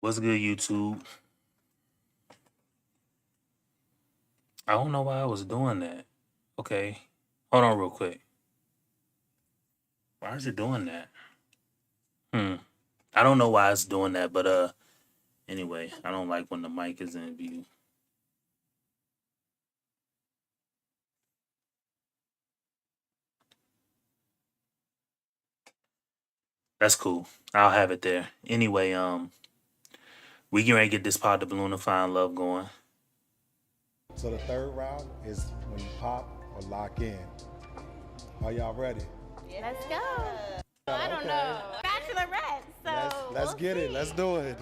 What's good, YouTube? I don't know why I was doing that. Okay. Hold on real quick. Why is it doing that? I don't know why it's doing that, but anyway, I don't like when the mic is in view. That's cool. I'll have it there. Anyway, we can ready to get this pod the balloon of fine love going. So the third round is when you pop or lock in. Are y'all ready? Let's go. I don't know. Bachelorette, so Let's get it. Let's do it.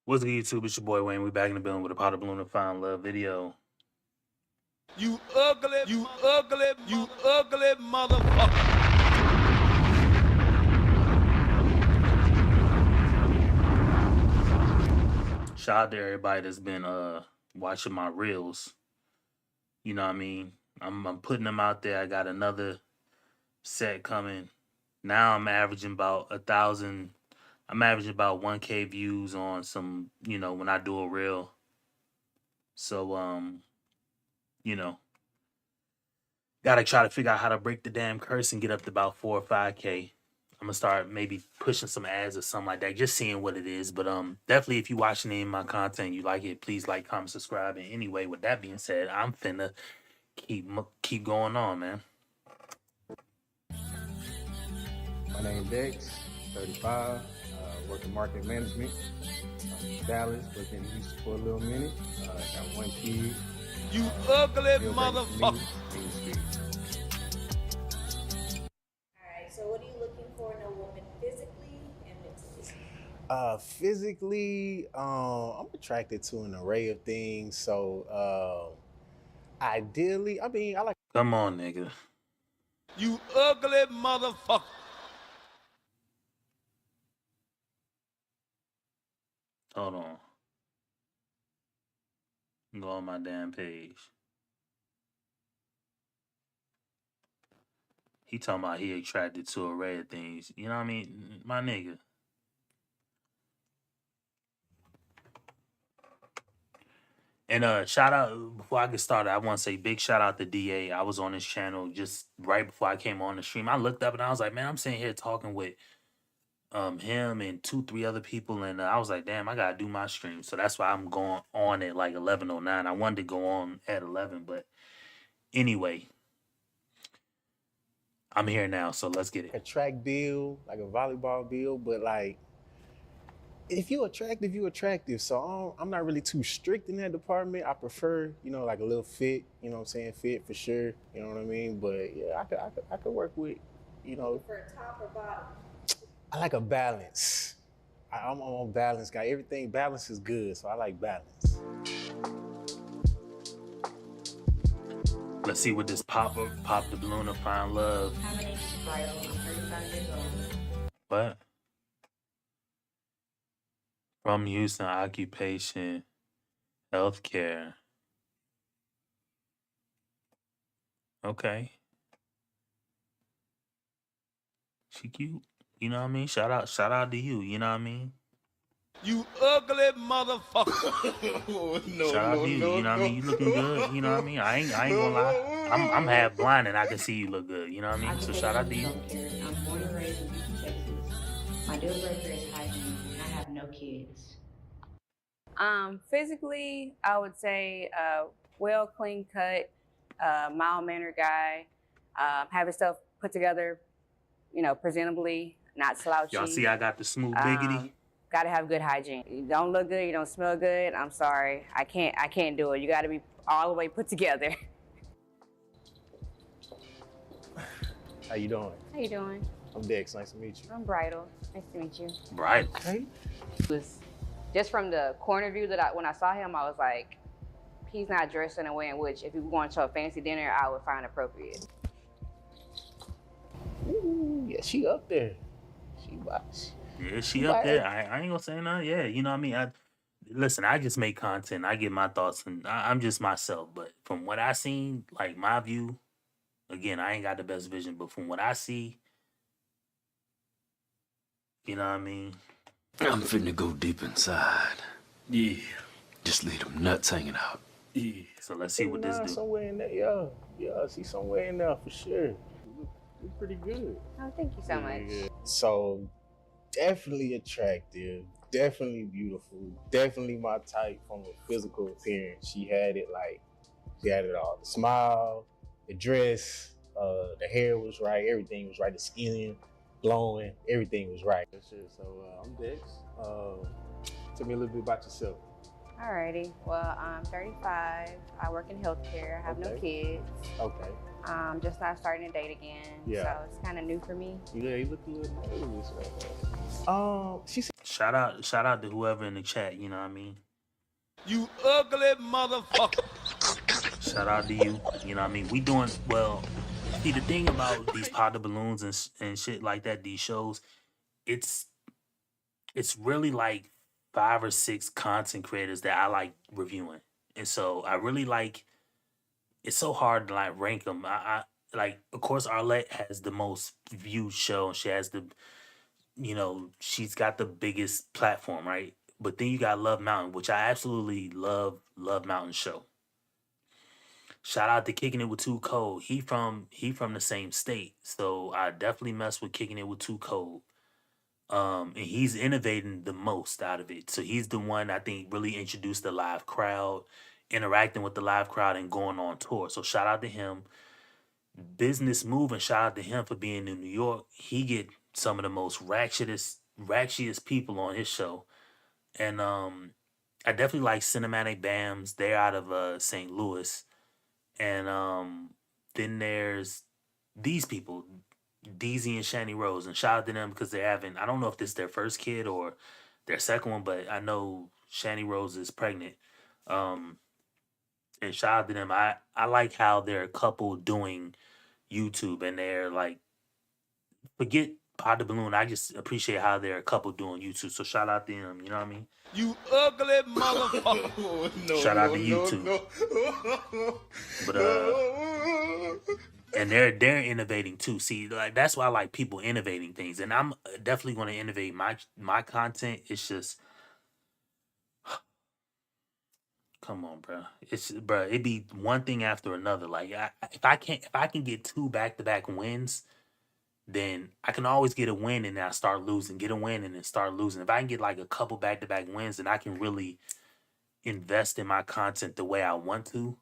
What's good, YouTube? It's your boy Wayne. We back in the building with a pod of balloon of fine love video. You ugly motherfucker. Shout out to everybody that's been watching my reels. You know what I mean? I'm putting them out there. I got another set coming. Now I'm averaging about 1,000. I'm averaging about 1K views on some, when I do a reel. So gotta try to figure out how to break the damn curse and get up to about 4 or 5K. I'm gonna start maybe pushing some ads or something like that, just seeing what it is. But definitely if you watching any of my content, you like it, please like, comment, subscribe. And anyway, with that being said, I'm finna keep going on, man. My name Dex, 35, working market management. Dallas, lived in Houston for a little minute. Got one kid. You ugly motherfucker. Alright, so what are you looking for in a woman physically and mentally? Physically, I'm attracted to an array of things. So, ideally, I like. Come on, nigga. You ugly motherfucker. Hold on. Go on my damn page. He talking about he attracted to a array of things. You know what I mean? My nigga. And shout out before I get started, I want to say big shout out to DA. I was on his channel just right before I came on the stream. I looked up and I was like, man, I'm sitting here talking with him and 2-3 other people, and I was like, damn, I gotta do my stream. So that's why I'm going on at like 11:09. I wanted to go on at 11, but anyway, I'm here now, so let's get A it. track build, like a volleyball build, but like, if you attractive, you attractive. So I'm not really too strict in that department. I prefer, like a little fit. You know what I'm saying? Fit for sure. You know what I mean? But yeah, I could work with, For top or bottom? I like a balance. I'm a balance guy. Everything balance is good, so I like balance. Let's see what this pop the balloon of fine love. How many bridal? I'm 35 years old. What? From Houston, occupation, healthcare. Okay. She cute. You know what I mean? Shout out to you. You know what I mean? You ugly motherfucker. Shout out to you. You know what I mean? You looking good. You know what I mean? I ain't gonna lie. I'm half blind and I can see you look good. You know what I mean? So shout out to you. I'm born and raised in Houston, Texas. My deal breaker is hygiene, and I have no kids. Physically, I would say well, clean cut, mild mannered guy, have his stuff put together, presentably, not slouchy. Y'all see I got the smooth biggity? Got to have good hygiene. You don't look good, you don't smell good. I'm sorry, I can't do it. You got to be all the way put together. How you doing? How you doing? I'm Dex. Nice to meet you. I'm Bridal. Nice to meet you. Right. Okay. It was just from the corner view that when I saw him, I was like, he's not dressed in a way in which if we were going to a fancy dinner, I would find appropriate. Ooh, yeah, she up there. She Yeah, she up there. I ain't gonna say nothing. Yeah, you know what I mean? listen, I just make content. I get my thoughts, and I'm just myself. But from what I seen, like my view, again, I ain't got the best vision, but from what I see, you know what I mean. I'm finna go deep inside. Yeah. Just leave them nuts hanging out. Yeah. So let's see what this do. Somewhere in there, yeah. Yeah, see somewhere in there for sure. You're pretty good. Oh, thank you so much. So definitely attractive, definitely beautiful, definitely my type from a physical appearance. She had it all. The smile, the dress, the hair was right, everything was right, the skin glowing, everything was right. So I'm Dex. Tell me a little bit about yourself. Alrighty. Well, I'm 35. I work in healthcare. I have no kids. Okay. Just not starting to date again. Yeah. So it's kind of new for me. Yeah, you look a little nervous right now. She said, Shout out to whoever in the chat. You know what I mean. You ugly motherfucker. Shout out to you. You know what I mean. We doing well. See, the thing about these powder balloons and shit like that, these shows, it's really like 5 or 6 content creators that I like reviewing, and so I really like. It's so hard to like rank them. I like, of course, Arlette has the most viewed show, and she has the, she's got the biggest platform, right? But then you got Love Mountain, which I absolutely love. Love Mountain show. Shout out to Kicking It with Too Cold. He from the same state, so I definitely mess with Kicking It with Too Cold. And he's innovating the most out of it. So he's the one I think really introduced the live crowd, interacting with the live crowd and going on tour. So shout out to him. Business move, and shout out to him for being in New York. He get some of the most ratchetest people on his show. And I definitely like Cinematic Bams. They're out of St. Louis. And then there's these people, DZ and Shani Rose, and shout out to them because they're having, I don't know if this is their first kid or their second one, but I know Shani Rose is pregnant. And shout out to them. I like how they're a couple doing YouTube, and they're like, forget Pod the Balloon. I just appreciate how they're a couple doing YouTube. So shout out to them. You know what I mean? You ugly motherfucker. Shout out to YouTube. But and they're innovating too. See, like that's why I like people innovating things, and I'm definitely going to innovate my content. It's just, come on, bro. It'd be one thing after another. Like if I can get 2 back-to-back wins, then I can always get a win and then I start losing, get a win and then start losing. If I can get like a couple back-to-back wins, then I can really invest in my content the way I want to.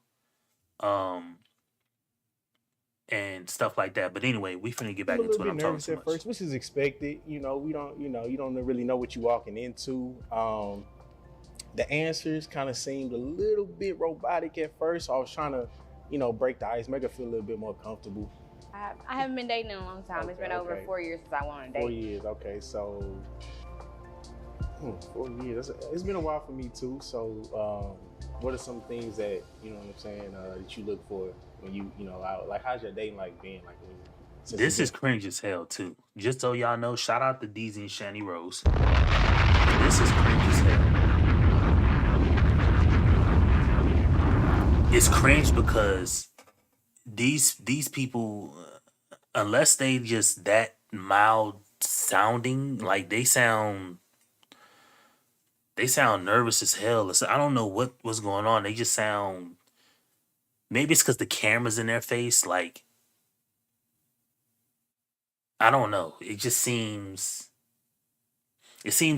And stuff like that. But anyway, we finna get back into it. I'm talking too much. First, which is expected. You don't really know what you're walking into. The answers kind of seemed a little bit robotic at first. So I was trying to, break the ice, make her feel a little bit more comfortable. I haven't been dating in a long time. It's been over 4 years since I went on a date. 4 years, okay. So 4 years. It's been a while for me too. So what are some things that that you look for when you out? Like, how's your dating like been? Like, this is cringe as hell too. Just so y'all know, shout out to DZ and Shani Rose. This is cringe as hell. It's cringe because these people, unless they just that mild sounding, like they sound nervous as hell. I don't know what's going on. They just sound, maybe it's because the camera's in their face. Like, I don't know. It seems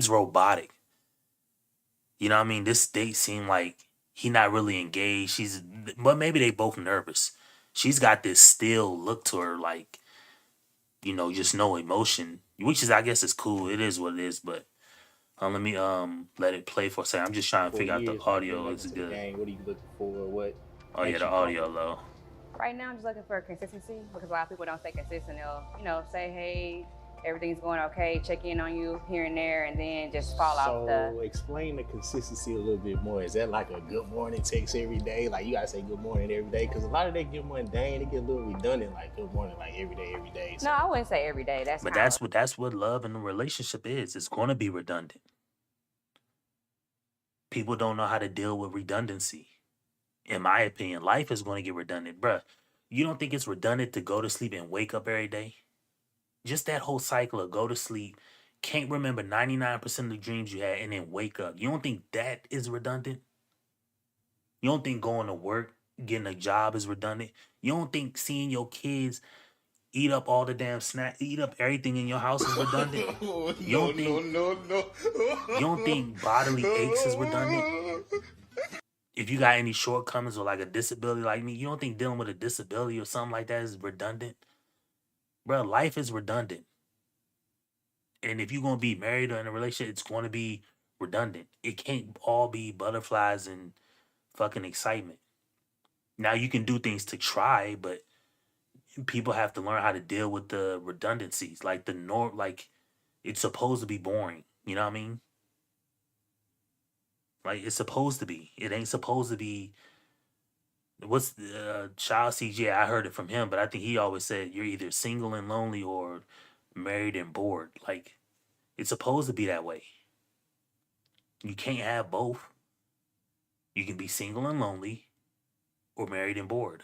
robotic. You know what I mean? This date seemed like he not really engaged. But maybe they both nervous. She's got this still look to her, like, just no emotion, which is, I guess, is cool. It is what it is. But let me let it play for a second. I'm just trying to figure out the audio is good. What are you looking for? What? Oh yeah, the audio low. Right now, I'm just looking for consistency because a lot of people don't stay consistent. They'll, say, hey, everything's going okay, check in on you here and there, and then just fall off the. So explain the consistency a little bit more. Is that like a good morning text every day? Like, you gotta say good morning every day? Because a lot of they get mundane, they get a little redundant, like good morning, like every day. So. No, I wouldn't say every day. That's what love and a relationship is. It's going to be redundant. People don't know how to deal with redundancy. In my opinion, life is going to get redundant, bruh. You don't think it's redundant to go to sleep and wake up every day? Just that whole cycle of go to sleep, can't remember 99% of the dreams you had, and then wake up. You don't think that is redundant? You don't think going to work, getting a job is redundant? You don't think seeing your kids eat up all the damn snack, eat up everything in your house is redundant? You don't think you don't think bodily aches is redundant? If you got any shortcomings or like a disability like me, you don't think dealing with a disability or something like that is redundant? Bro, life is redundant. And if you're gonna be married or in a relationship, it's gonna be redundant. It can't all be butterflies and fucking excitement. Now you can do things to try, but people have to learn how to deal with the redundancies. Like the norm, like it's supposed to be boring. You know what I mean? Like it's supposed to be. It ain't supposed to be. What's the Child CJ? I heard it from him, but I think he always said you're either single and lonely or married and bored. Like it's supposed to be that way. You can't have both. You can be single and lonely or married and bored.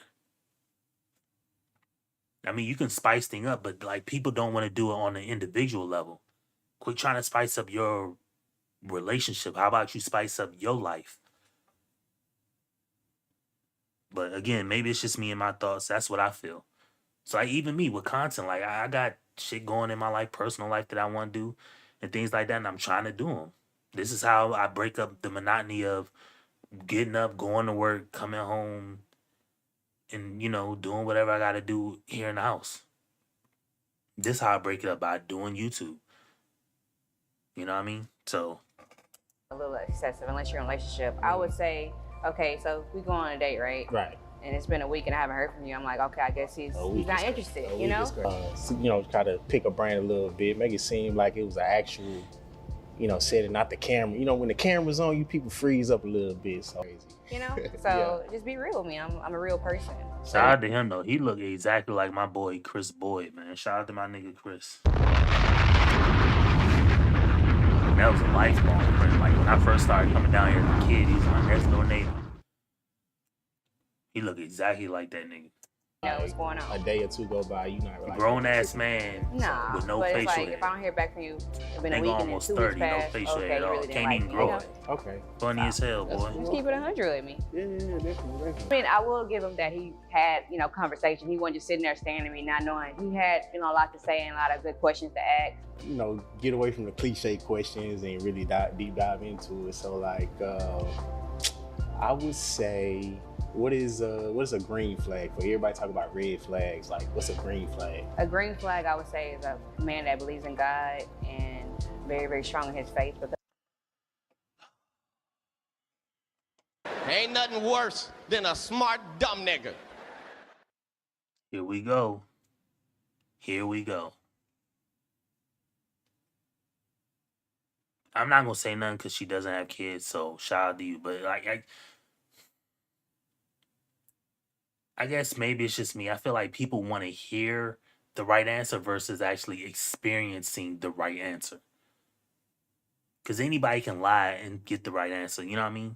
I mean, you can spice things up, but like people don't want to do it on an individual level. Quit trying to spice up your relationship. How about you spice up your life? But again, maybe it's just me and my thoughts. That's what I feel. So like even me with content, like I got shit going in my life, personal life that I want to do, and things like that, and I'm trying to do them. This is how I break up the monotony of getting up, going to work, coming home, and doing whatever I got to do here in the house. This is how I break it up by doing YouTube. You know what I mean? So A little excessive unless you're in a relationship. I would say, okay, so we go on a date, right? Right. And it's been a week and I haven't heard from you. I'm like, okay, I guess he's not interested, you know? Try to pick a brain a little bit, make it seem like it was an actual, setting, not the camera. When the camera's on you, people freeze up a little bit. So So just be real with me. I'm a real person. shout out to him though. He looked exactly like my boy Chris Boyd, man. Shout out to my nigga Chris. That was a lifelong friend. Like when I first started coming down here as a kid, he was my next door neighbor. He looked exactly like that nigga. Know what's going on. A day or two go by, you not like grown ass man Nah, with no but facial it's like hair. if I don't hear back from you, it's been a Nigga week and then almost 2 30, weeks no passed. facial Okay, hair at you all. really didn't Can't like even me, grow you know? it. Okay. Funny as hell, boy. Just keep it 100 with me. Yeah, definitely. I mean, I will give him that he had, conversation. He wasn't just sitting there staring at me, not knowing. He had, a lot to say and a lot of good questions to ask. Get away from the cliche questions and really deep dive into it. So like, I would say, what is a green flag? For everybody talk about red flags, like what's a green flag? A green flag, I would say, is a man that believes in God and very, very strong in his faith. Because Ain't nothing worse than a smart dumb nigga. Here we go. Here we go. I'm not gonna say nothing because she doesn't have kids, so shout out to you. But like, I guess maybe it's just me. I feel like people want to hear the right answer versus actually experiencing the right answer. Because anybody can lie and get the right answer. You know what I mean?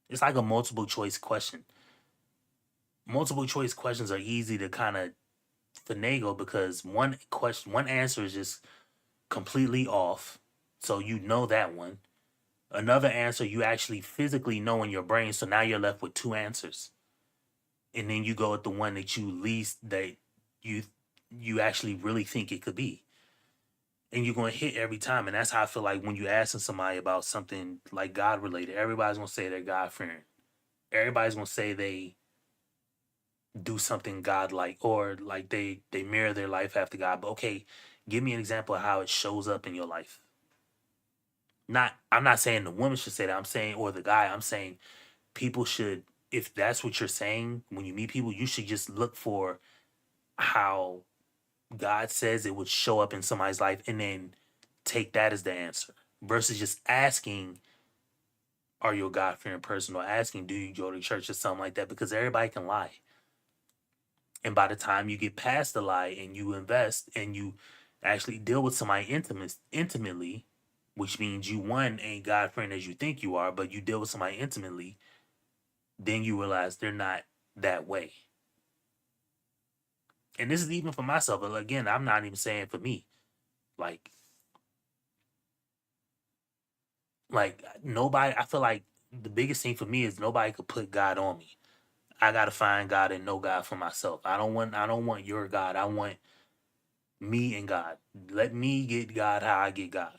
It's like a multiple choice question. Multiple choice questions are easy to kind of finagle because one answer is just completely off. So you know that one. Another answer you actually physically know in your brain. So now you're left with two answers. And then you go with the one that you actually really think it could be. And you're going to hit every time. And that's how I feel like when you asking somebody about something like God related, everybody's going to say they're God fearing. Everybody's going to say they do something God-like or like they mirror their life after God. But okay, give me an example of how it shows up in your life. I'm not saying the woman should say that. I'm saying, or the guy, I'm saying people should, if that's what you're saying, when you meet people, you should just look for how God says it would show up in somebody's life and then take that as the answer versus just asking, are you a God-fearing person, or asking, do you go to church or something like that, because everybody can lie. And by the time you get past the lie and you invest and you actually deal with somebody intimately, which means you one ain't God friend as you think you are, but you deal with somebody intimately, then you realize they're not that way. And this is even for myself. But again, I'm not even saying for me. Like nobody. I feel like the biggest thing for me is nobody could put God on me. I gotta find God and know God for myself. I don't want your God. I want me and God. Let me get God how I get God.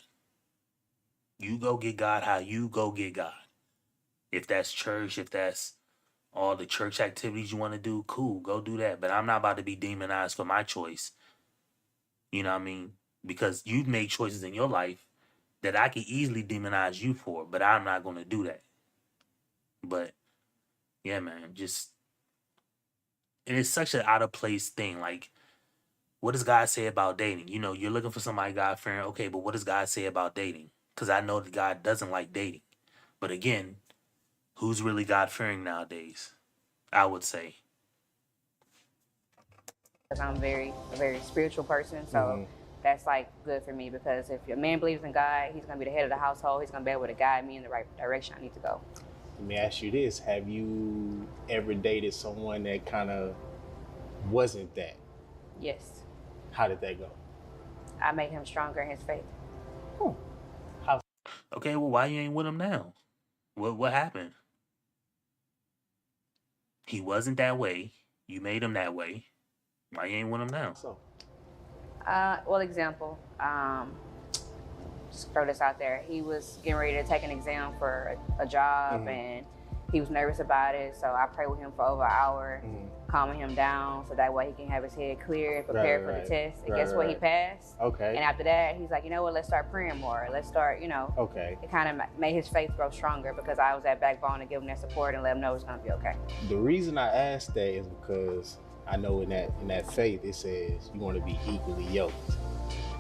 You go get God how you go get God. If that's church, if that's all the church activities you want to do, cool, go do that. But I'm not about to be demonized for my choice. You know what I mean? Because you've made choices in your life that I can easily demonize you for, but I'm not going to do that. But yeah, man, just, and it's such an out of place thing. Like, what does God say about dating? You know, you're looking for somebody God fearing. Okay, but what does God say about dating? Because I know that God doesn't like dating. But again, who's really God fearing nowadays? I would say. Because I'm a very spiritual person, so that's like good for me. Because if a man believes in God, he's gonna be the head of the household. He's gonna be able to guide me in the right direction I need to go. Let me ask you this: have you ever dated someone that kind of wasn't that? Yes, How did that go? I made him stronger in his faith. How? Okay, well, why you ain't with him now? What happened? He wasn't that way. You made him that way. Why you ain't with him now? So. Well, example. Just throw this out there. He was getting ready to take an exam for a job, and he was nervous about it. So I prayed with him for over an hour, calming him down, so that way he can have his head clear and prepared for the test. And guess what? He passed. Okay. And after that, he's like, you know what? Let's start praying more. Let's start, Okay. It kind of made his faith grow stronger because I was that backbone to give him that support and let him know it's gonna be okay. The reason I asked that is because I know in that faith it says you want to be equally yoked.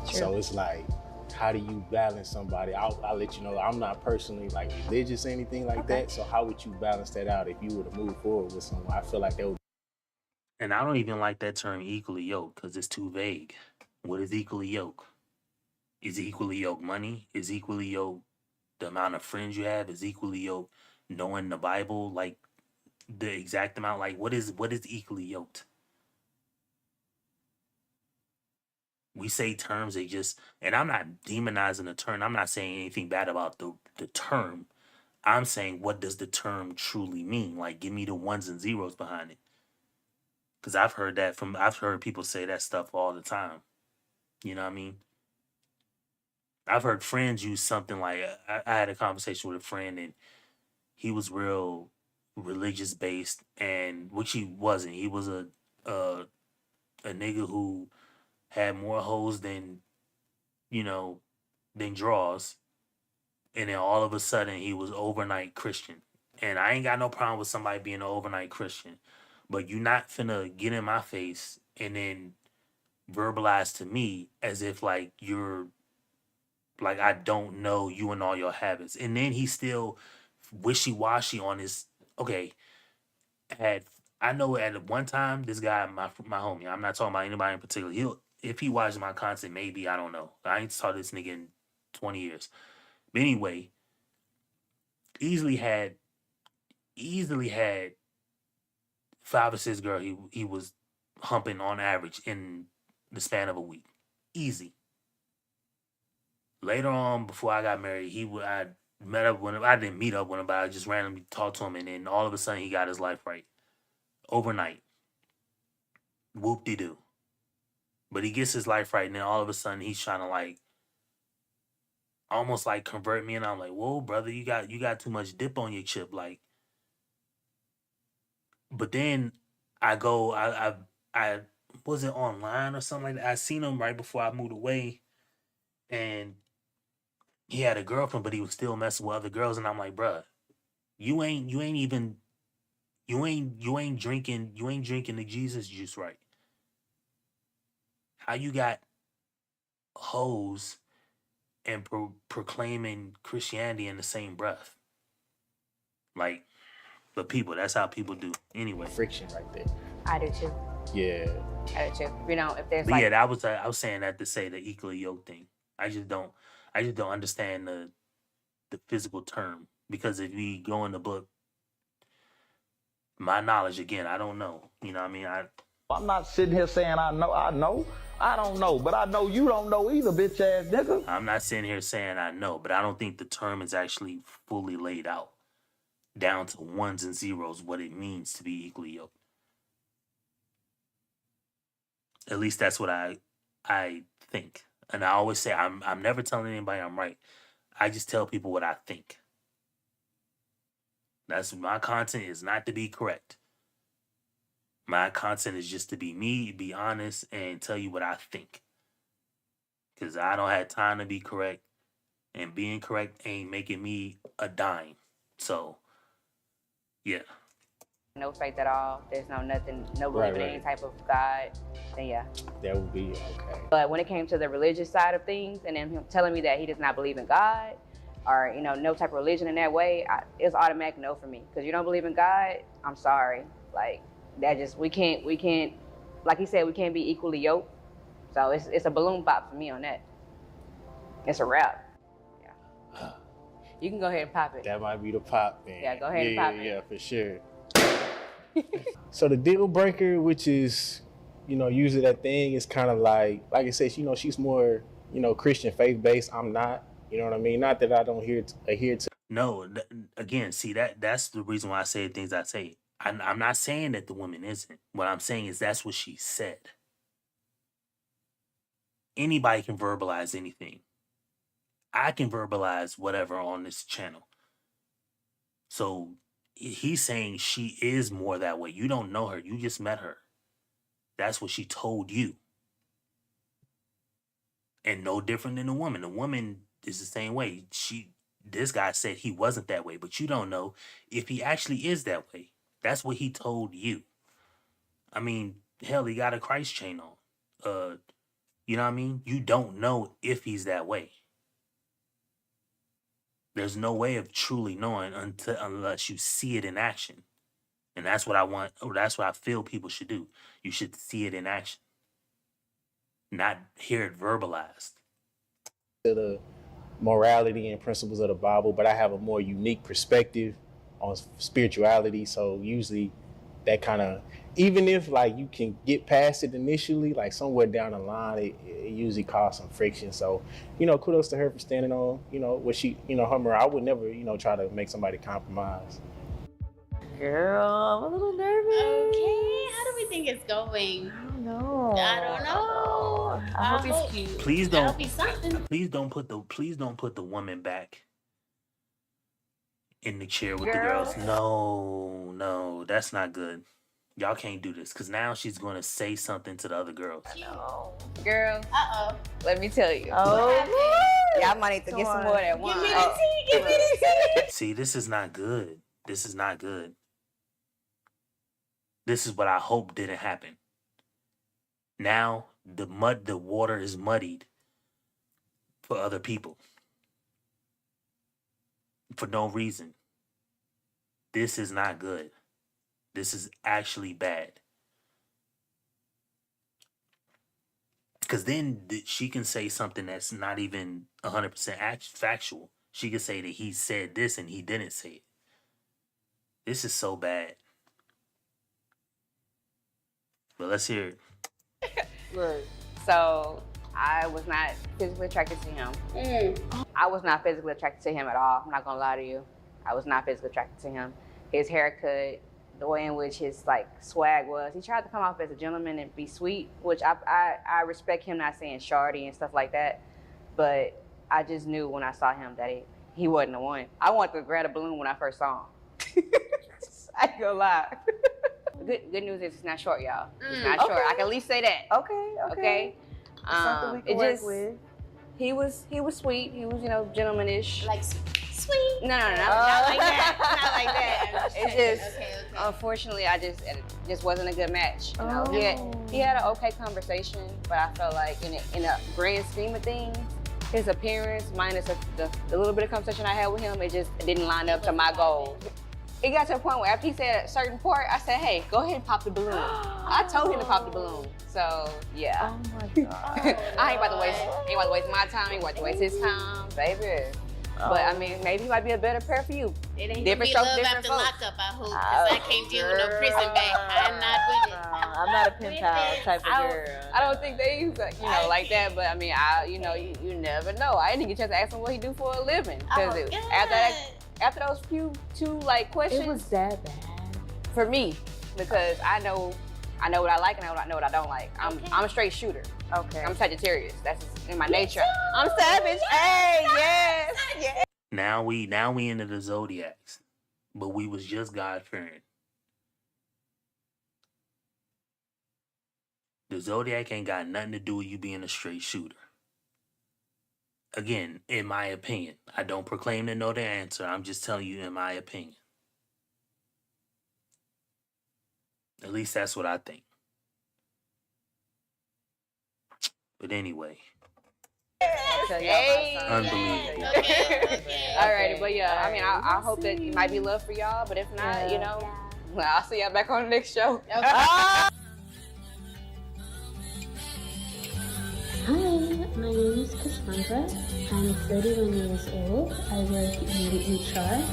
True. So it's like, how do you balance somebody? I'll let you know, I'm not personally like religious or anything like that. So how would you balance that out if you were to move forward with someone? I feel like that would. And I don't even like that term equally yoked because it's too vague. What is equally yoked? Is equally yoked money? Is equally yoked the amount of friends you have? Is equally yoked knowing the Bible, like the exact amount? Like what is equally yoked? We say terms, they just, and I'm not demonizing the term. I'm not saying anything bad about the term. I'm saying, what does the term truly mean? Like, give me the ones and zeros behind it. Because I've heard people say that stuff all the time. You know what I mean? I've heard friends use something like, I had a conversation with a friend and he was real religious based, and which he wasn't. He was a nigga who had more hoes than, than draws. And then all of a sudden he was overnight Christian. And I ain't got no problem with somebody being an overnight Christian. But you're not finna get in my face and then verbalize to me as if like you're like I don't know you and all your habits. And then he's still wishy-washy on his okay. I know at one time this guy, my homie, I'm not talking about anybody in particular. If he watches my content, maybe, I don't know. I ain't saw this nigga in 20 years. But anyway, easily had 5 or 6 girls he was humping on average in the span of a week. Easy. Later on, before I got married, I met up with him. I didn't meet up with him, but I just randomly talked to him, and then all of a sudden he got his life right overnight. Whoop de doo. But he gets his life right, and then all of a sudden he's trying to like almost like convert me, and I'm like, whoa, brother, you got too much dip on your chip, like. But then I was it online or something like that. I seen him right before I moved away, and he had a girlfriend, but he was still messing with other girls, and I'm like, bruh, you ain't even you ain't drinking the Jesus juice right. How you got hoes and proclaiming Christianity in the same breath? Like, but people, that's how people do. Anyway, Friction right there. I do too. Yeah. I do too. If there's but yeah, I was saying that to say the equally yoked thing. I just don't. I just don't understand the physical term, because if we go in the book, my knowledge again, I don't know. You know what I mean? I'm not sitting here saying I know. I don't know, but I know you don't know either, bitch ass nigga. I'm not sitting here saying I know, but I don't think the term is actually fully laid out down to ones and zeros what it means to be equally yoked. At least that's what I think. And I always say I'm never telling anybody I'm right. I just tell people what I think. That's my content is not to be correct. My content is just to be me, be honest, and tell you what I think. Because I don't have time to be correct, and being correct ain't making me a dime. So, yeah. No faith at all. There's no nothing, no Right, believing in right. any type of God. Then yeah. That would be okay. But when it came to the religious side of things, and then him telling me that he does not believe in God, or no type of religion in that way, it's automatic no for me. Because you don't believe in God, I'm sorry. Like that just we can't. Like he said, we can't be equally yoked. So it's a balloon pop for me on that. It's a wrap. Yeah. You can go ahead and pop it. That might be the pop then. Yeah, go ahead and pop it. Yeah, for sure. So the deal breaker, which is, usually that thing is kind of like I said, she's more, Christian faith based. I'm not, you know what I mean? Not that I don't adhere to. No, again, see that's the reason why I say the things I say. I'm not saying that the woman isn't. What I'm saying is that's what she said. Anybody can verbalize anything. I can verbalize whatever on this channel. So he's saying she is more that way. You don't know her. You just met her. That's what she told you. And no different than the woman. The woman is the same way. This guy said he wasn't that way, but you don't know if he actually is that way. That's what he told you. I mean, hell, he got a Christ chain on. You know what I mean? You don't know if he's that way. There's no way of truly knowing unless you see it in action. And that's what I want, or that's what I feel people should do. You should see it in action, not hear it verbalized. To the morality and principles of the Bible, but I have a more unique perspective on spirituality. So usually that kind of, even if like you can get past it initially, like somewhere down the line, it usually causes some friction. So, kudos to her for standing on, what she, her moral. I would never, try to make somebody compromise. Girl, I'm a little nervous. Okay, how do we think it's going? I don't know. I hope he's cute. Please I don't. hope he's something. Please don't put the woman back in the chair with the Girl. girls. No, that's not good. Y'all can't do this because now she's going to say something to the other girls. No. Girl, Uh-oh. let me tell you. Oh. Y'all might need to get some more of that wine. Give me the tea. Give me the tea. See, this is not good. This is not good. This is what I hope didn't happen. Now the water is muddied for other people for no reason. This is not good. This is actually bad. Because then she can say something that's not even 100% factual. She could say that he said this and he didn't say it. This is so bad. But let's hear it. Look, so I was not physically attracted to him. I was not physically attracted to him at all. I'm not gonna lie to you. I was not physically attracted to him. His haircut, the way in which his swag was. He tried to come off as a gentleman and be sweet, which I respect him not saying shawty and stuff like that. But I just knew when I saw him that he wasn't the one. I wanted to grab a balloon when I first saw him. I ain't gonna lie. Good news is it's not short, y'all. It's not short. I can at least say that. Okay. Something we can work with. He was sweet. He was, gentlemanish. Like sweet. No, not like that. Not like that. It's just, okay. Unfortunately, it just wasn't a good match. He had an okay conversation, but I felt like in a grand scheme of things, his appearance minus the little bit of conversation I had with him, it just didn't line up to my goals. it got to a point where after he said a certain part, I said, hey, go ahead and pop the balloon. I told him to pop the balloon. So, yeah. Oh my God. I ain't about to waste my time. Ain't about to waste his time, baby. But I mean, maybe he might be a better pair for you. It ain't Different gonna strokes, be love different after folks. lockup, I hope, because I can't deal with no prison back. I'm not with it. I'm not a pen pal type of girl. I don't think they use it, like that. But I mean, you never know. I didn't get a chance to ask him what he do for a living. Because after those two questions, It was that bad. for me, because I know what I like and I know what I don't like. I'm a straight shooter. Okay. I'm Sagittarius. That's in my nature. I'm savage. Hey, yes. Now we into the zodiacs, but we was just God fearing. The zodiac ain't got nothing to do with you being a straight shooter. Again, in my opinion, I don't proclaim to know the answer. I'm just telling you in my opinion. At least that's what I think. But anyway. Unbelievable. Alrighty, but yeah, I mean, I hope that it might be love for y'all, but if not, well, I'll see y'all back on the next show. Hi, my name is Cassandra. I'm 31 years old. I work in HR.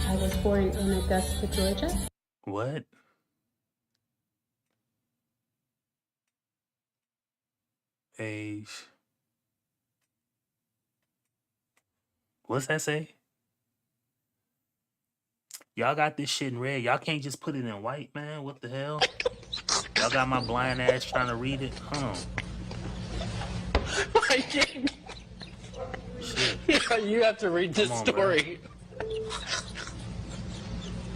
I was born in Augusta, Georgia. What? Age. What's that say? Y'all got this shit in red. Y'all can't just put it in white, man. What the hell? Y'all got my blind ass trying to read it? Shit. Yeah, you have to read this story.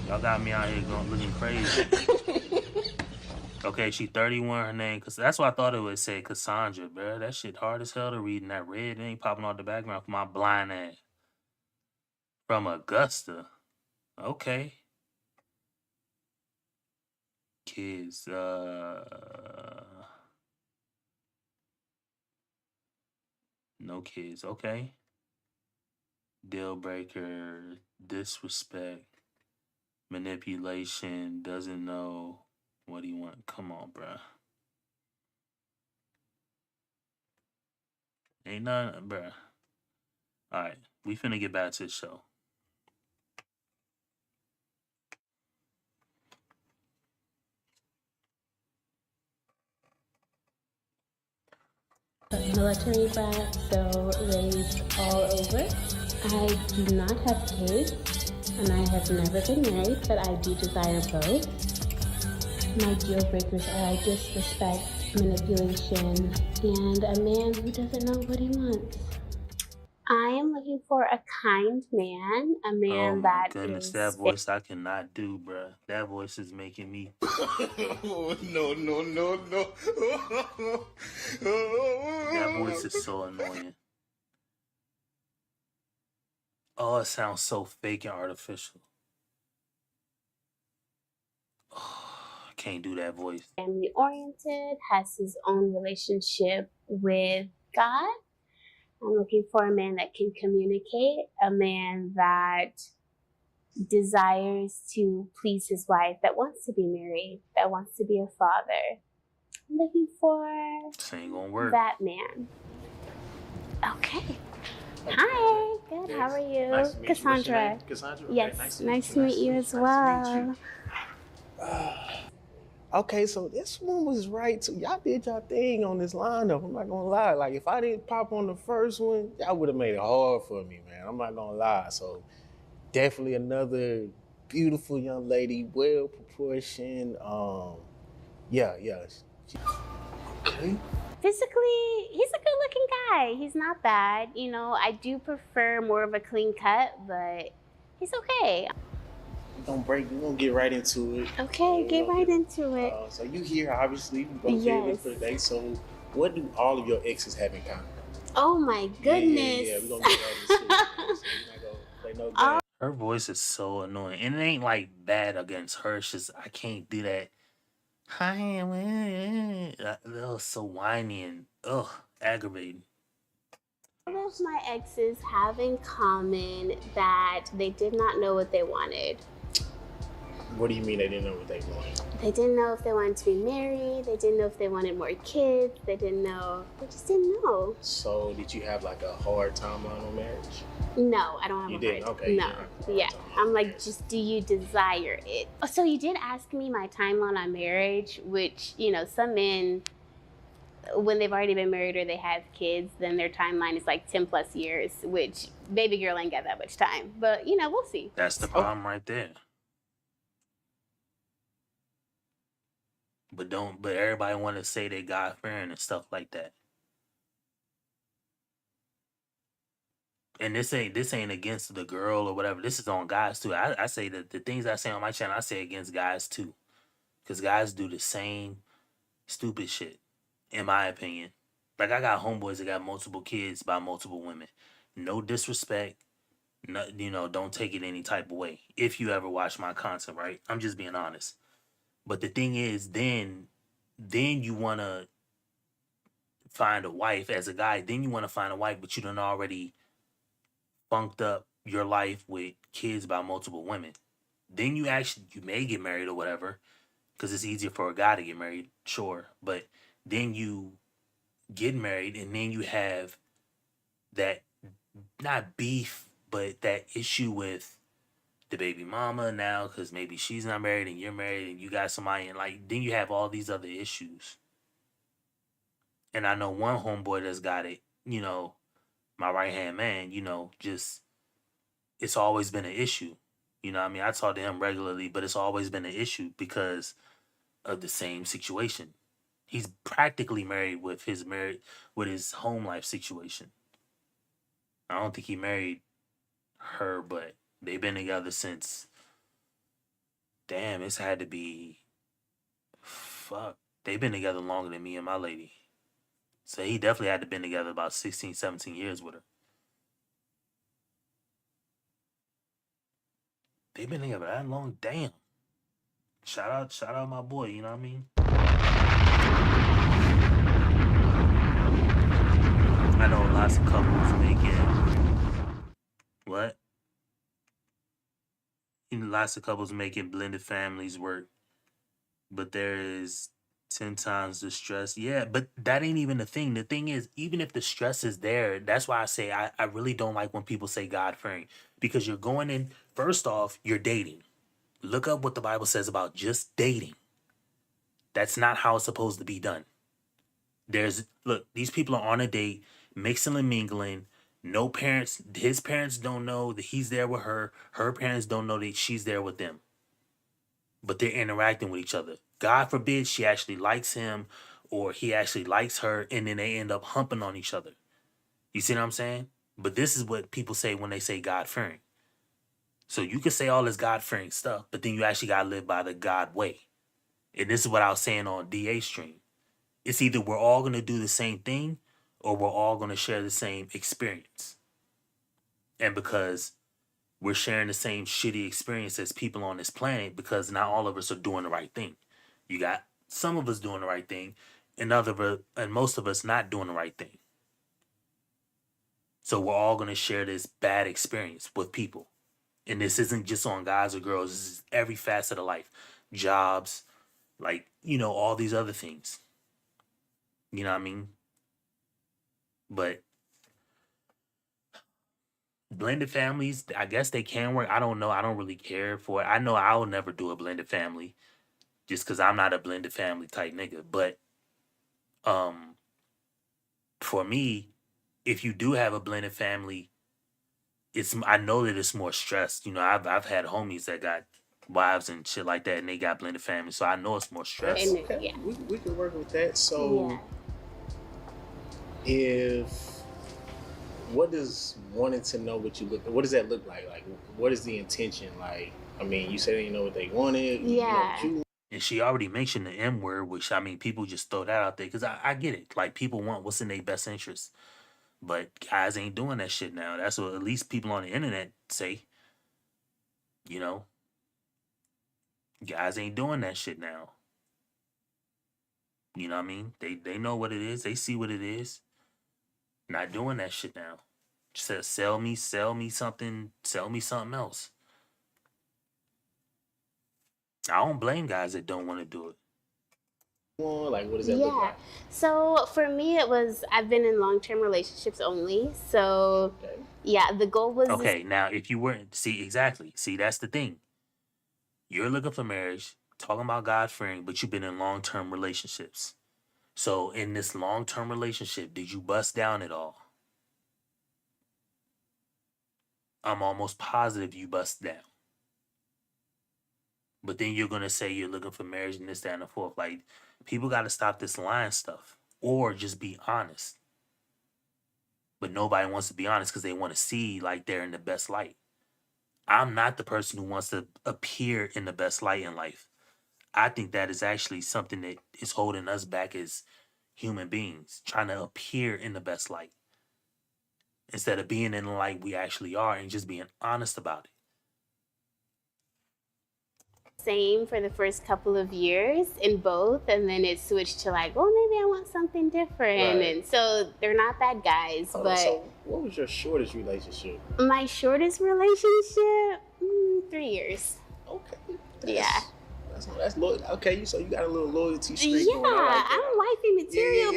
Y'all got me out here looking crazy. Okay, she 31. Her name, cause that's what I thought it would say, Cassandra, bro. That shit hard as hell to read in that red. It ain't popping out the background for my blind ass. From Augusta. Okay. Kids, no kids. Okay. Deal breaker, disrespect, manipulation, doesn't know what he want. Come on, bruh. Ain't none, bruh. Alright, we finna get back to the show. Military brat, so raised all over. I do not have kids, and I have never been married, but I do desire both. My deal breakers are disrespect, manipulation, and a man who doesn't know what he wants. I am looking for a kind man, a man that Goodness, is... that voice I cannot do, bruh. That voice is making me... No. That voice is so annoying. Oh, it sounds so fake and artificial. Oh, I can't do that voice. Family oriented, has his own relationship with God. I'm looking for a man that can communicate, a man that desires to please his wife, that wants to be married, that wants to be a father. I'm looking for This ain't gonna work. that man. Okay. Hi. Good. How are you? Nice to meet you. What's your name? Cassandra. Cassandra? Okay, Yes. Nice to meet you as well. Okay, so this one was right too. Y'all did y'all thing on this lineup. I'm not gonna lie. Like, if I didn't pop on the first one, y'all would have made it hard for me, man. I'm not gonna lie. So definitely another beautiful young lady, well proportioned. Yeah. Okay. Physically, he's a good looking guy. He's not bad. You know, I do prefer more of a clean cut, but he's okay. We're gonna get right into it. Okay, get right into it. So you here, obviously, we both here for today. So what do all of your exes have in common? Oh my goodness. Yeah, we're gonna get right into it. So we're not gonna play no games. Her voice is so annoying. And it ain't like bad against her. It's just, I can't do that. Hi, that was so whiny and aggravating. All of my exes have in common that they did not know what they wanted. What do you mean they didn't know what they wanted? They didn't know if they wanted to be married. They didn't know if they wanted more kids. They didn't know. They just didn't know. So did you have like a hard timeline on marriage? No, I don't have You a didn't? hard. Okay. No. Yeah. I'm like, just do you desire it? Oh, so you did ask me my timeline on marriage, which, you know, some men, when they've already been married or they have kids, then their timeline is like 10 plus years, which baby girl ain't got that much time. But, you know, we'll see. That's the problem right there. But everybody want to say they God fearing and stuff like that. And this ain't against the girl or whatever. This is on guys too. I say that the things I say on my channel, I say against guys too. Because guys do the same stupid shit, in my opinion. Like, I got homeboys that got multiple kids by multiple women. No disrespect. No, you know, don't take it any type of way. If you ever watch my content, right? I'm just being honest. But the thing is, then you want to find a wife as a guy. Then you want to find a wife, but you done already funked up your life with kids by multiple women. Then you may get married or whatever, because it's easier for a guy to get married, sure. But then you get married, and then you have that, not beef, but that issue with the baby mama now, because maybe she's not married and you're married and you got somebody, and like, then you have all these other issues. And I know one homeboy that's got it, you know, my right hand man, you know, just, it's always been an issue. You know what I mean? I talk to him regularly, but it's always been an issue because of the same situation. He's practically married with his home life situation. I don't think he married her, but they've been together since, damn, it's had to be, fuck. They've been together longer than me and my lady. So he definitely had to been together about 16, 17 years with her. They've been together that long, damn. Shout out my boy, you know what I mean? I know lots of couples making what? You know, lots of couples making blended families work, but there is 10 times the stress. Yeah, but that ain't even the thing. The thing is, even if the stress is there, that's why I say I really don't like when people say God fearing, because you're going in, first off, you're dating. Look up what the Bible says about just dating. That's not how it's supposed to be done. Look, these people are on a date, mixing and mingling. No parents, his parents don't know that he's there with her. Her parents don't know that she's there with them. But they're interacting with each other. God forbid she actually likes him or he actually likes her, and then they end up humping on each other. You see what I'm saying? But this is what people say when they say God fearing. So you can say all this God fearing stuff, but then you actually got to live by the God way. And this is what I was saying on DA stream. It's either we're all going to do the same thing or we're all going to share the same experience. And because we're sharing the same shitty experience as people on this planet, because not all of us are doing the right thing. You got some of us doing the right thing and most of us not doing the right thing. So we're all going to share this bad experience with people. And this isn't just on guys or girls. This is every facet of life. Jobs, like, you know, all these other things. You know what I mean? But blended families, I guess they can work. I don't know. I don't really care for it. I know I'll never do a blended family just because I'm not a blended family type nigga. But for me, if you do have a blended family, I know that it's more stressed. You know, I've had homies that got wives and shit like that, and they got blended families, so I know it's more stress. Okay. Yeah. We can work with that. So, if what does wanting to know what you look? What does that look like? Like, what is the intention? Like, I mean, you said you know what they wanted. Yeah. You know what And she already mentioned the M word, which, I mean, people just throw that out there because I get it. Like, people want what's in their best interest. But guys ain't doing that shit now. That's what at least people on the internet say. You know? Guys ain't doing that shit now. You know what I mean? They know what it is. They see what it is. Not doing that shit now. Just sell me something else. I don't blame guys that don't want to do it. Like, what does that look Yeah. like? So for me, I've been in long-term relationships only. So Okay. yeah, the goal was Okay, now if you weren't, see, that's the thing. You're looking for marriage, talking about God fearing, but you've been in long term relationships. So in this long term relationship, did you bust down at all? I'm almost positive you bust down. But then you're gonna say you're looking for marriage and this, that, and the fourth. Like, people gotta stop this lying stuff. Or just be honest. But nobody wants to be honest because they want to see like they're in the best light. I'm not the person who wants to appear in the best light in life. I think that is actually something that is holding us back as human beings, trying to appear in the best light instead of being in the light we actually are and just being honest about it. same for the first couple of years in both, and then it switched to like, well, maybe I want something different. Right. And so they're not bad guys. Hold on, But so what was your shortest relationship? my shortest relationship, 3 years. Okay. Yeah. That's loyal. Okay, so you got a little loyalty streak Yeah, going on right there. I'm wifey material,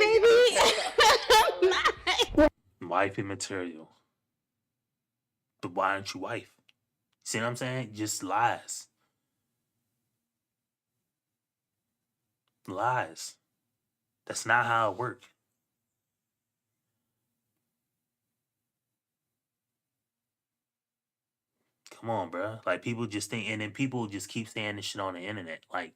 baby. Wifey material. But why aren't you wife? See what I'm saying? Just lies. Lies. That's not how it works. Come on, bro. Like, people just think, and then people just keep saying this shit on the internet. Like,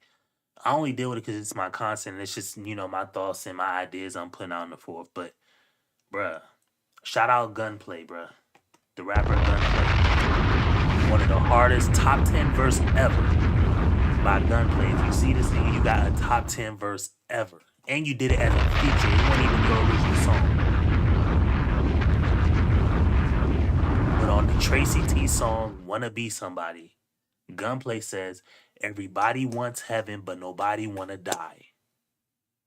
I only deal with it because it's my content. It's just, my thoughts and my ideas I'm putting out in the forth. But, bruh, shout out Gunplay, bruh. The rapper Gunplay. One of the hardest top 10 verse ever by Gunplay. If you see this nigga, you got a top 10 verse ever. And you did it as a feature. It wasn't even your original song. But on the Tracy T song, Wanna Be Somebody, Gunplay says, everybody wants heaven, but nobody wanna die.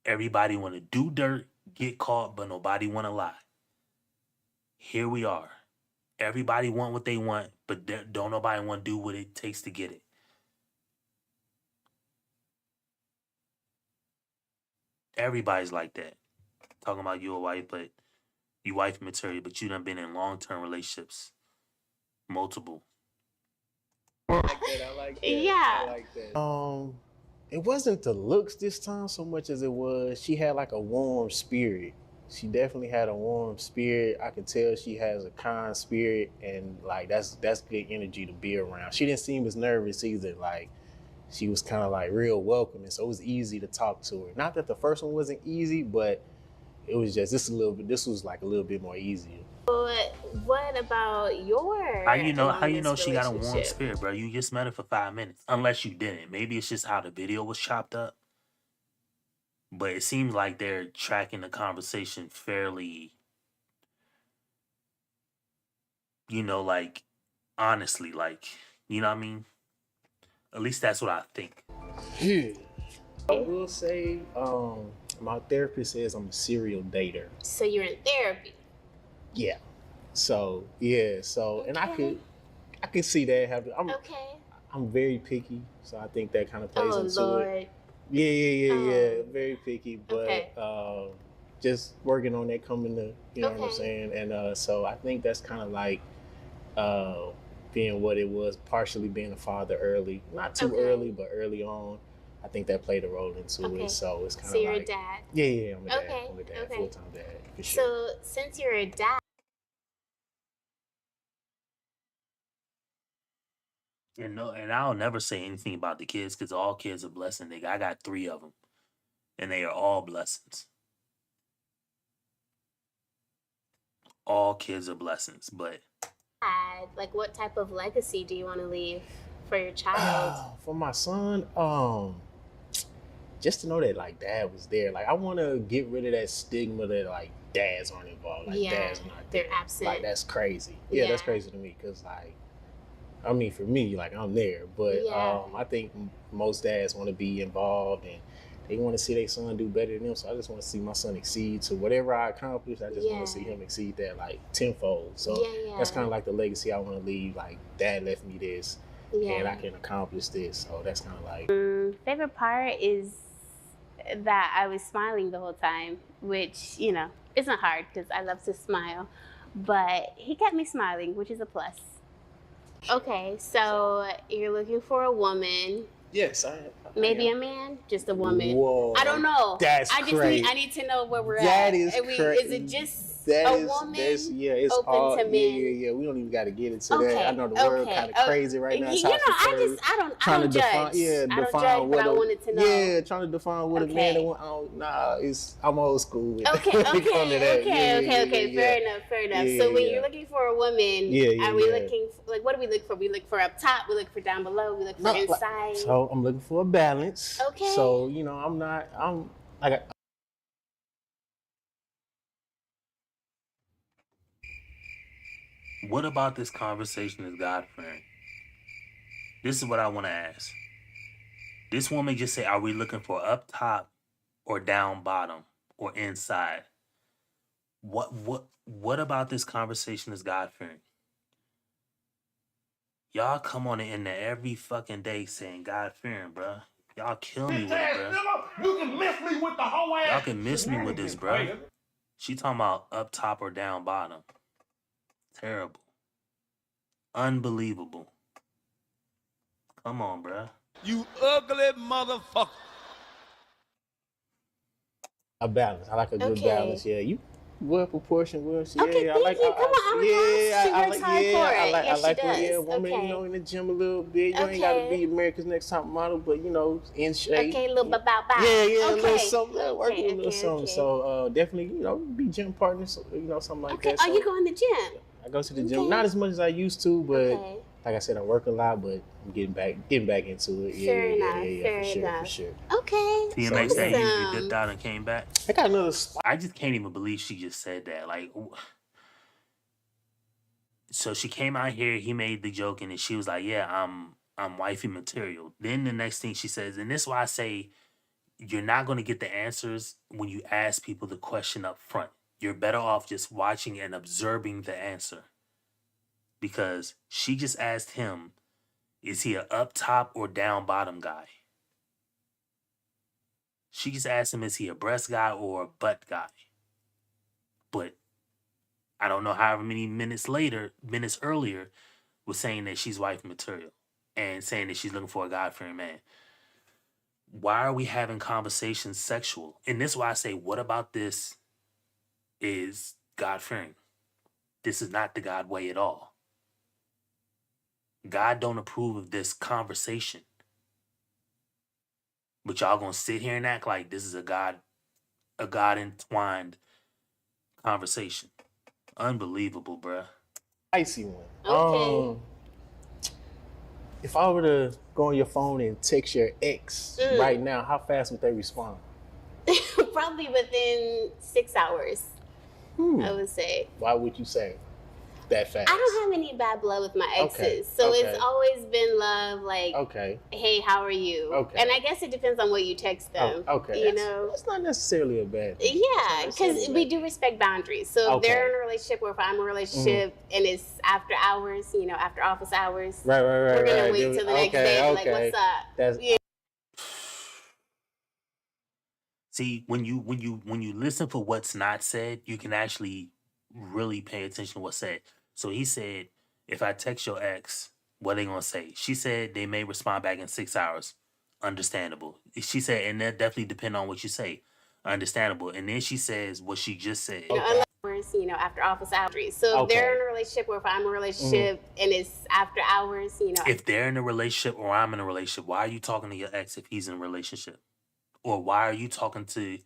Everybody wanna do dirt, get caught, but nobody wanna lie. Here we are. Everybody want what they want, but don't nobody want to do what it takes to get it. Everybody's like that. Talking about you a wife, but you wife material, but you done been in long-term relationships. Multiple. I like that. Yeah. I like that. It wasn't the looks this time so much as it was she had like a warm spirit. She definitely had a warm spirit. I could tell she has a kind spirit, and like that's good energy to be around. She didn't seem as nervous either. Like, she was kind of like real welcoming, so it was easy to talk to her. Not that the first one wasn't easy, but it was just this was like a little bit more easier. But what about your How you know longest she got a warm relationship? spirit, bro? You just met her for 5 minutes. Unless you didn't. Maybe it's just how the video was chopped up. But it seems like they're tracking the conversation fairly, like, honestly, like, you know what I mean? At least that's what I think. Yeah. I will say, my therapist says I'm a serial dater. So you're in therapy. Yeah. So yeah. So and I could see that happen. I'm very picky, so I think that kind of plays into Lord. it. Yeah. Very picky, but just working on that coming to, you know what I'm saying? And so I think that's kind of like being what it was, partially being a father early, not too early, but early on. I think that played a role into it. So it's kind of like. So you're a dad. Yeah, I'm a dad. I'm a dad, full-time dad, for sure. So since you're a dad. And I'll never say anything about the kids because all kids are blessings. I got 3 of them, and they are all blessings. All kids are blessings, but Like, what type of legacy do you want to leave for your child? For my son, just to know that like dad was there. Like, I want to get rid of that stigma that like dads aren't involved. Like, dad's not there. They're absent. Like, that's crazy. Yeah, that's crazy to me because like, I mean, for me, like, I'm there, but I think most dads want to be involved and they want to see their son do better than them. So I just want to see my son exceed. So whatever I accomplish, I just want to see him exceed that like tenfold. So that's kind of like the legacy I want to leave. Like, dad left me this, Yeah. and I can accomplish this. So that's kind of like Favorite part is that I was smiling the whole time, which, you know, isn't hard because I love to smile. But he kept me smiling, which is a plus. Okay, so you're looking for a woman. yes, Maybe a man, just a woman. Whoa, I don't know. That's crazy. I need to know where we're That at. is Is it just a woman? It's open all, to men? Yeah. We don't even got to get into Okay, that. I know the world kind of crazy right now. You know, I don't judge. Define I don't judge, but I wanted to know. Yeah, trying to define what a man. I'm old school. With Okay. Fair enough. So when you're looking for a woman, are we looking like, what do we look for? We look for up top. We look for down below. We look for inside. So I'm looking for a balance. Okay. So you know, I'm like. What about this conversation is God-fearing? This is what I want to ask. This woman just said, are we looking for up top or down bottom or inside? What about this conversation is God-fearing? Y'all come on the internet every fucking day saying God-fearing, bruh. Y'all kill me with it, bruh. You can miss me with the whole ass. Y'all can miss me with this, bruh. She talking about up top or down bottom. Terrible. Unbelievable. Come on, bruh. You ugly motherfucker. A balance. I like a good balance. Yeah, you well proportioned. Well, yeah, okay, I like. Come on, yeah, she works hard for it. I like she does. a woman, you know, in the gym a little bit. You ain't got to be America's Next Top Model, but you know, in shape. Okay, a little bow. Yeah, a little something. Working a little something. So definitely, you know, be gym partners. You know, something like that. So, you go in the gym? I go to the gym, not as much as I used to, but like I said, I work a lot, but I'm getting back into it. Fair enough. For sure. Okay. The next day you dipped out and came back. I got another spot. I just can't even believe she just said that. Like, so she came out here, he made the joke, and she was like, "Yeah, I'm wifey material." Then the next thing she says, and this is why I say you're not going to get the answers when you ask people the question up front. You're better off just watching and observing the answer. Because she just asked him, is he a up top or down bottom guy? She just asked him, is he a breast guy or a butt guy? But I don't know however many minutes earlier, was saying that she's wife material and saying that she's looking for a God-fearing man. Why are we having conversations sexual? And this is why I say, what about this is God-fearing? This is not the God way at all. God don't approve of this conversation. But y'all gonna sit here and act like this is a God entwined conversation. Unbelievable, bruh. Icy one. Okay. If I were to go on your phone and text your ex right now, how fast would they respond? Probably within 6 hours, I would say. Why would you say that fast? I don't have any bad blood with my exes. So it's always been love, like, hey, how are you? And I guess it depends on what you text them. You know? That's not necessarily a bad thing. Yeah, because we do respect boundaries. So if they're in a relationship, or if I'm in a relationship and it's after hours, you know, after office hours, we're going to wait till the next day, like, what's up? See, when you listen for what's not said, you can actually really pay attention to what's said. So he said, if I text your ex, what are they gonna say? She said they may respond back in 6 hours. Understandable. She said, and that definitely depend on what you say. Understandable. And then she says what she just said. You know, after office hours. So if they're in a relationship, or if I'm in a relationship and it's after hours, you know. If they're in a relationship or I'm in a relationship, why are you talking to your ex if he's in a relationship? Or why are you talking to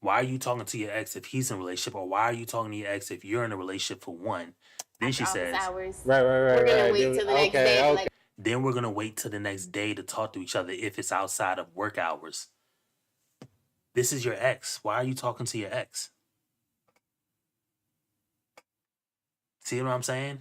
your ex if he's in a relationship? Or why are you talking to your ex if you're in a relationship for one? Then she says, we're gonna wait till the next day. Like, then we're gonna wait till the next day to talk to each other if it's outside of work hours. This is your ex. Why are you talking to your ex? See what I'm saying?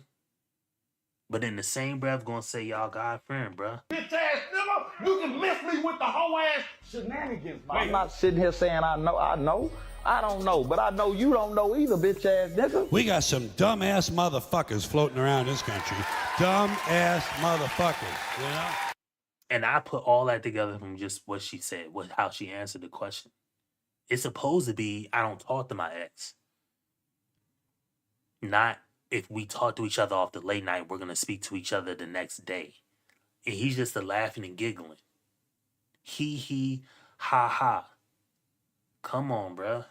But in the same breath, gonna say y'all God-fearing, bruh. Bitch ass nigga, you can miss me with the whole ass shenanigans, man. I'm not sitting here saying I know. I don't know, but I know you don't know either, bitch ass nigga. We got some dumbass motherfuckers floating around this country. Dumbass motherfuckers, you know? And I put all that together from just what she said, how she answered the question. It's supposed to be, I don't talk to my ex. Not if we talk to each other off the late night, we're going to speak to each other the next day. And he's just laughing and giggling. He, ha, ha. Come on, bruh.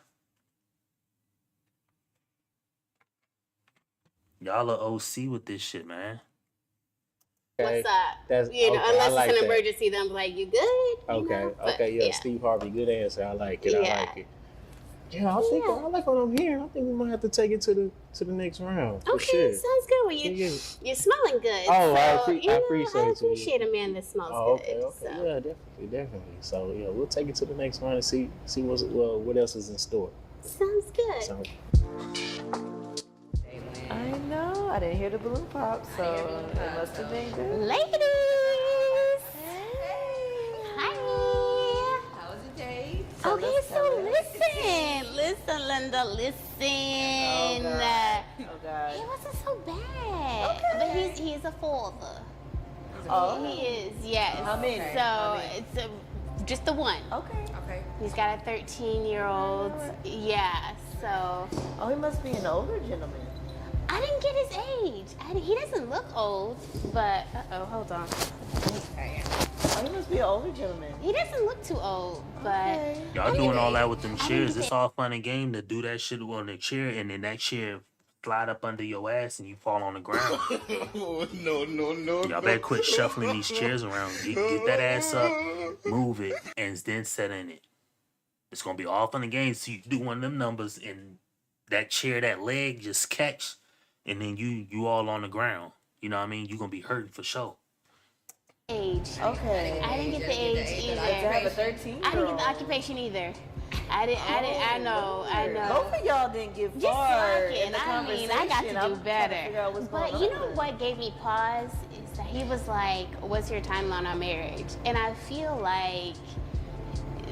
Y'all are OC with this shit, man. Okay. What's up? That's, you know, okay, unless like it's an that. emergency, then I'm like, you good? Okay, But, okay, yeah, Steve Harvey, good answer. I like it. I like it. Yeah, I think I like what I'm hearing. I think we might have to take it to the next round. For Okay, sure. sounds good. Well, you're smelling good. Oh, so, I you know, appreciate I you. appreciate a man that smells Okay, good. okay, So. yeah, definitely. So yeah, we'll take it to the next round and see what else is in store. Sounds good. I know. I didn't hear the balloon pop, so it must have been good. Ladies! Hi! How was your day? Okay, so listen, Linda, listen. Oh God. He wasn't so bad. Okay. But he's a father. Oh. He is, yes. How many? So it's just the one. Okay. He's got a 13-year-old. Yeah, so. Oh, he must be an older gentleman. I didn't get his age. He doesn't look old, but hold on. Oh, he must be an older gentleman. He doesn't look too old, but Y'all doing all that with them chairs. It's all fun and game to do that shit on the chair, and then that chair slide up under your ass and you fall on the ground. No. Y'all better quit shuffling these chairs around. Get that ass up, move it, and then set in it. It's gonna be all fun and games. So you do one of them numbers, and that chair, that leg just catch, and then you all on the ground. You know what I mean? You gonna be hurting for sure. age. Okay. I didn't get the age either. I have a 13-year-old. I didn't get the occupation either. I know. Both of y'all didn't get Just far slacking. in the I mean, conversation. I got to do I'm trying to better. figure out what's But going you on know with what gave me pause is that he was like, "What's your timeline on marriage?" And I feel like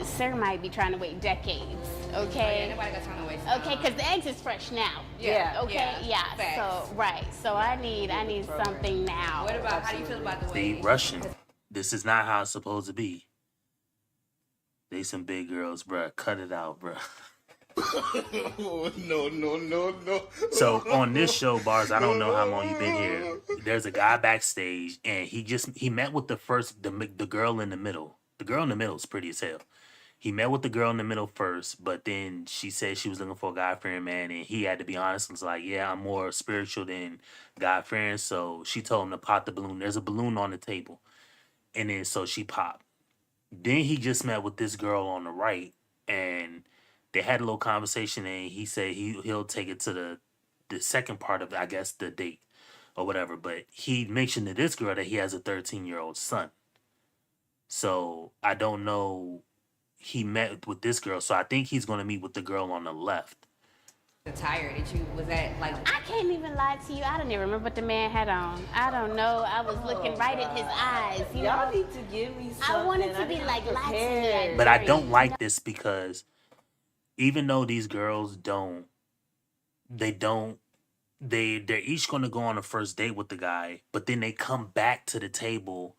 Sir might be trying to wait decades. Okay. Nobody got time to waste. Okay, because the eggs is fresh now. Yeah. Okay. Yeah. Facts. So right. So I need something now. What about how do you feel about the way? They rushing. This is not how it's supposed to be. They some big girls, bruh. Cut it out, bruh. No. So on this show, Bars, I don't know how long you've been here. There's a guy backstage, and he met with the girl in the middle. The girl in the middle is pretty as hell. He met with the girl in the middle first, but then she said she was looking for a God-fearing man, and he had to be honest and was like, yeah, I'm more spiritual than God-fearing. So she told him to pop the balloon. There's a balloon on the table. And then so she popped. Then he just met with this girl on the right, and they had a little conversation, and he said he'll take it to the second part of, I guess, the date or whatever. But he mentioned to this girl that he has a 13-year-old son. So I don't know. He met with this girl, so I think he's going to meet with the girl on the left. Tired? Was that like? I can't even lie to you. I don't even remember what the man had on. I don't know. I was looking right in his eyes. Y'all need to give me something. I wanted to be like Latin. But I don't like this because even though these girls they're each going to go on a first date with the guy, but then they come back to the table.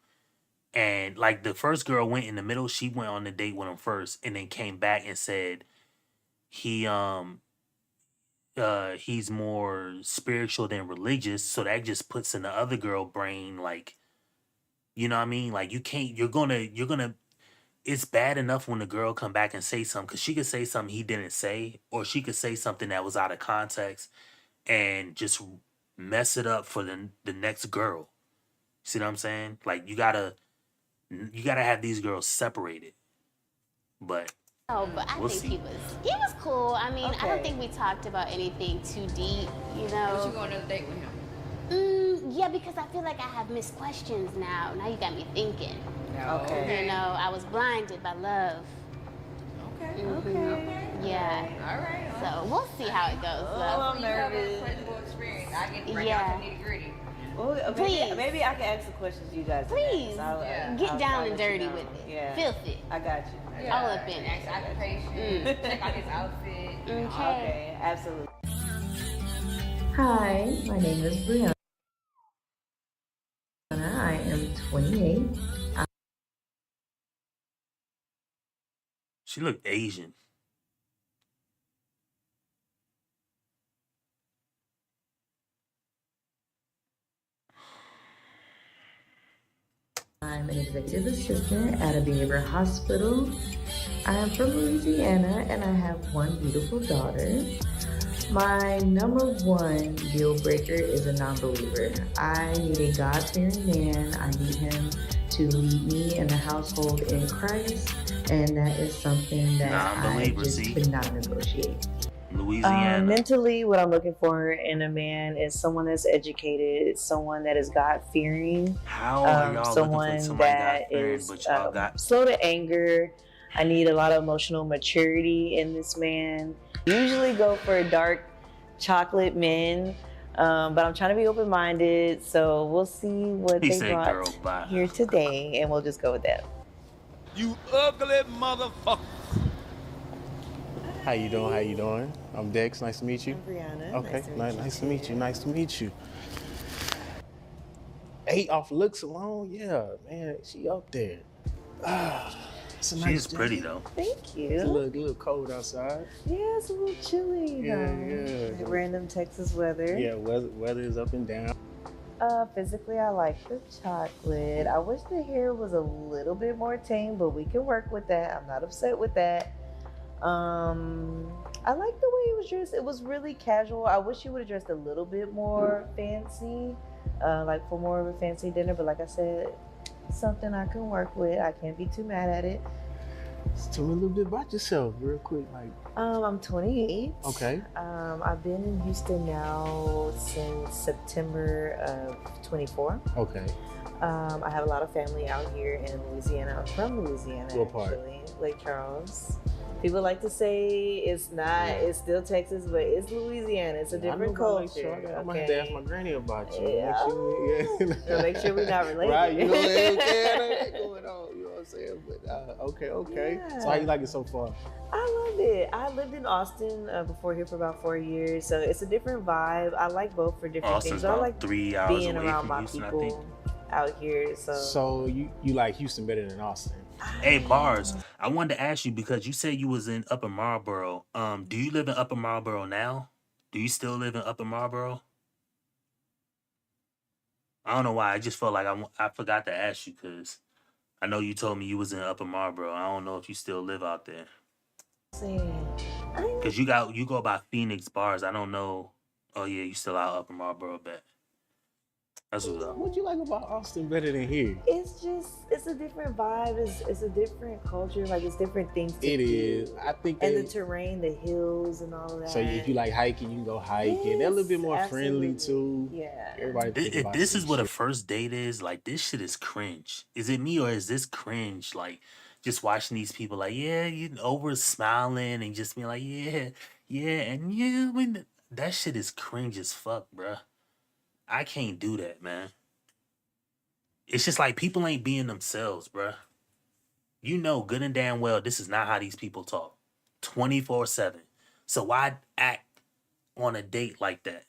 And like the first girl went in the middle, she went on the date with him first, and then came back and said he's more spiritual than religious. So that just puts in the other girl brain, like, you know what I mean? Like you're gonna. It's bad enough when the girl come back and say something, because she could say something he didn't say, or she could say something that was out of context and just mess it up for the next girl. See what I'm saying? Like you gotta have these girls separated. But I we'll think see. he was cool. I mean, I don't think we talked about anything too deep, you know. But you go on another date with him? Yeah, because I feel like I have missed questions now. Now you got me thinking. Okay. You know, I was blinded by love. Okay. Okay. Yeah. All right. So we'll see how it goes. Oh, love. I'm nervous. Pleasurable experience. I get right Yeah. down to nitty gritty. Well, Please. maybe I can ask the questions you guys. Please. Can ask. Get down I'll and let you dirty know. with it. Yeah. Filthy. I got you. All up in it. Occupation. Check out his outfit. Okay. Absolutely. Hi, my name is Brianna. I am 28. She looked Asian. I'm an executive assistant at a behavioral hospital. I am from Louisiana and I have one beautiful daughter. My number one deal breaker is a non-believer. I need a God-fearing man. I need him to lead me in the household in Christ, and that is something that I just cannot negotiate. Louisiana. Mentally, what I'm looking for in a man is someone that's educated, someone that is God-fearing. How are y'all someone looking for somebody that God-fearing, is but y'all got slow to anger. I need a lot of emotional maturity in this man. Usually go for dark chocolate men, but I'm trying to be open-minded, so we'll see what He they said, brought "Girl, bye." here today, and we'll just go with that. You ugly motherfucker. How you doing? How you doing? I'm Dex. Nice to meet you. I'm Brianna. Okay, Nice to meet you. Nice to meet you. 8 off looks alone, yeah, man, she up there. It's a nice She's day. pretty though. Thank you. It's a little cold outside. Yeah, it's a little chilly. Yeah. Random Texas weather. Yeah, weather is up and down. Physically, I like the chocolate. I wish the hair was a little bit more tame, but we can work with that. I'm not upset with that. I like the way it was dressed. It was really casual. I wish you would have dressed a little bit more fancy, like for more of a fancy dinner. But like I said, something I can work with. I can't be too mad at it. Just tell me a little bit about yourself, real quick. I'm 28. Okay. I've been in Houston now since September of 24. Okay. I have a lot of family out here in Louisiana. I'm from Louisiana, What part? actually, Lake Charles. People like to say it's not, it's still Texas, but it's Louisiana. It's a different culture. I'm gonna have to ask my granny about you. Yeah. Make sure we're not related. Right, you know what I'm saying? Going on, you know what I'm saying? But okay. Yeah. So how you like it so far? I love it. I lived in Austin before here for about 4 years, so it's a different vibe. I like both for different Austin's things. I about like 3 hours being away around from my Houston, I people think. out here. So you like Houston better than Austin? Hey, Bars, I wanted to ask you because you said you was in Upper Marlboro. Do you live in Upper Marlboro now? Do you still live in Upper Marlboro? I don't know why. I just felt like I forgot to ask you because I know you told me you was in Upper Marlboro. I don't know if you still live out there. Because you go by Phoenix Bars. I don't know. Oh, yeah, you still out Upper Marlboro, bet. That's what's up. What you like about Austin better than here? It's a different vibe. It's a different culture. Like it's different things to It do. is. I think And the terrain, the hills and all of that. So if you like hiking, you can go hiking. They're a little bit more friendly too. Yeah. Everybody think about This some is what a shit. first date is. Like, this shit is cringe. Is it me or is this cringe? Like, just watching these people like, yeah, you over smiling and just being like, yeah, and you. When that shit is cringe as fuck, bruh. I can't do that, man. It's just like people ain't being themselves, bruh. You know good and damn well this is not how these people talk. 24/7. So why act on a date like that?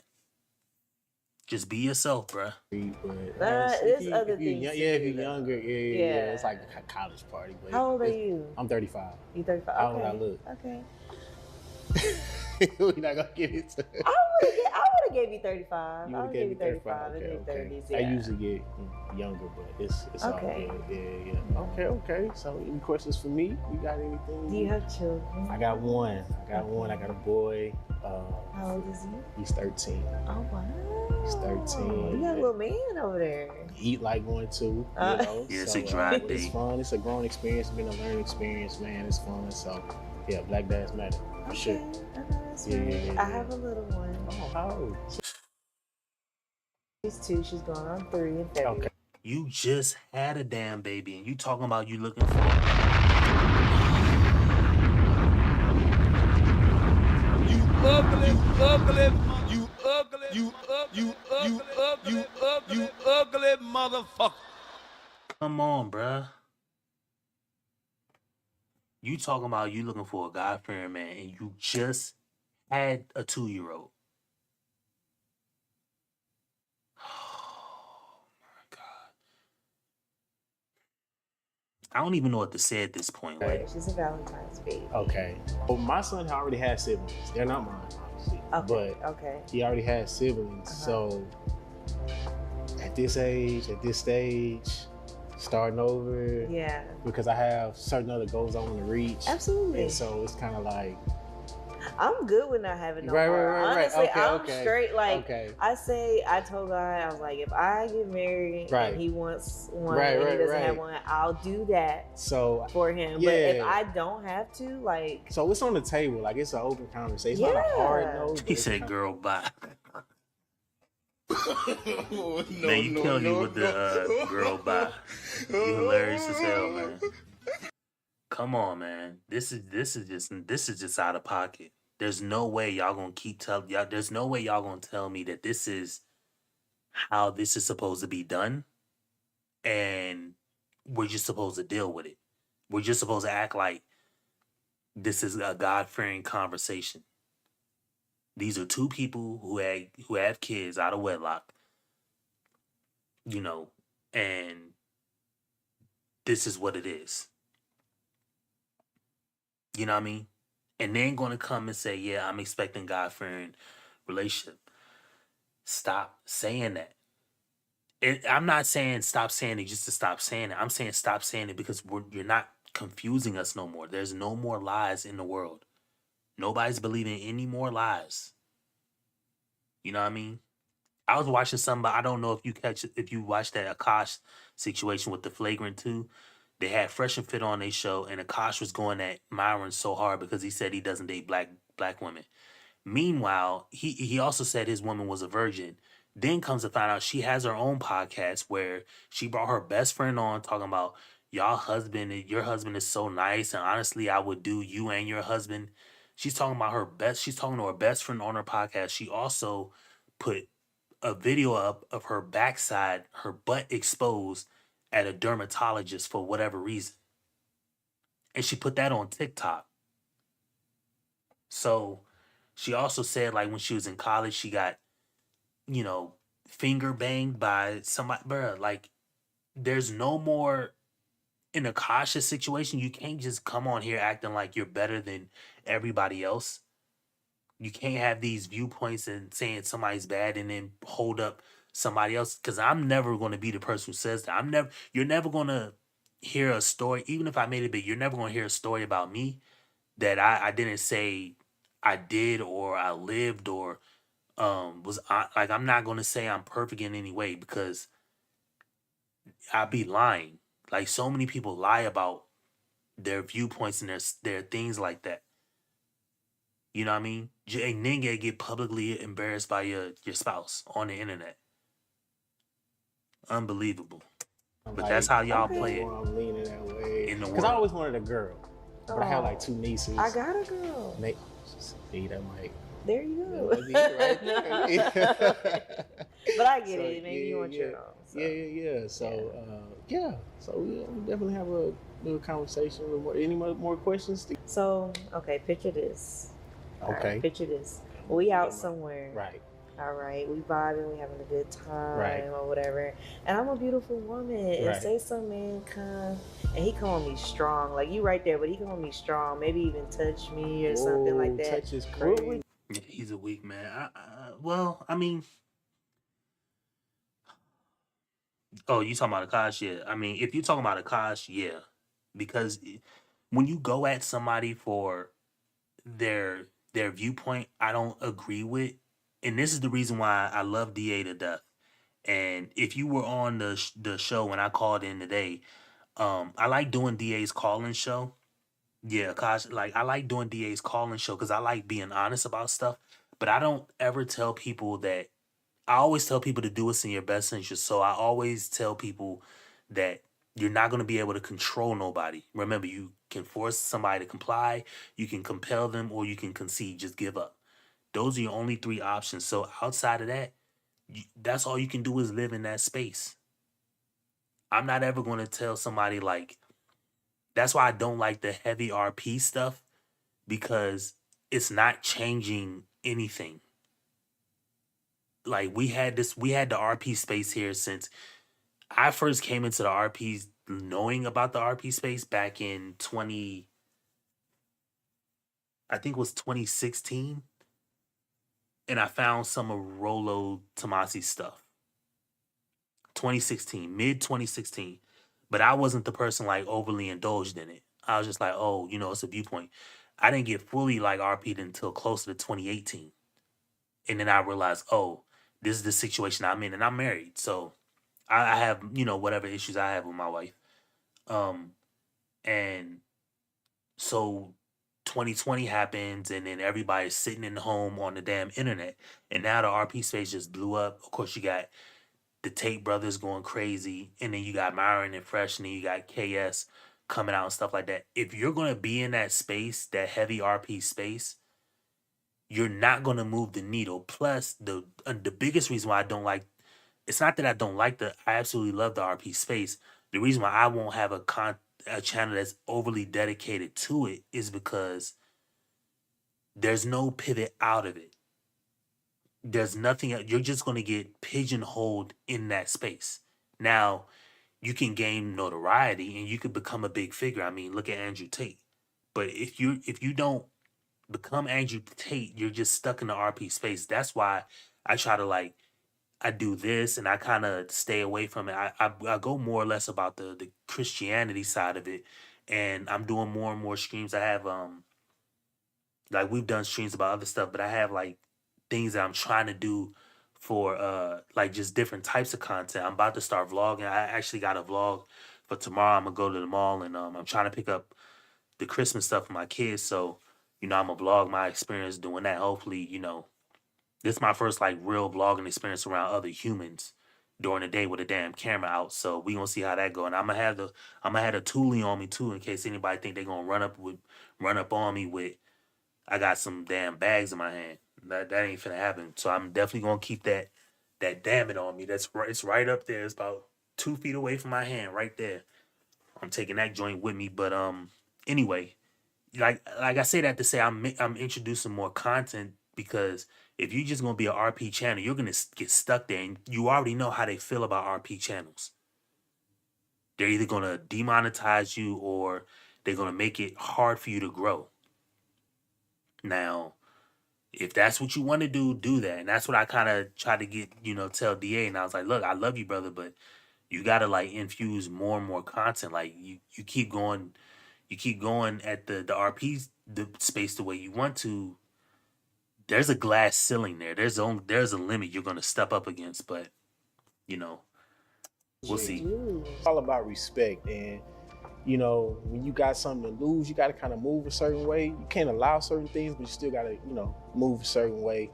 Just be yourself, bruh. There's other things. Yeah, if you're younger, yeah. It's like a college party. But How old are you? I'm 35. You 35? How Okay. old I look? Okay. We're not gonna get it. I would have gave you 35. You I would would gave give me you 35 35. in your 30s. I Yeah. usually get younger, but it's Okay. all good. Yeah. Okay. So any questions for me? You got anything? Do you have children? I got one. I got a boy. How old is he? He's 13. Oh wow. He's 13. You got a little man over there. Eat like one too. You know? Yeah, it's a dry It's date. fun. It's a growing experience. It's been a learning experience, man. It's fun. So yeah, Black Dads Matter for sure. Yeah. I have a little one. Oh, how old? She's 2. She's going on 3 in February. Okay. You just had a damn baby and you talking about you looking for you ugly motherfucker. Come on, bruh. You talking about you looking for a God fearing man, and you just had a 2-year-old. I don't even know what to say at this point. Yeah, Like, she's a Valentine's baby. Okay. Well, my son already has siblings. They're not mine, obviously. Okay. But Okay. he already has siblings. So at this age, at this stage, starting over. Yeah. Because I have certain other goals I want to reach. Absolutely. And so it's kind of like, I'm good with not having no Right, more. right, right, right. Honestly, Okay, I'm okay. straight. Like Okay. I told God, I was like, if I get married Right. and he wants one Right, and he right, doesn't have right. one, I'll do that so for him. But if Yeah. I don't have to, like, So it's on the table. Like, it's an open conversation. It's not a hard no. but he it's said, kind "Girl, bye." No, Man, you killed me with the girl bye. You hilarious as hell, man. Come on, man. This is just out of pocket. There's no way y'all gonna keep telling y'all. There's no way y'all gonna tell me that this is how this is supposed to be done, and we're just supposed to deal with it. We're just supposed to act like this is a God fearing conversation. These are two people who have kids out of wedlock, you know, and this is what it is. You know what I mean? And they ain't gonna come and say, "Yeah, I'm expecting God fearing relationship." Stop saying that. I'm not saying stop saying it just to stop saying it. I'm saying stop saying it because you're not confusing us no more. There's no more lies in the world. Nobody's believing any more lies. You know what I mean? I was watching somebody. I don't know if you watched that Akash situation with the flagrant 2. They had Fresh and Fit on their show, and Akash was going at Myron so hard because he said he doesn't date black women. Meanwhile, he also said his woman was a virgin. Then comes to find out she has her own podcast where she brought her best friend on talking about your husband is so nice, and honestly I would do you and your husband. She's talking to her best friend on her podcast. She also put a video up of her backside, her butt exposed at a dermatologist for whatever reason. And she put that on TikTok. So she also said like when she was in college, she got, finger banged by somebody. Bruh, like there's no more in a cautious situation. You can't just come on here acting like you're better than everybody else. You can't have these viewpoints and saying somebody's bad and then hold up somebody else. Cause I'm never gonna be the person who says that. You're never gonna hear a story, even if I made it big, you're never gonna hear a story about me that I didn't say I did or I lived or like I'm not gonna say I'm perfect in any way because I'd be lying. Like so many people lie about their viewpoints and their things like that. You know what I mean? And then get publicly embarrassed by your spouse on the internet. Unbelievable. But like, that's how y'all play it I'm leaning that way. in the Because I world. always wanted a girl. But I have like 2 nieces. I got a girl. And they, see, that might. There you go. That'd be it right there. But I get So, it. Maybe you want your own. So. Yeah. So, So we definitely have a little conversation. Any more questions? So, okay, picture this. All Okay. right, picture this. We out somewhere. Right. All right, we vibing, we having a good time Right. or whatever. And I'm a beautiful woman. And Right. say some man come and he come on me strong. Like you right there, but he come on me strong. Maybe even touch me or something like that. Touch is What crazy. would- Yeah, he's a weak man. Well, I mean, oh, you talking about Akash? Yeah. I mean, if you're talking about Akash, yeah, because when you go at somebody for their viewpoint, I don't agree with, and this is the reason why I love Da to death. And if you were on the show when I called in today, I like doing Da's call-in show. Yeah, Akash, like I like doing Da's call-in show because I like being honest about stuff. But I don't ever tell people that. I always tell people to do what's in your best interest. So I always tell people that you're not going to be able to control nobody. Remember, you can force somebody to comply, you can compel them, or you can concede, just give up. Those are your only 3 options. So outside of that, that's all you can do is live in that space. I'm not ever going to tell somebody like, That's why I don't like the heavy RP stuff, because it's not changing anything. Like we had the RP space here since I first came into the RPs, knowing about the RP space back in 20, I think it was 2016, and I found some of Rolo Tomasi's stuff. 2016, mid 2016. But I wasn't the person like overly indulged in it. I was just like, oh, it's a viewpoint. I didn't get fully like RP'd until closer to 2018. And then I realized, oh, this is the situation I'm in, and I'm married. So I have, whatever issues I have with my wife. And so 2020 happens, and then everybody's sitting in the home on the damn internet. And now the RP space just blew up. Of course, you got the Tate brothers going crazy, and then you got Myron and Fresh, and then you got KS coming out and stuff like that. If you're going to be in that space, that heavy RP space, you're not going to move the needle. Plus, the biggest reason why I don't like, it's not that I don't like I absolutely love the RP space. The reason why I won't have a channel that's overly dedicated to it is because there's no pivot out of it. There's nothing. You're just going to get pigeonholed in that space. Now, you can gain notoriety and you could become a big figure. I mean, look at Andrew Tate. But if you don't become Andrew Tate, you're just stuck in the RP space. That's why I try to I do this and I kind of stay away from it. I go more or less about the Christianity side of it, and I'm doing more and more streams. I have we've done streams about other stuff, but I have things that I'm trying to do for just different types of content. I'm about to start vlogging. I actually got a vlog for tomorrow. I'm gonna go to the mall, and I'm trying to pick up the Christmas stuff for my kids. So, I'm gonna vlog my experience doing that. Hopefully, this is my first real vlogging experience around other humans during the day with a damn camera out. So we gonna see how that go. And I'm gonna have the tooling on me too, in case anybody think they're gonna run up on me with I got some damn bags in my hand. That ain't finna happen. So I'm definitely gonna keep that damn it on me. It's right up there. It's about 2 feet away from my hand, right there. I'm taking that joint with me. But anyway, like I say that to say I'm introducing more content, because if you're just gonna be an RP channel, you're gonna get stuck there, and you already know how they feel about RP channels. They're either gonna demonetize you or they're gonna make it hard for you to grow. Now, if that's what you want to do that. And that's what I kind of try to get, tell DA. And I was like, look, I love you, brother, but you got to infuse more and more content. You keep going at the RP space the way you want to. There's a glass ceiling there. There's a limit you're going to step up against, but we'll see. It's all about respect. And when you got something to lose, you got to kind of move a certain way. You can't allow certain things, but you still got to, move a certain way.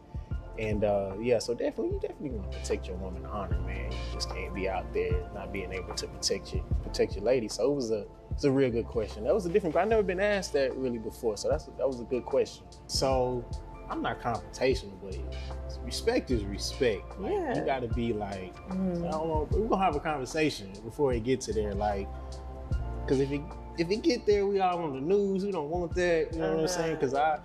And so you definitely want to protect your woman's honor, man. You just can't be out there not being able to protect your lady. So it's a real good question. That was a different. I've never been asked that really before, so that was a good question. So I'm not confrontational, but respect is respect. Yeah. You got to be I don't know. We're gonna have a conversation before it gets to there, because if it get there, we all on the news. We don't want that. You know what I'm saying? Because I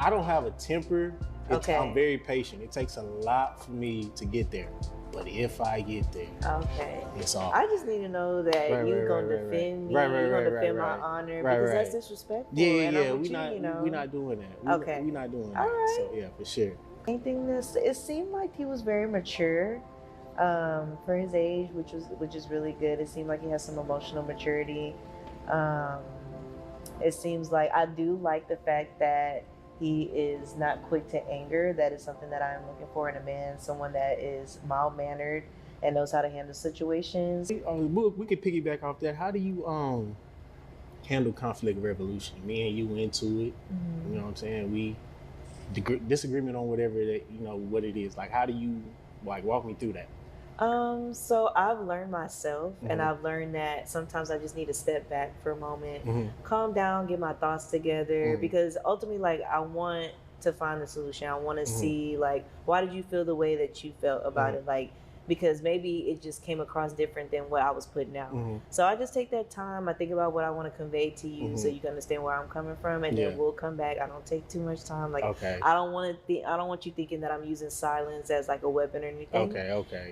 don't have a temper. Okay. I'm very patient. It takes a lot for me to get there. But if I get there, okay, it's all. I just need to know that you're gonna defend me. You're gonna defend my honor, because that's disrespectful. Yeah. We're not doing that. Okay. We're not doing that. All right. So yeah, for sure. Anything it seemed like he was very mature for his age, which is really good. It seemed like he has some emotional maturity. It seems like I do like the fact that he is not quick to anger. That is something that I'm looking for in a man, someone that is mild-mannered and knows how to handle situations. We could piggyback off that. How do you handle conflict resolution? Me and you into it. You know what I'm saying? We disagreement on whatever that what it is. How do you walk me through that? So I've learned myself, and I've learned that sometimes I just need to step back for a moment, calm down, get my thoughts together, because ultimately, I want to find the solution. I want to see, why did you feel the way that you felt about it? because maybe it just came across different than what I was putting out. So I just take that time. I think about what I want to convey to you, so you can understand where I'm coming from, and then we'll come back. I don't take too much time. Like I don't want you thinking that I'm using silence as like a weapon or anything.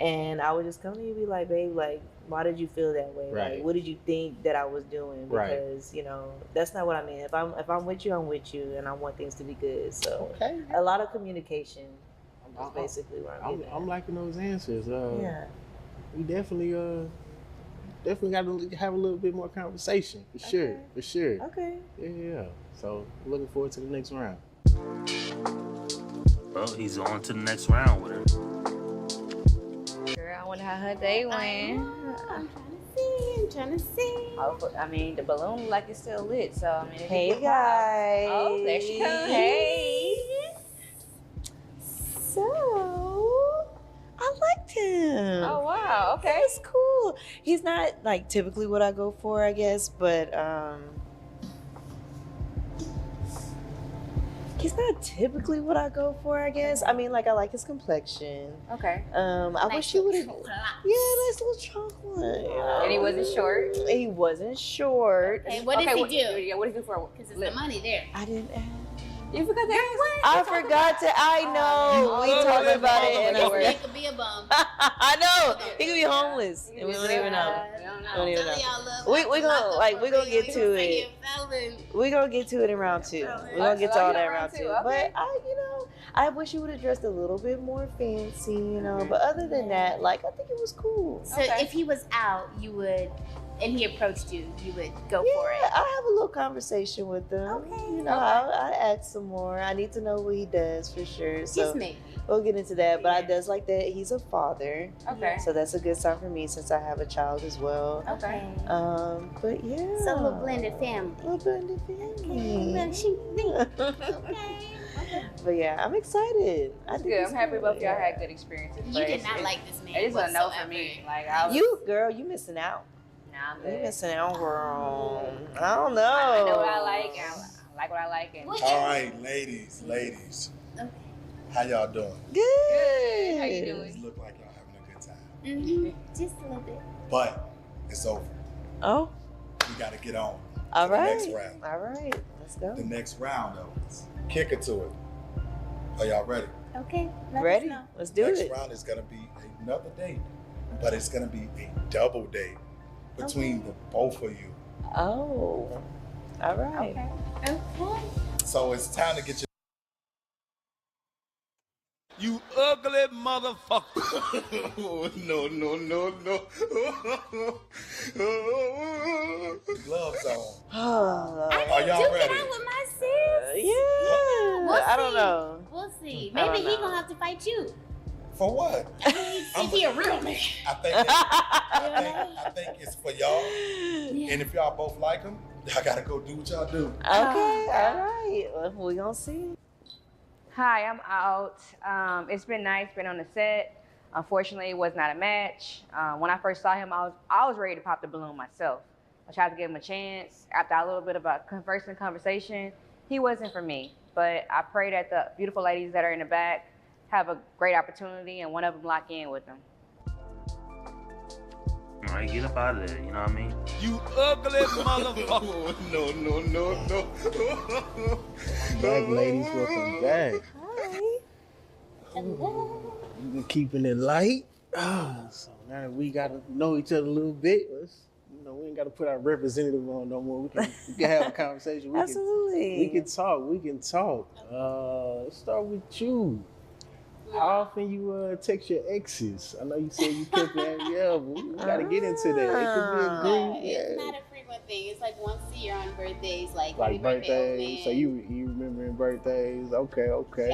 And I would just come to you and be like, babe, like, why did you feel that way? Like, what did you think that I was doing? Because you know, that's not what I mean. If I'm with you, I'm with you, and I want things to be good. So a lot of communication. That's basically what I'm liking those answers. We definitely got to have a little bit more conversation for sure. Okay. Yeah. So looking forward to the next round. Well, he's on to the next round with her. Girl, I wonder how her day went. I'm trying to see. I mean, the balloon like it's still lit, so I mean. Hey guys. Oh, there she comes. Hey. So, I liked him. Oh wow, okay. That's cool. He's not like typically what I go for, I guess, but he's not typically what I go for, I guess. I mean, like, I like his complexion. Okay. I wish he would have. Yeah, nice little chocolate. And he wasn't short. He wasn't short. Okay, what does he do? Yeah, what does he do for? Because it's the money there. I didn't ask. You forgot to ask. I forgot to. I know. We talked about it, and He could be a bum. I know. He could be homeless, and we don't even know. We don't even know. We gonna get to it. We gonna get to it in round 2. We gonna get to all that in round 2. But I wish you would have dressed a little bit more fancy, you know. But other than that, like, I think it was cool. So if he was out, you would, and he approached you, you would go for it. I have a little conversation with him. Okay. You know, I ask some more. I need to know what he does for sure. So Just me. we'll get into that. But I does like that he's a father. Okay. So that's a good sign for me since I have a child as well. Okay. But yeah. So a little blended family. A little blended family. Okay. But yeah, I'm excited. That's good. I'm happy both y'all had good experiences. You did not like this man. It is a no for me. Like you missing out. Nah, I'm You good. missing out, girl. I don't know. I know what I like. I like what I like. And All right, ladies. Okay. How y'all doing? Good. How you You doing? look like y'all having a good time. Just a little bit. But it's over. Oh, We got to get on. all to the right. next round. All right. Let's go. The next round, though, is kick it to it. Are y'all ready? Okay. Let Ready? us know. Let's do Next it. round is going to be another date, but it's going to be a double date between the both of you. Oh, all right. Okay. So it's time to get your. You ugly motherfucker. No. Gloves on. Are y'all Duke it ready? out with my sis. Yeah. We'll I don't see. know. We'll see. I don't Maybe he know. gonna have to fight you. For what? If he a real man. I think it's for y'all. And if y'all both like him, y'all gotta go do what y'all do. Okay. All right. Well, we gonna see. Hi, I'm out. It's been nice, been on the set. Unfortunately, it was not a match. When I first saw him, I was ready to pop the balloon myself. I tried to give him a chance. After a little bit of a conversation, he wasn't for me. But I pray that the beautiful ladies that are in the back have a great opportunity and one of them lock in with them. All right, get up out of there. You know what I mean? You ugly motherfucker. No. Black ladies, welcome back. We're keeping it light. So now that we got to know each other a little bit, we ain't got to put our representative on no more. We can have a conversation. Absolutely. We can talk. Let's start with you. How often you text your exes? I know you said you kept that, but we got to get into that. It could be a grief. It's not a frequent thing. It's like once a year on birthdays, like happy Like birthday, birthdays. So you remembering birthdays? Okay.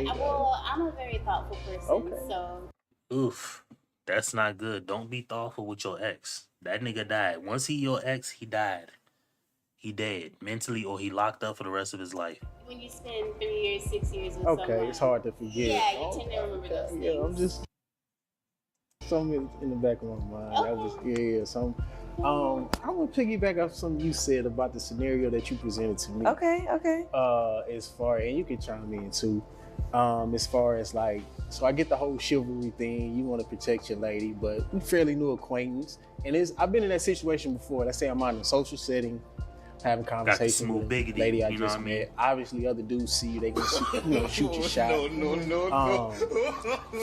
Yeah, well, I'm a very thoughtful person, so. Oof. That's not good. Don't be thoughtful with your ex. That nigga died. Once he your ex, he died. He dead mentally, or he locked up for the rest of his life. When you spend 3 years, 6 years with someone. Okay, it's hard to forget. Yeah, you tend to remember those things. Yeah, I'm just something in the back of my mind. That was So I'm gonna piggyback off something you said about the scenario that you presented to me. Okay. As far, and you can chime in too. As far as like, so I get the whole chivalry thing. You want to protect your lady, but we fairly new acquaintance. And I've been in that situation before. Let's say I'm on a social setting, having Got the conversation smooth with a biggity, lady I you know just what I mean? met. Obviously, other dudes see you, they can shoot your shot. No.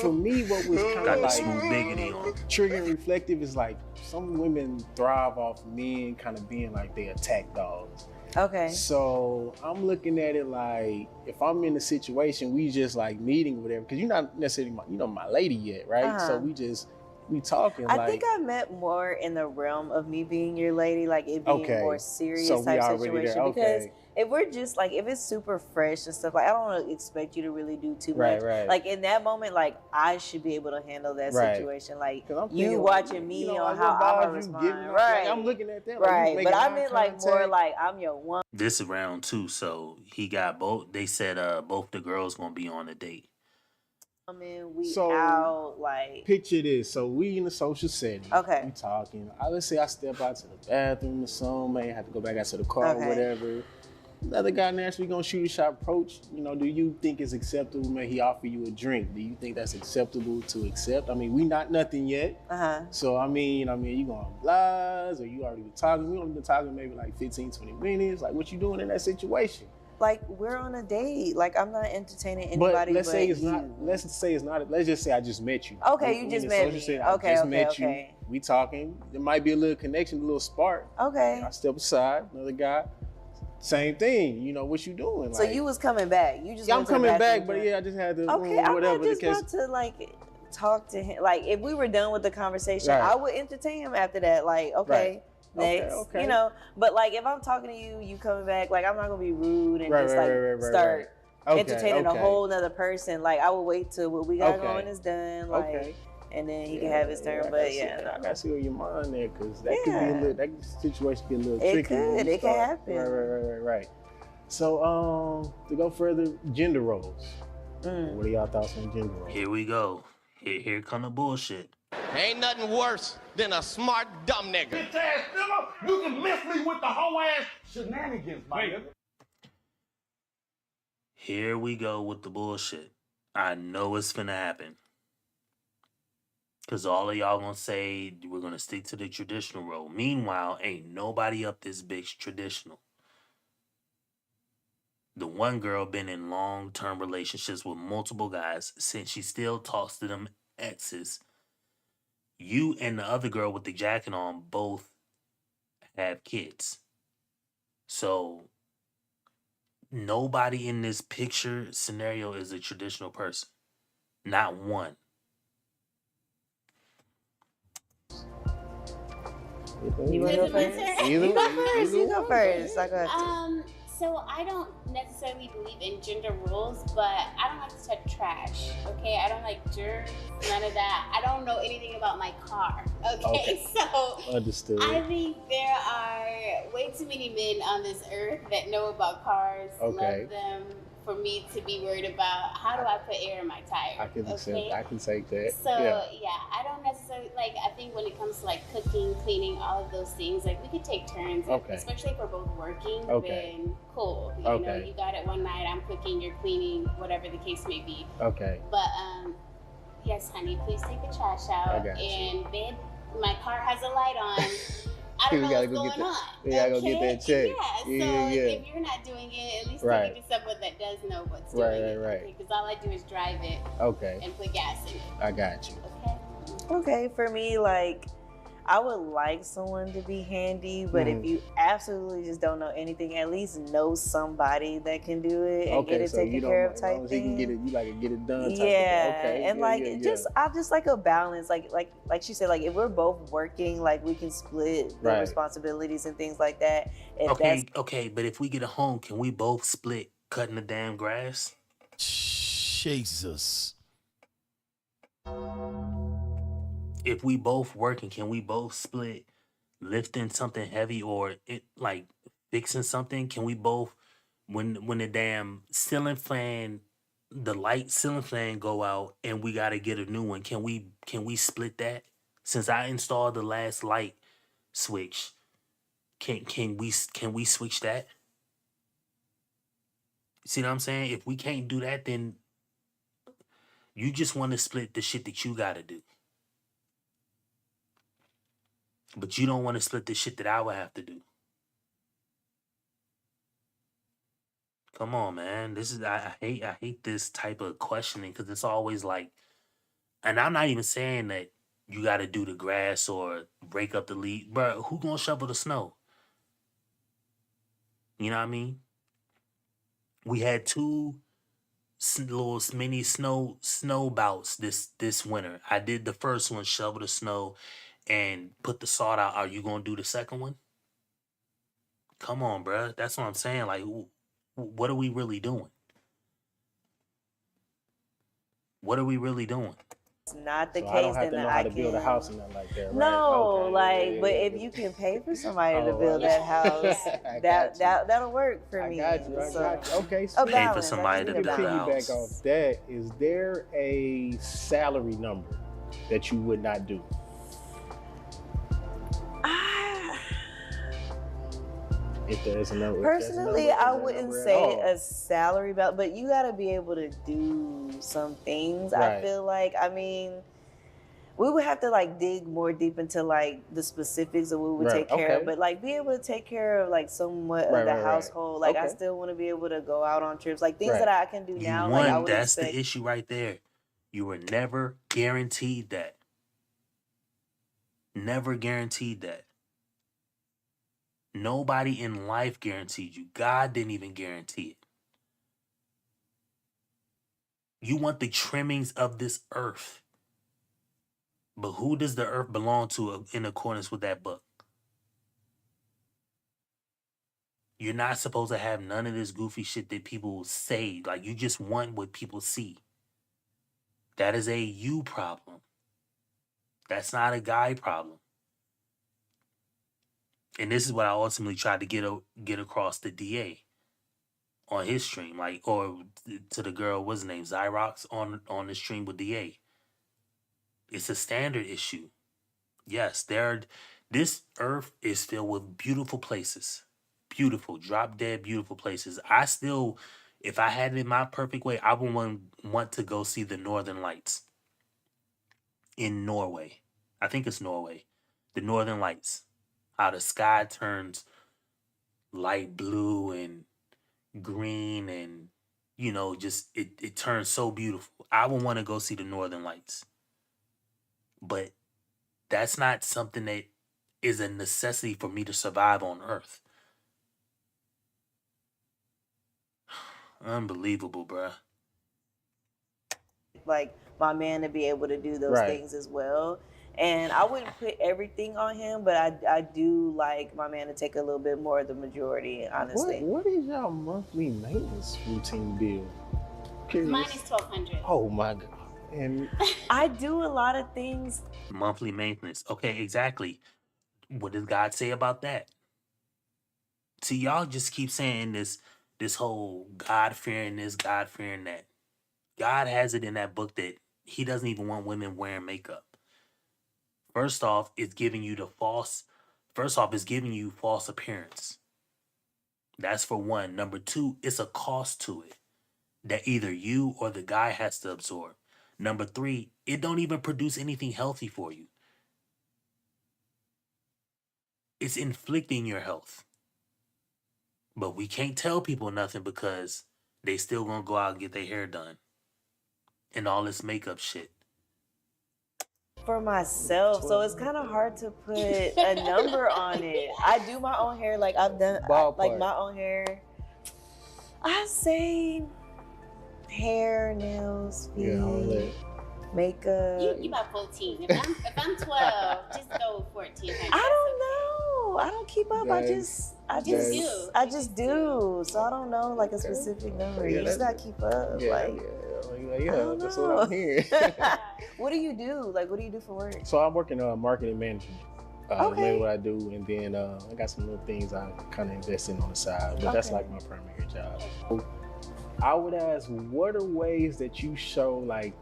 For me, what was kind Got of the like smooth biggity on. triggering reflective is like some women thrive off men kind of being like they attack dogs. Okay. So I'm looking at it like if I'm in a situation, we just like meeting whatever, because you're not necessarily my lady yet, right? So we talking. I like, think I meant more in the realm of me being your lady, like it being more serious So we type already situation. there. Because Okay. if we're just like, if it's super fresh and stuff, like I don't want to expect you to really do too Right, much. right. Like in that moment, like I should be able to handle that Right. situation. Like 'Cause I'm you thinking, watching me like, on what how I'm vibes gonna you respond. giving off? Right. Like, I'm looking at that. Like, you Right. making But I eye meant like more contact. like I'm your one. This is round 2, so he got both. They said both the girls gonna be on a date. We So, out like Picture this. So we in a social setting. Okay. We talking. Let's say I step out to the bathroom or something, may have to go back out to the car Okay. or whatever. The other guy naturally gonna shoot a shot approach. Do you think it's acceptable? May he offer you a drink? Do you think that's acceptable to accept? I mean, we not nothing yet. So I mean, you gonna oblige or you already been talking? We only been talking maybe like 15, 20 minutes. Like, what you doing in that situation? like we're on a date. Like I'm not entertaining But anybody. let's say it's you. not. Let's say it's not. Let's just say I just met you. Okay, We you in just the met social me. setting, I Okay, just okay, met okay. you. We talking. There might be a little connection, a little spark. Okay. I step aside. Another guy. Same thing. What you doing? So Like, you was coming back. You just yeah, I'm went to the coming bathroom back, but again. yeah, I just had to. Okay, I'm whatever not just the case. about to like talk to him. Like if we were done with the conversation, Right. I would entertain him after that. Like okay, Right. next, Okay. But like if I'm talking to you, you coming back. Like I'm not gonna be rude and Right, just right, like right, right, start right. Okay, entertaining okay. a whole nother person. Like I would wait till what we got Okay. going is done. Like. Okay. And then he can have his turn, but yeah, I gotta see where your mind there, cause that could be a little. That situation be a little It tricky. when could. you It can start. happen. Right. So, to go further, gender roles. What are y'all thoughts on gender roles? Here we go. Here come the bullshit. Ain't nothing worse than a smart dumb nigga. Bitch ass nigga, you can miss me with the whole ass shenanigans, my nigga. Here we go with the bullshit. I know it's finna happen. Cause all of y'all gonna say we're gonna stick to the traditional role. Meanwhile, ain't nobody up this bitch traditional. The one girl been in long-term relationships with multiple guys since she still talks to them exes. You and the other girl with the jacket on both have kids. So nobody in this picture scenario is a traditional person. Not one. You want to go first? You go first. You go first. I got So I don't necessarily believe in gender roles, but I don't like to touch trash. Okay, I don't like germs, none of that. I don't know anything about my car. Okay. So Understood. I think there are way too many men on this earth that know about cars, Okay. love them, for me to be worried about how do I put air in my tire. I can accept. okay? I can take that. So yeah, I don't necessarily I think when it comes to like cooking, cleaning, all of those things, like we could take turns, Okay. especially if we're both working. Okay. Then cool. You Okay. know, you got it one night, I'm cooking, you're cleaning, whatever the case may be. Okay. But yes, honey, please take the trash out. I got you. And babe, my car has a light on. I don't We know gotta what's go going get on. that. We gotta go get that check. Yeah, so if you're not doing it, at least Right. take it to someone that does know what's Right, doing it. right. Because all I do is drive it Okay. and put gas in it. I got you. Okay, for me, like, I would like someone to be handy, but if you absolutely just don't know anything, at least know somebody that can do it and get it so taken you don't care of as long type as he can thing. get it, you like to get it done. Type of thing. Yeah, Okay. and yeah, like yeah. I just like a balance. Like she said, like if we're both working, like we can split the Right. responsibilities and things like that. If Okay, but if we get a home, can we both split cutting the damn grass? Jesus. If we both working, can we both split lifting something heavy or like fixing something? Can we both when the damn ceiling fan, the light ceiling fan go out and we gotta get a new one? Can we split that? Since I installed the last light switch, can we switch that? See what I'm saying? If we can't do that, then You just want to split the shit that you got to do. But you don't want to split the shit that I would have to do. Come on, man. This is I hate this type of questioning because it's always like, and I'm not even saying that you got to do the grass or break up the leaf, bro. Who gonna shovel the snow? You know what I mean? We had two little mini snow bouts this winter. I did the first one, shovel the snow, and put the salt out. Are you gonna do the second one? Come on, bro. That's what I'm saying. Like, what are we really doing? What are we really doing? It's not the So case, I don't have then to know I how to can build a house and nothing like that, right? No, Okay. like, Yeah, but yeah, if yeah. you can pay for somebody to Oh, build right. that house, I that got you. that'll work for me. I got you. So, Okay, a sweet. Pay for balance. I somebody just to need a build a balance. Piggyback off that, is there a salary number that you would not do? If there is a number. Personally, I wouldn't say a salary belt, but you got to be able to do some things. I Right. feel like, I mean, we would have to like dig more deep into like the specifics of what we would Right, take care of, okay. but like be able to take care of like somewhat Right, of the right, right. household. Like I Okay. still want to be able to go out on trips, like things Right. that I can do You now. Like I won. would That's expect. the issue right there. You were never guaranteed that. Never guaranteed that. Nobody in life guaranteed you. God didn't even guarantee it. You want the trimmings of this earth. But who does the earth belong to in accordance with that book? You're not supposed to have none of this goofy shit that people say. Like, you just want what people see. That is a you problem. That's not a guy problem. And this is what I ultimately tried to get across to DA on his stream, like, or to the girl, what's her name, Zyrox, on the stream with DA. It's a standard issue. Yes, this earth is filled with beautiful places. Beautiful, drop dead beautiful places. I still, if I had it in my perfect way, I would want to go see the Northern Lights in Norway. I think it's Norway. The Northern Lights. How the sky turns light blue and green and, just it turns so beautiful. I would want to go see the Northern Lights. But that's not something that is a necessity for me to survive on Earth. Unbelievable, bruh. Like my man to be able to do those Right. things as well. And I wouldn't put everything on him, but I do like my man to take a little bit more of the majority, honestly. What is your monthly maintenance routine bill? Curious. Mine is $1,200. Oh my God. And I do a lot of things. Monthly maintenance. Okay, exactly. What does God say about that? See, y'all just keep saying this whole God fearing this, God fearing that. God has it in that book that he doesn't even want women wearing makeup. First off, it's giving you false appearance. That's for one. Number two, it's a cost to it that either you or the guy has to absorb. Number three, it don't even produce anything healthy for you. It's inflicting your health. But we can't tell people nothing because they still gonna go out and get their hair done. And all this makeup shit. For myself, so it's kind of hard to put a number on it. I do my own hair, like I've done like my own hair. I say hair, nails, feet, yeah, all that. makeup. You about 14. If I'm 12, just go with 14. I don't know. I don't keep up. I just do. So I don't know like a specific number. Yeah, You just gotta keep up. Yeah, that's what I'm hearing. What do you do? Like, what do you do for work? So I'm working on marketing management. Okay. Mainly what I do, and then I got some little things I kind of invest in on the side, but that's like my primary job. I would ask, what are ways that you show like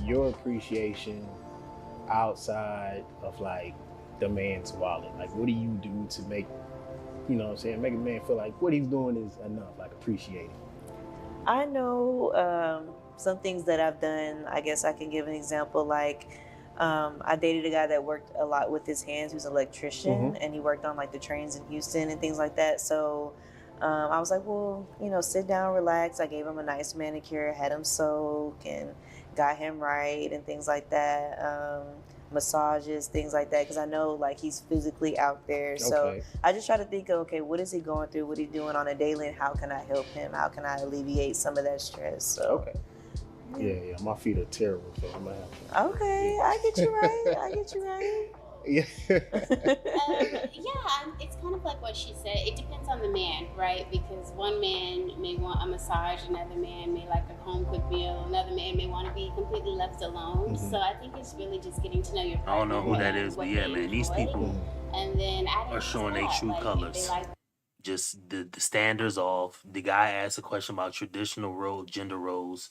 your appreciation outside of like the man's wallet? Like, what do you do to make, make a man feel like what he's doing is enough, like appreciating? I know some things that I've done, I guess I can give an example. Like, I dated a guy that worked a lot with his hands, who's an electrician, and he worked on like the trains in Houston and things like that. So I was like, well, sit down, relax. I gave him a nice manicure, had him soak, and got him right and things like that. Massages, things like that, because I know like he's physically out there. So I just try to think of, okay, what is he going through? What he doing on a daily, and how can I help him? How can I alleviate some of that stress? So Yeah, my feet are terrible, so I'm gonna have to. Okay, I get you right. I get you right. Yeah. It's kind of like what she said. It depends on the man, right? Because one man may want a massage, another man may like a home cooked meal, another man may want to be completely left alone. So I think it's really just getting to know your partner. I don't know who that is, but yeah, man, these people and then are showing their true colors. Just the standards off. The guy asked a question about traditional gender roles.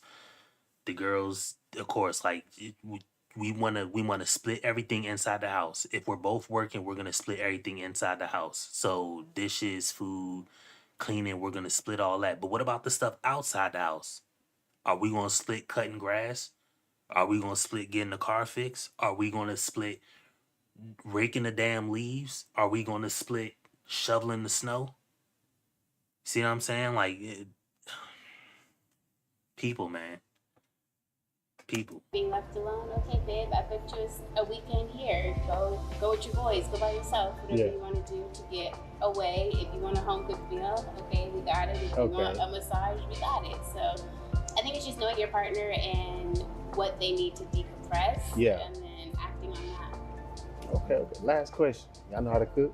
The girls, of course, like we wanna split everything inside the house. If we're both working, we're gonna split everything inside the house. So dishes, food, cleaning, we're gonna split all that. But what about the stuff outside the house? Are we gonna split cutting grass? Are we gonna split getting the car fixed? Are we gonna split raking the damn leaves? Are we gonna split shoveling the snow? See what I'm saying? Like people, man. People. Being left alone, okay, babe, I booked you a weekend here. Go with your boys. Go by yourself. Whatever you want to do to get away. If you want a home cooked meal, okay, we got it. If you want a massage, we got it. So I think it's just knowing your partner and what they need to decompress. Yeah. And then acting on that. Okay. Last question. Y'all know how to cook?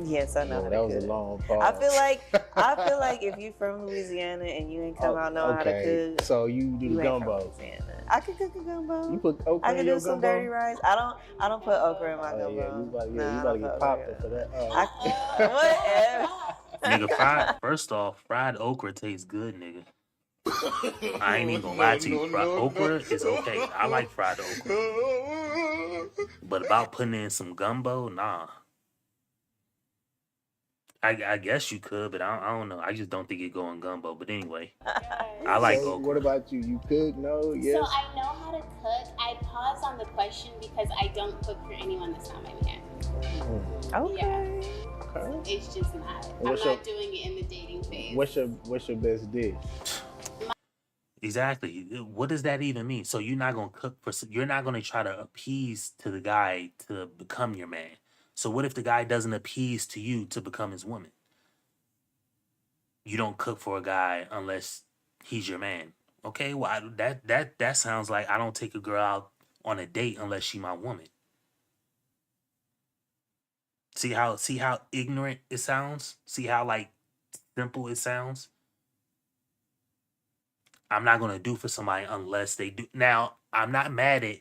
Yes, I know. That was a long pause. I feel like if you're from Louisiana and you ain't come out knowing how to cook, so you do the gumbo. I can cook a gumbo. You put okra I can in do your some gumbo? dirty rice. I don't put okra in my gumbo. You about to get popped for that. Whatever. Nigga, first off, fried okra tastes good, nigga. I ain't even gonna lie to you. Okra is okay. I like fried okra. But about putting in some gumbo, nah. I guess you could, but I don't know. I just don't think it go in gumbo. But anyway, I like okra. What about you? You cook? No? Yes? So I know how to cook. I pause on the question because I don't cook for anyone that's not my man. Okay. It's just not. I'm not doing it in the dating phase. What's your best dish? Exactly. What does that even mean? So you're not gonna cook you're not gonna try to appease to the guy to become your man. So what if the guy doesn't appease to you to become his woman? You don't cook for a guy unless he's your man. Okay, well that sounds like I don't take a girl out on a date unless she my woman. See how ignorant it sounds? See how like simple it sounds? I'm not gonna do for somebody unless they do. Now, I'm not mad at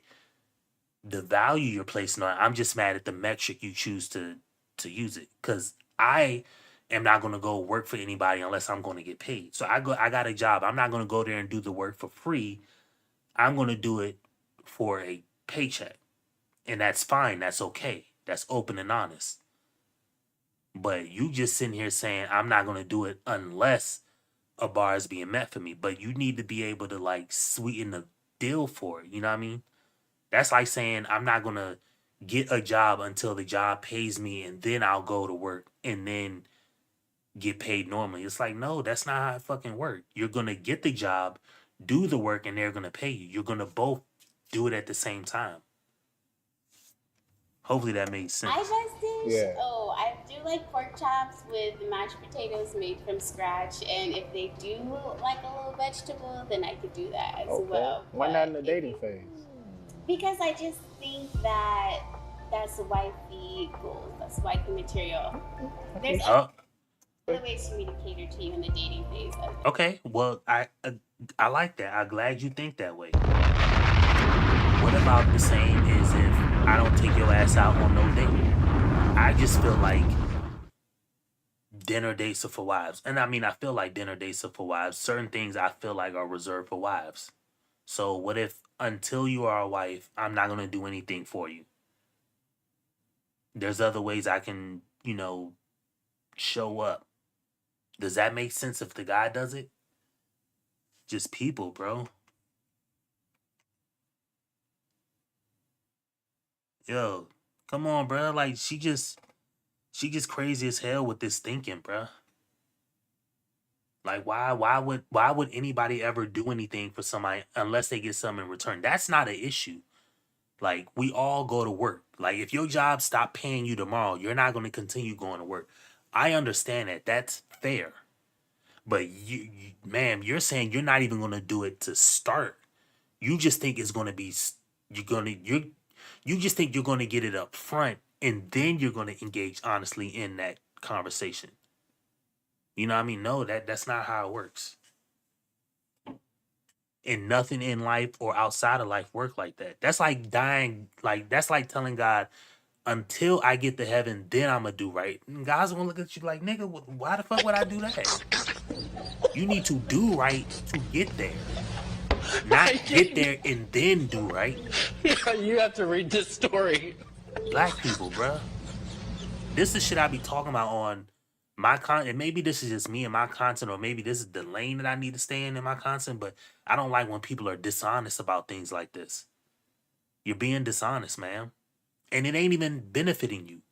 the value you're placing on it. I'm just mad at the metric you choose to use it. Cause I am not gonna go work for anybody unless I'm gonna get paid. So I got a job. I'm not gonna go there and do the work for free. I'm gonna do it for a paycheck. And that's fine. That's okay. That's open and honest. But you just sitting here saying I'm not gonna do it unless a bar is being met for me. But you need to be able to like sweeten the deal for it. You know what I mean? That's like saying I'm not going to get a job until the job pays me and then I'll go to work and then get paid normally. It's like, no, that's not how it fucking works. You're going to get the job, do the work, and they're going to pay you. You're going to both do it at the same time. Hopefully that made sense. My best dish? Yeah. Oh, I do like pork chops with mashed potatoes made from scratch. And if they do like a little vegetable, then I could do that as well. Why not in the dating phase? Because I just think that that's wifey goals. That's wifey material. There's other ways for me to cater to you in the dating phase. Okay, well, I like that. I'm glad you think that way. What about the same as if I don't take your ass out on no date? I just feel like dinner dates are for wives. And I mean, I feel like dinner dates are for wives. Certain things I feel like are reserved for wives. So what if until you are a wife, I'm not going to do anything for you? There's other ways I can, show up. Does that make sense if the guy does it? just people, bro. Yo, come on, bro. Like she just crazy as hell with this thinking, bro. Like why would anybody ever do anything for somebody unless they get something in return? That's not an issue. Like we all go to work. Like if your job stopped paying you tomorrow, you're not going to continue going to work. I understand that. That's fair. But ma'am, you're saying you're not even going to do it to start. You just think it's going to be you just think you're going to get it up front and then you're going to engage honestly in that conversation. You know what I mean? No, that's not how it works. And nothing in life or outside of life work like that. That's like dying. Like that's like telling God, until I get to heaven, then I'm gonna do right. And God's gonna look at you like, nigga, why the fuck would I do that? You need to do right to get there, not get there and then do right. Yeah, you have to read this story. Black people, bruh. This is shit I be talking about on my content. And maybe this is just me and my content, or maybe this is the lane that I need to stay in my content. But I don't like when people are dishonest about things like this. You're being dishonest, man. And it ain't even benefiting you.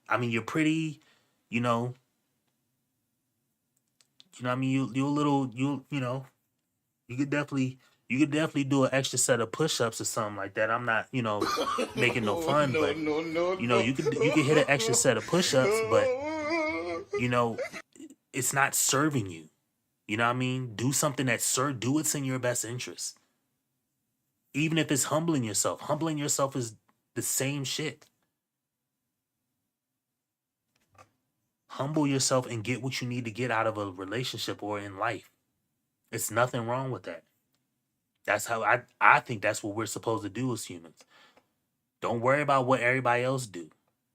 I mean, you're pretty, you know what I mean? You a little, you know, you could definitely do an extra set of push-ups or something like that. I'm not, making no fun, but you could hit an extra set of push-ups, but it's not serving you. You know what I mean? Do something do what's in your best interest. Even if it's humbling yourself. Humbling yourself is the same shit. Humble yourself and get what you need to get out of a relationship or in life. It's nothing wrong with that. That's how I think that's what we're supposed to do as humans. Don't worry about what everybody else do.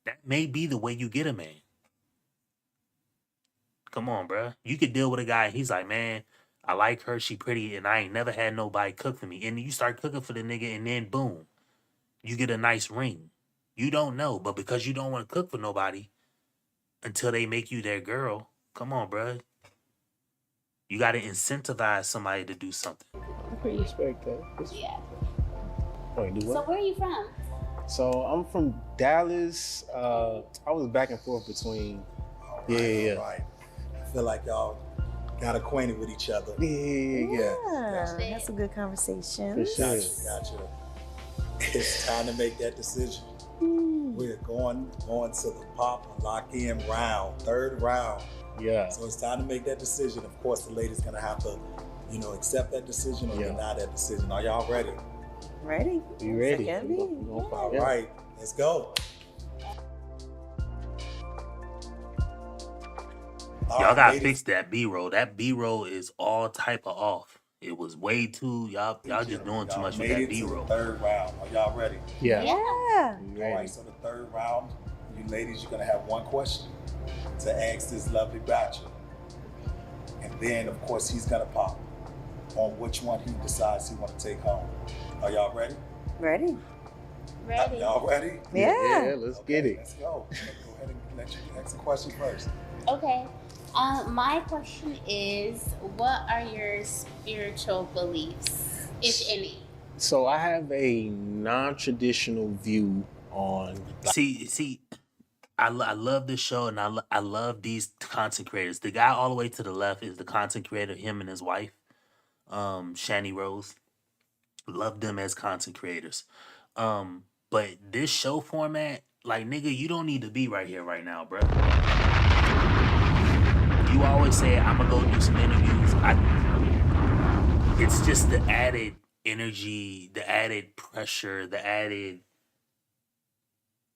That may be the way you get a man. Come on, bruh. You could deal with a guy, he's like, man, I like her, she pretty, and I ain't never had nobody cook for me. And you start cooking for the nigga, and then boom, you get a nice ring. You don't know, but because you don't want to cook for nobody until they make you their girl, come on, bruh. You got to incentivize somebody to do something. I can respect that. Yeah. Wait, do what? So where are you from? So I'm from Dallas. I was back and forth between. All right. I feel like y'all got acquainted with each other. Yeah, that's a good conversation. Gotcha. It's time to make that decision. We're going to the pop and lock in round, third round. Yeah. So it's time to make that decision. Of course, the lady's gonna have to, accept that decision or deny that decision. Are y'all ready? Ready. You ready? All right, let's go. Y'all gotta fix that B-roll. That B-roll is all type of off. It was way too, y'all just doing too much with that B-roll. Third round. Are y'all ready? Yeah. Yeah. All right, so the third round, you ladies, you're gonna have one question to ask this lovely bachelor. And then, of course, he's gonna pop on which one he decides he wanna take home. Are y'all ready? Ready. Y'all ready? Yeah. Let's get it. Let's go. Go ahead and let you ask the question first. Okay. My question is, what are your spiritual beliefs, if any? So I have a non-traditional view on. See, I love this show, and I love these content creators. The guy all the way to the left is the content creator, him and his wife, Shani Rose. Love them as content creators. But this show format, like, nigga, you don't need to be right here right now, bro. You always say, I'm gonna go do some interviews. It's just the added energy, the added pressure,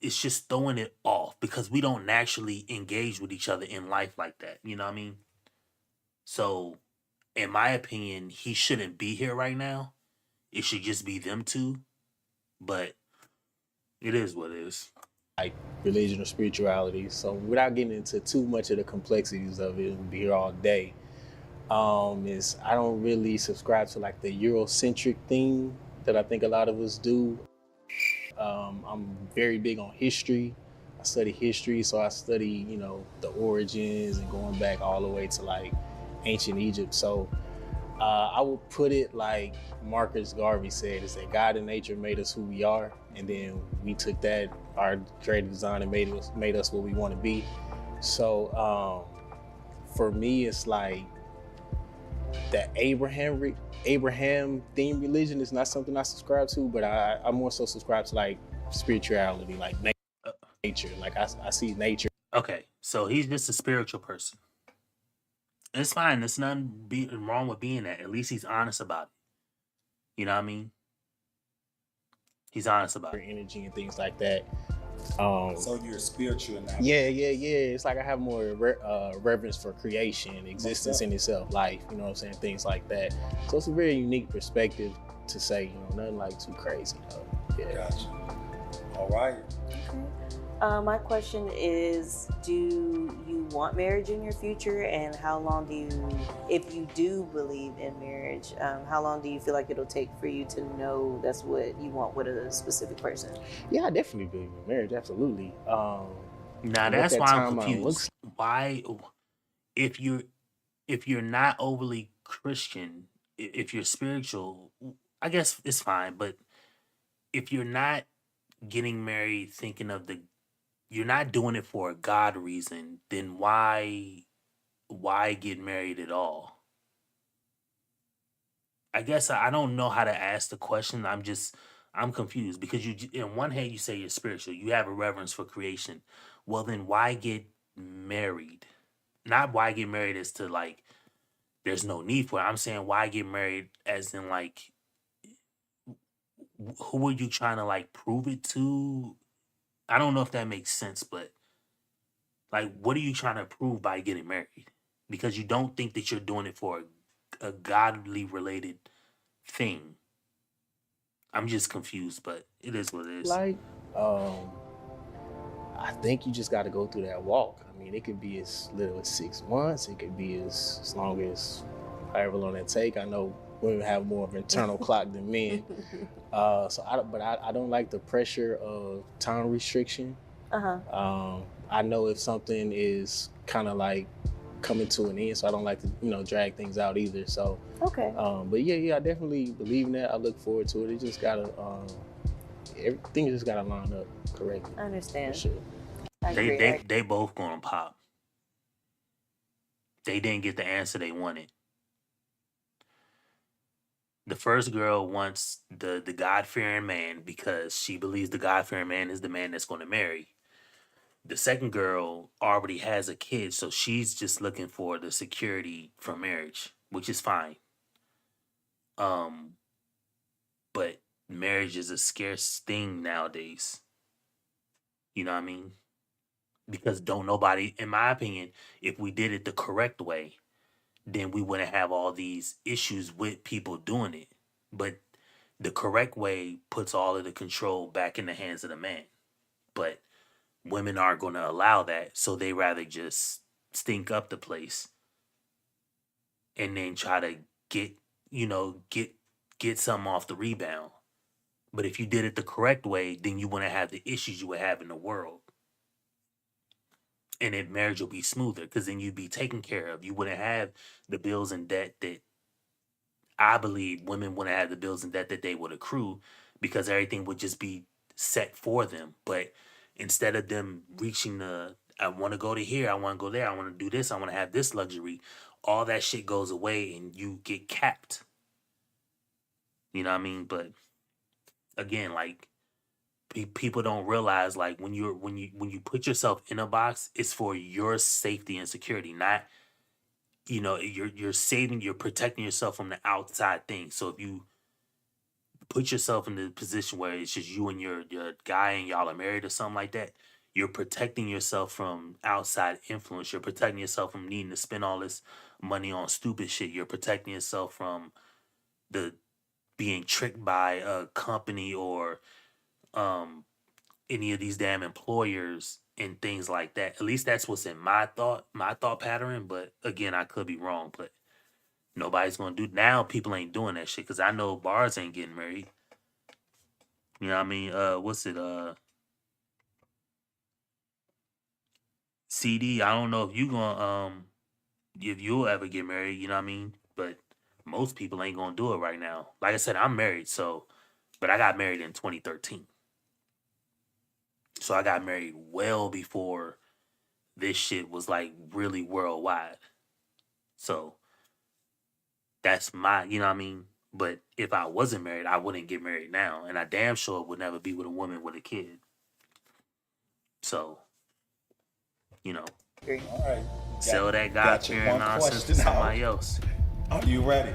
it's just throwing it off because we don't naturally engage with each other in life like that. You know what I mean? So, in my opinion, he shouldn't be here right now. It should just be them two. But it is what it is. Like religion or spirituality. So without getting into too much of the complexities of it, we'll be here all day. Is I don't really subscribe to like the Eurocentric thing that I think a lot of us do. I'm very big on history. I study history, so I study, the origins and going back all the way to like ancient Egypt. So I will put it like Marcus Garvey said: "It's that God and nature made us who we are, and then we took that our creative design and made us what we want to be." So for me, it's like that Abraham themed religion is not something I subscribe to, but I more so subscribe to like spirituality, like nature. Like I see nature. Okay, so he's just a spiritual person. It's fine. There's nothing wrong with being that. At least he's honest about it. You know what I mean? He's honest about it. Energy and things like that. So you're spiritual now. Yeah. It's like I have more reverence for creation, existence in itself, life. You know what I'm saying? Things like that. So it's a very unique perspective to say. Nothing like too crazy though. Yeah. Gotcha. All right. My question is, do you want marriage in your future, and how long do you, if you do believe in marriage, how long do you feel like it'll take for you to know that's what you want with a specific person? Yeah, I definitely believe in marriage, absolutely. Now that's why I'm confused. Why, if you're not overly Christian, if you're spiritual, I guess it's fine. But if you're not getting married thinking of you're not doing it for a God reason, then why get married at all? I guess I don't know how to ask the question. I'm confused because you, in one hand, you say you're spiritual, you have a reverence for creation. Well, then why get married? Not why get married as to like there's no need for it. I'm saying why get married as in like who are you trying to like prove it to? I don't know if that makes sense, but like what are you trying to prove by getting married? Because you don't think that you're doing it for a godly related thing. I'm just confused, but it is what it is. Like, I think you just got to go through that walk. I mean, it could be as little as 6 months. It could be as long as however long it take. I know women have more of an internal clock than men. I don't like the pressure of time restriction. I know if something is kind of like coming to an end, so I don't like to drag things out either. So but yeah, I definitely believe in that. I look forward to it. It just gotta everything just gotta line up correctly. I understand. For sure. They both gonna pop. They didn't get the answer they wanted. The first girl wants the God-fearing man because she believes the God-fearing man is the man that's going to marry. The second girl already has a kid, so she's just looking for the security from marriage, which is fine. But marriage is a scarce thing nowadays. You know what I mean? Because don't nobody, in my opinion, if we did it the correct way, then we wouldn't have all these issues with people doing it. But the correct way puts all of the control back in the hands of the man. But women aren't going to allow that, so they rather just stink up the place and then try to get something off the rebound. But if you did it the correct way, then you wouldn't have the issues you would have in the world. And then marriage will be smoother because then you'd be taken care of. You wouldn't have the bills and debt that I believe women wouldn't have the bills and debt that they would accrue because everything would just be set for them. But instead of them reaching I want to go to here, I want to go there, I want to do this, I want to have this luxury, all that shit goes away and you get capped. You know what I mean? But again, like people don't realize like when you put yourself in a box, it's for your safety and security, not you're protecting yourself from the outside thing. So if you put yourself in the position where it's just you and your guy and y'all are married or something like that, you're protecting yourself from outside influence. You're protecting yourself from needing to spend all this money on stupid shit. You're protecting yourself from the being tricked by a company or any of these damn employers and things like that. At least that's what's in my thought pattern. But again, I could be wrong. But nobody's gonna do now. People ain't doing that shit because I know bars ain't getting married. You know what I mean? What's it? CD. I don't know if you gonna if you'll ever get married. You know what I mean? But most people ain't gonna do it right now. Like I said, I'm married, but I got married in 2013. So I got married well before this shit was like really worldwide. So that's you know what I mean? But if I wasn't married, I wouldn't get married now. And I damn sure would never be with a woman with a kid. So, you know, All right. sell that God-fearing nonsense to somebody else. Are you ready?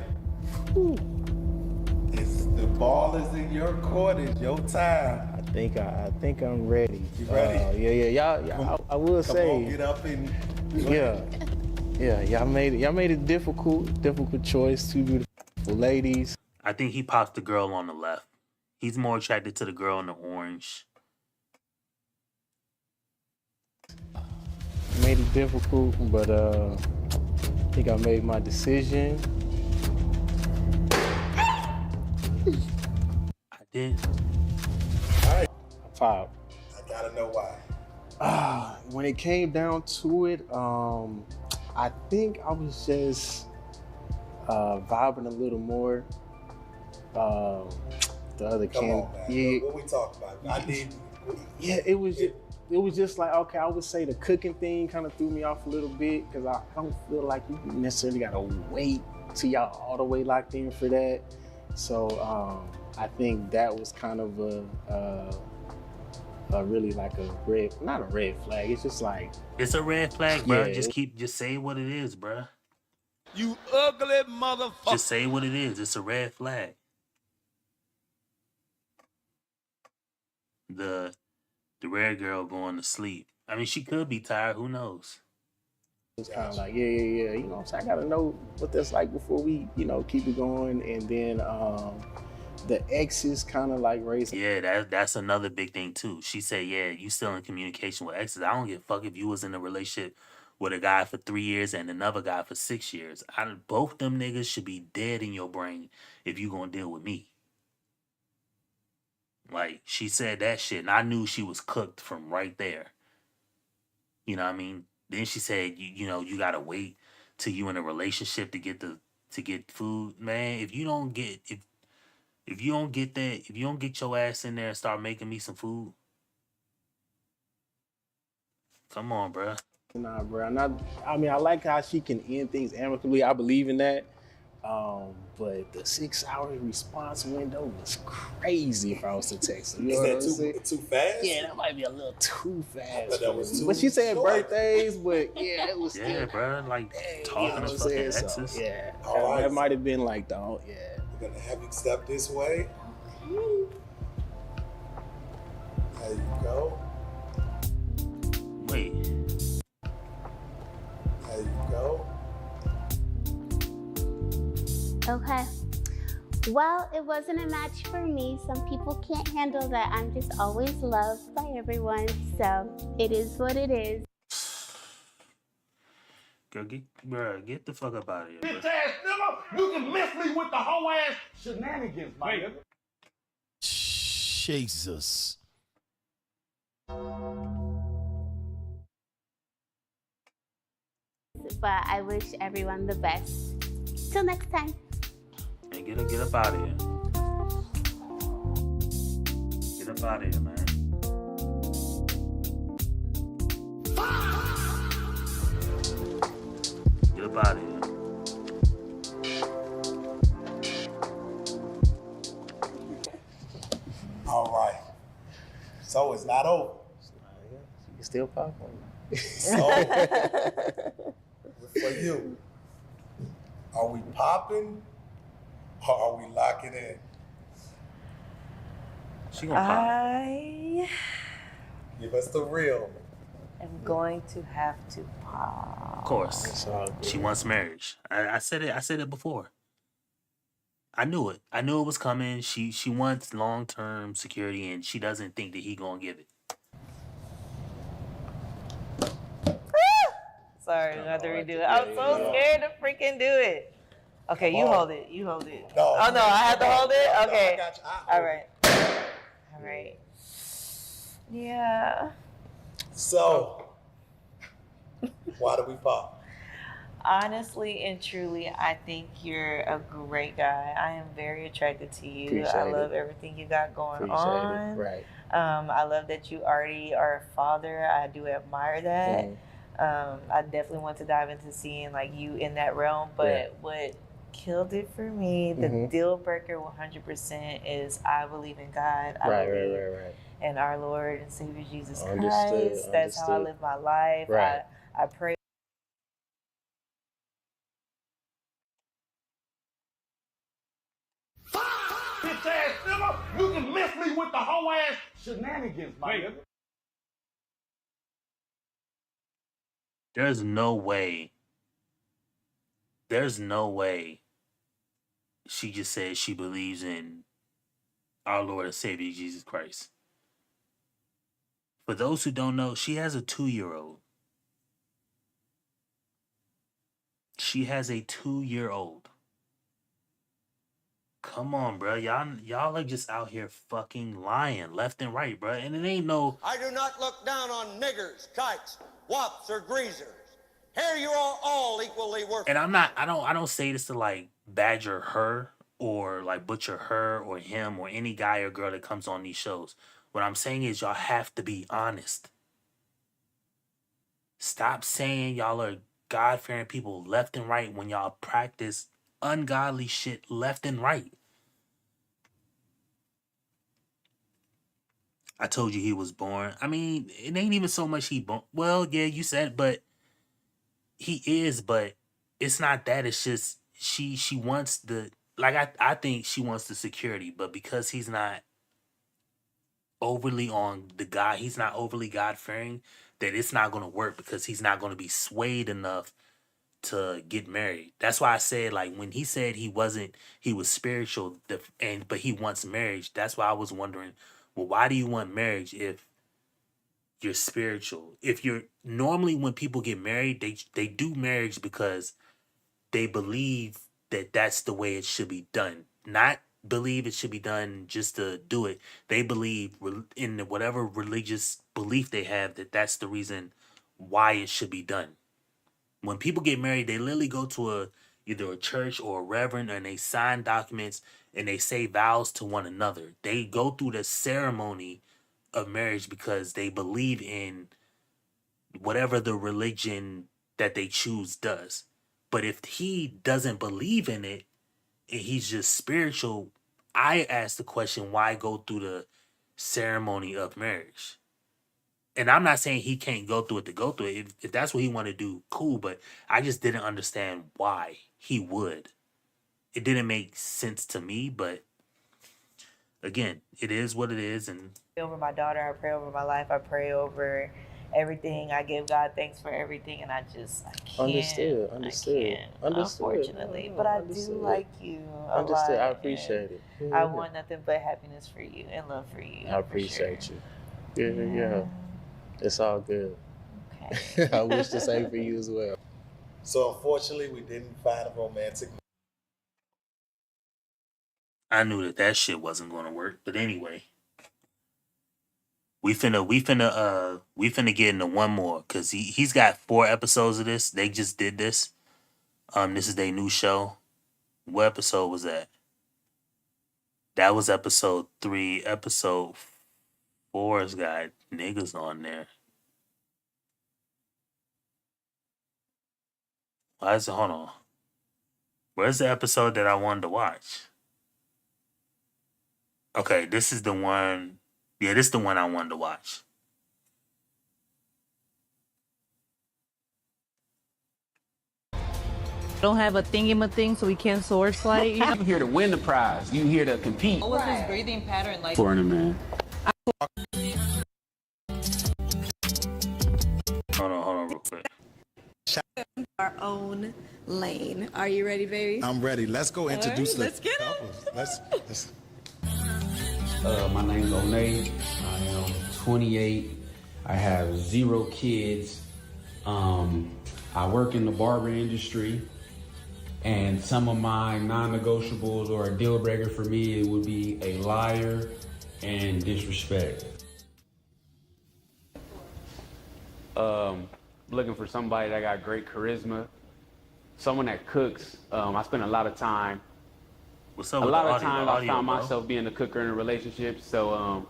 The ball is in your court. It's your time. I think I'm ready. You ready? Yeah. Y'all, I will Come say. on, get up and. Yeah. Y'all made a difficult choice. Two beautiful ladies. I think he popped the girl on the left. He's more attracted to the girl in the orange. Made it difficult, but I think I made my decision. I did. All right. Pop. I gotta know why. When it came down to it, I think I was just vibing a little more. The other Come on, man. Yeah. What we talking about? It was just like, okay, I would say the cooking thing kind of threw me off a little bit because I don't feel like you necessarily gotta wait till y'all all the way locked in for that. So I think that was kind of a really like not a red flag. It's just like it's a red flag, bro. Yeah. Just say what it is, bro. You ugly motherfucker. Just say what it is. It's a red flag. The red girl going to sleep. I mean, she could be tired. Who knows? It's kind of like, yeah. You know what I'm saying? I gotta know what that's like before we, keep it going. And then the exes kind of like raising. Yeah, that's another big thing too. She said, yeah, you still in communication with exes. I don't give a fuck if you was in a relationship with a guy for 3 years and another guy for 6 years. Both them niggas should be dead in your brain if you gonna deal with me. Like, she said that shit, and I knew she was cooked from right there. You know what I mean? Then she said, you gotta wait till you in a relationship to get food. Man, if you don't get your ass in there and start making me some food, come on, bruh. Nah, bro. I mean, I like how she can end things amicably. I believe in that. But the 6 hour response window was crazy if I was to text her. You know Is that too fast? Yeah, that might be a little too fast. That was but she said birthdays, but yeah, it was still, bro. Like talking to fucking exes. So, yeah, all right. That might have been like, dog. Yeah. We're gonna have you step this way. There you go. Wait. There you go. Okay. Well, it wasn't a match for me. Some people can't handle that. I'm just always loved by everyone. So it is what it is. Girl, get the fuck up out of here, bro. Bitch ass nigga, you can miss me with the whole ass shenanigans, my nigga. Jesus. But I wish everyone the best. Till next time. Man, get up out of here. Get up out of here, man. Get up out of here. All right. So it's not over. You can still pop on. So for you, are we popping or are we locking in? She gonna pop. I Give us the real. am going to have to pop. Of course. She wants marriage. I said it before. I knew it. I knew it was coming. She wants long-term security and she doesn't think that he gonna give it. Sorry, I have to redo it. I'm so scared to freaking do it. Okay, you hold it. You hold it. No, oh no, I have to hold it? No, Okay. I got you. All right. All right. Yeah. So, why do we pop? Honestly and truly, I think you're a great guy. I am very attracted to you. Appreciate I love it. everything you got going Appreciate it. on. Right. I love that you already are a father. I do admire that. I definitely want to dive into seeing like you in that realm. But what killed it for me, the deal breaker 100% is I believe in God. I believe in our Lord and Savior Jesus Christ. That's how I live my life. Right. I pray. Bitch ass nigga, you can miss me with the whole ass shenanigans, my nigga. There's no way. There's no way she just said she believes in our Lord and Savior Jesus Christ. For those who don't know, she has a 2-year-old. She has a 2-year-old. Come on, bro. Y'all are just out here fucking lying left and right, bro. And it ain't no. I do not look down on niggers, kikes, wops, or greasers. Here you are all equally worthless. And I don't say this to like badger her or like butcher her or him or any guy or girl that comes on these shows. What I'm saying is y'all have to be honest. Stop saying y'all are God-fearing people left and right when y'all practice ungodly shit left and right. I told you he was born. I mean, it ain't even so much he born. Well, yeah, you said, but he is, but it's not that. It's just she wants the like I think she wants the security, but because he's not overly on the guy, he's not overly God fearing, that it's not gonna work because he's not gonna be swayed enough to get married. That's why I said like when he said he was spiritual but he wants marriage. That's why I was wondering, well, why do you want marriage if you're spiritual? If you're normally when people get married, they do marriage because they believe that that's the way it should be done. Not believe it should be done just to do it. They believe in whatever religious belief they have that that's the reason why it should be done. When people get married, they literally go to either a church or a reverend and they sign documents and they say vows to one another. They go through the ceremony of marriage because they believe in whatever the religion that they choose does. But if he doesn't believe in it and he's just spiritual, I ask the question, why go through the ceremony of marriage? And I'm not saying he can't go through it to go through it. If that's what he want to do, cool. But I just didn't understand why he would. It didn't make sense to me, but again, it is what it is. And Over my daughter, I pray over my life, I pray over everything. I give God thanks for everything, and I can't. Understood. Unfortunately, but I do like you a lot. I appreciate it. Yeah, I want nothing but happiness for you and love for you. I appreciate you. Yeah. It's all good. Okay. I wish the same for you as well. So unfortunately, we didn't find a romantic. I knew that shit wasn't going to work. But anyway, we finna get into one more because he's got 4 episodes of this. They just did this. This is their new show. What episode was that? That was episode 3. Episode 4's got niggas on there. Why is it? Hold on. Where's the episode that I wanted to watch? Okay, this is the one. Yeah, this is the one I wanted to watch. Don't have a thing so we can't sword fight. You I'm here to win the prize. You here to compete. What was his breathing pattern like? Foreigner man. Hold on, real quick. Our own lane. Are you ready, baby? I'm ready. Let's go introduce Let's get it. Let's. My name's One. I am 28. I have 0 kids. I work in the barber industry. And some of my non-negotiables or a deal breaker for me, it would be a liar and disrespect. Looking for somebody that got great charisma, someone that cooks. I spend a lot of time. What's up A with the lot of audio? times I found Bro? myself being a cooker in a relationship. So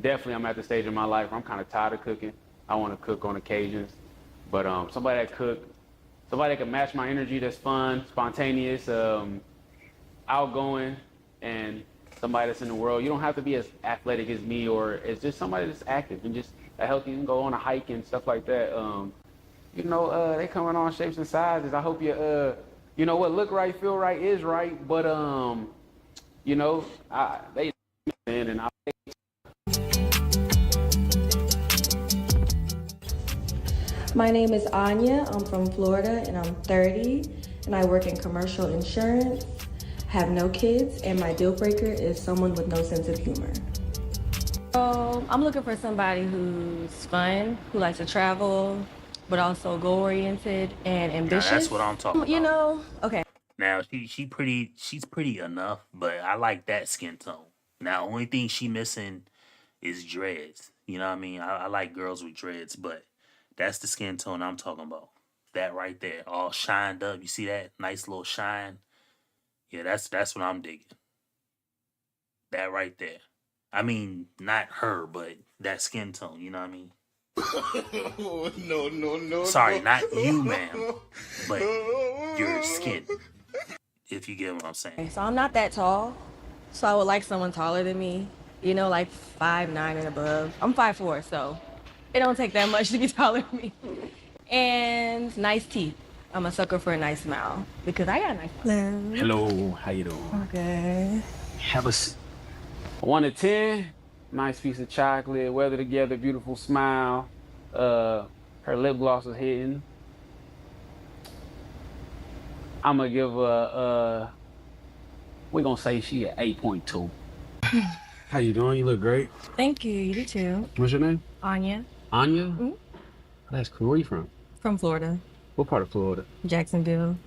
definitely I'm at the stage in my life where I'm kind of tired of cooking. I want to cook on occasions. But somebody that somebody that can match my energy, that's fun, spontaneous, outgoing, and somebody that's in the world. You don't have to be as athletic as me, or it's just somebody that's active and just a healthy, you can go on a hike and stuff like that. They coming on shapes and sizes. I hope you know what look right, feel right is right, but they and I. My name is Anya. I'm from Florida and I'm 30 and I work in commercial insurance, have no kids, and my deal breaker is someone with no sense of humor. I'm looking for somebody who's fun, who likes to travel, but also goal-oriented and ambitious. Now that's what I'm talking about. You know, okay. Now she's pretty enough, but I like that skin tone. Now only thing she missing is dreads. You know what I mean? I like girls with dreads, but that's the skin tone I'm talking about. That right there, all shined up. You see that nice little shine? Yeah, that's what I'm digging. That right there. I mean, not her, but that skin tone. You know what I mean? No. Sorry, not you, ma'am, but your skin. If you get what I'm saying. So I'm not that tall, so I would like someone taller than me, you know, like 5'9" and above. I'm 5'4", so it don't take that much to be taller than me. And nice teeth. I'm a sucker for a nice smile because I got a nice smile. Hello, how you doing? Okay. Have a 1 to 10. Nice piece of chocolate, weather together, beautiful smile. Her lip gloss is hitting. I'm gonna give her we're gonna say she at 8.2. How you doing? You look great. Thank you. You do too. What's your name? Anya. Anya? Mm-hmm. That's cool. Where you from? From Florida. What part of Florida? Jacksonville.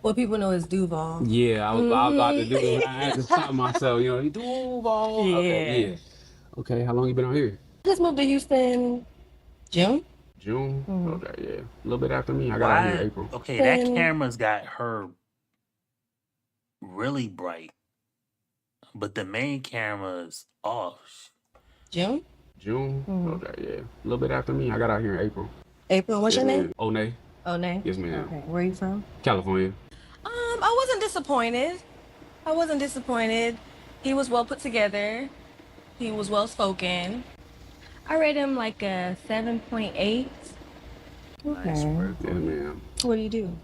What people know is Duval. Yeah, I was about to do it. I had to stop myself. Duval. Yeah. Okay, yeah. Okay, how long you been out here? Just moved to Houston June. June? Mm-hmm. Okay, yeah. A little bit after me. I got out here in April. Okay, that camera's got her really bright, but the main camera's off. June? June? Okay, yeah. A little bit after me. I got out here in April. April, what's your name? One. One. Yes, ma'am. Okay, where are you from? California. I wasn't disappointed. He was well put together. He was well spoken. I rate him like a 7.8. Okay. Nice work. Yes, ma'am. What do you do?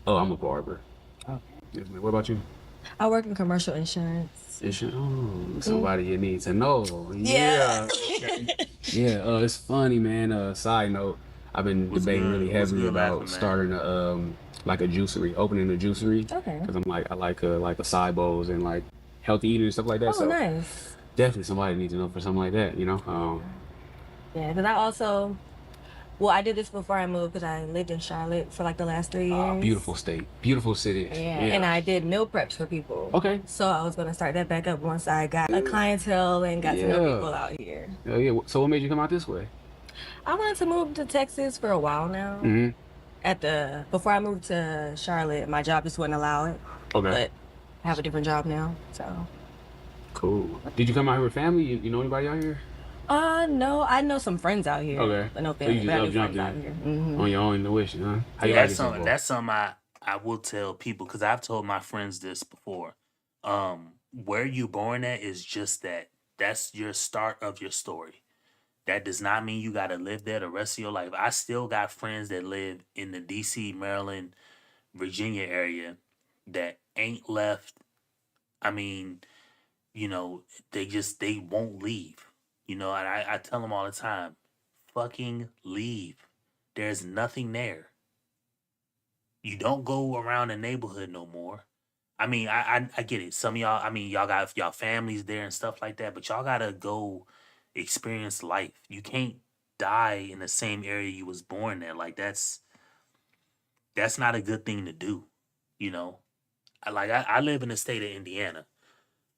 Oh, I'm a barber. Okay. Yes, ma'am. What about you? I work in commercial insurance. Somebody you need to know. Yeah. Yeah, it's funny, man. Side note, I've been debating really heavily about starting a juicery, opening a juicery. Okay. Because I like acai bowls and like healthy eating and stuff like that. Oh, so nice. definitely somebody needs to know for something like that, Yeah, because I did this before I moved because I lived in Charlotte for like the last 3 years. Beautiful state, beautiful city. Yeah, and I did meal preps for people. Okay. So I was going to start that back up once I got a clientele and got to know people out here. Yeah. So what made you come out this way? I wanted to move to Texas for a while now. Mm-hmm. Before I moved to Charlotte, my job just wouldn't allow it. Okay. But I have a different job now, so. Cool. Did you come out here with family? You know anybody out here? No, I know some friends out here. Okay. But no So you family. just But I love know friends jumping out here. Mm-hmm. on your own intuition, huh? How you Yeah, like it so far? that's something I will tell people because I've told my friends this before. Where you born at is just that. That's your start of your story. That does not mean you got to live there the rest of your life. I still got friends that live in the DC, Maryland, Virginia area that ain't left. I mean, they won't leave. And I tell them all the time, fucking leave. There's nothing there. You don't go around the neighborhood no more. I mean, I get it. Some of y'all, I mean, y'all got y'all families there and stuff like that, but y'all gotta go experience life. You can't die in the same area you was born in. Like that's not a good thing to do. I live in the state of Indiana.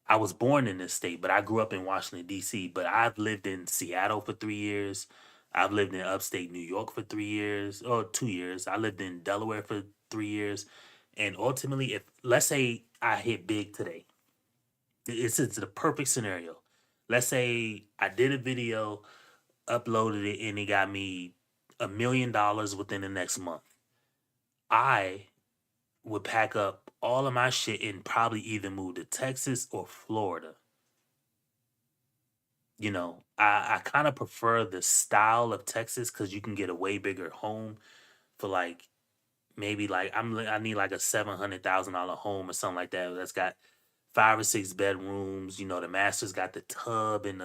I was born in this state, but I grew up in Washington, D.C. But I've lived in Seattle for 3 years. I've lived in upstate New York for 3 years or 2 years. I lived in Delaware for 3 years. And ultimately, if let's say I hit big today, it's the perfect scenario. Let's say I did a video, uploaded it, and it got me $1 million within the next month. I would pack up all of my shit and probably either move to Texas or Florida. You know, I kind of prefer the style of Texas because you can get a way bigger home for like maybe like I need like a $700,000 home or something like that that's got 5 or 6 bedrooms. You know, the master's got the tub and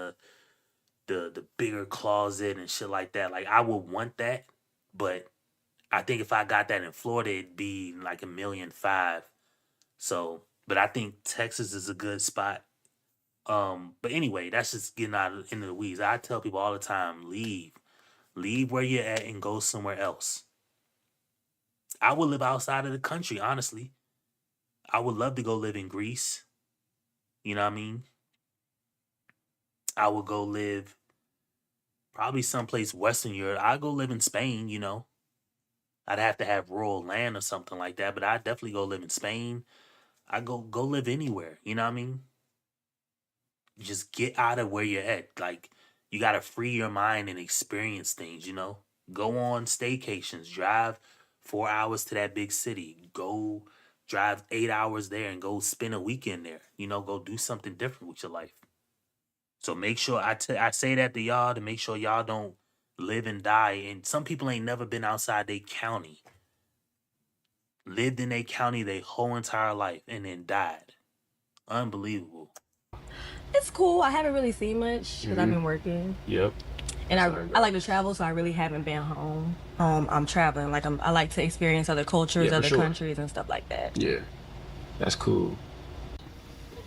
the bigger closet and shit like that. Like I would want that, but I think if I got that in Florida, it'd be like $1.5 million. So, but I think Texas is a good spot. But anyway, that's just getting out into the weeds. I tell people all the time, leave where you're at and go somewhere else. I would live outside of the country, honestly. I would love to go live in Greece. You know what I mean? I would go live probably someplace Western Europe. I'd go live in Spain, you know. I'd have to have rural land or something like that, but I'd definitely go live in Spain. I go live anywhere, you know what I mean? Just get out of where you're at. Like you gotta free your mind and experience things, you know? Go on staycations, drive 4 hours to that big city. Go drive 8 hours there and go spend a weekend there. You know, go do something different with your life. So make sure I say that to y'all to make sure y'all don't live and die. And some people ain't never been outside their county. Lived in their county their whole entire life and then died. Unbelievable. It's cool. I haven't really seen much because I've been working. Yep. And I like to travel, so I really haven't been home. I'm traveling. Like I like to experience other cultures, Yeah, for other sure. countries, and stuff like that. Yeah. That's cool.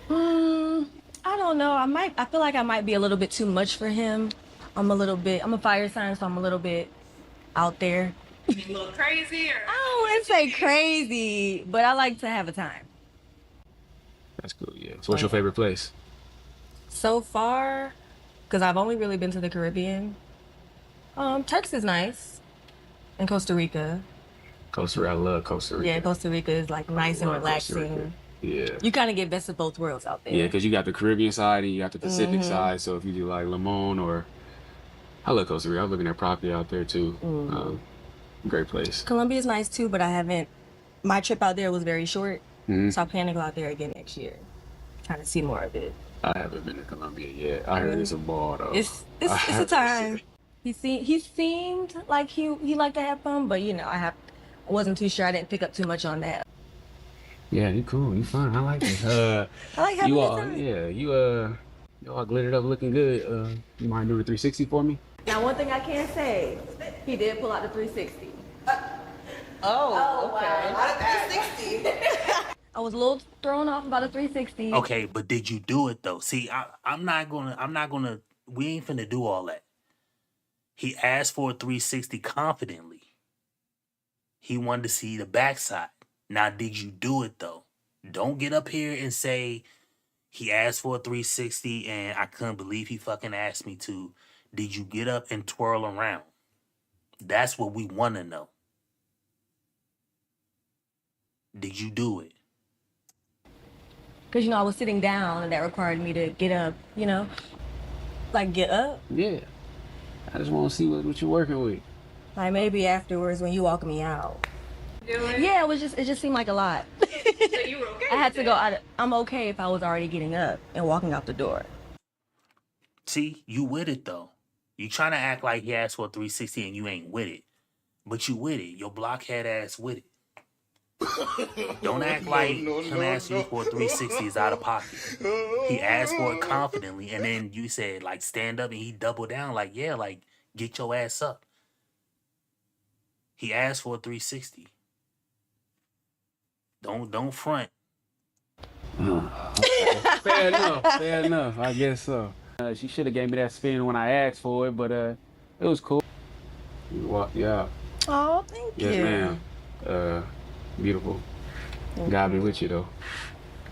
I don't know. I feel like I might be a little bit too much for him. I'm a fire sign, so I'm a little bit out there. A little crazy, or I don't want to say crazy, but I like to have a time. That's cool, yeah. So what's your favorite place? So far, because I've only really been to the Caribbean. Turks is nice, and Costa Rica. Costa Rica, I love Costa Rica. Yeah, Costa Rica is like nice and love Costa Rica. relaxing. Yeah. You kind of get best of both worlds out there. Yeah, because you got the Caribbean side and you got the Pacific side. So if you do like Limon or I love Costa Rica. I'm looking at property out there too. Great place. Colombia's nice too, but my trip out there was very short. So I plan to go out there again next year. Trying to see more of it. I haven't been to Colombia yet. I heard it's a ball though. It's a time. He seemed like he liked to have fun, but you know, I wasn't too sure. I didn't pick up too much on that. Yeah, you cool. You fine. I like it. I like having you a all, good time. yeah, you all glittered up looking good. You mind doing a 360 for me? Now, one thing I can say, he did pull out the 360. oh, okay. Wow. Not a 360. I was a little thrown off about a 360. Okay, but did you do it though? See, I'm not gonna we ain't finna do all that. He asked for a 360 confidently. He wanted to see the backside. Now, did you do it though? Don't get up here and say he asked for a 360 and I couldn't believe he fucking asked me to. Did you get up and twirl around? That's what we want to know. Did you do it? Because, you know, I was sitting down and that required me to get up, you know? Like, get up? Yeah. I just want to see what you're working with. Like, maybe afterwards when you walk me out. Yeah, it just seemed like a lot. So you were okay? I had to go out. I'm okay if I was already getting up and walking out the door. See, you with it though. You trying to act like he asked for a 360 and you ain't with it. But you with it. Your blockhead ass with it. Don't act like him asking you for a 360 is out of pocket. He asked for it confidently and then you said like stand up and he doubled down like yeah, like get your ass up. He asked for a 360. Don't front. Fair enough. I guess so. She should have gave me that spin when I asked for it, but it was cool. You walked you out. Oh, thank you. Yes, ma'am. Beautiful. God be with you though.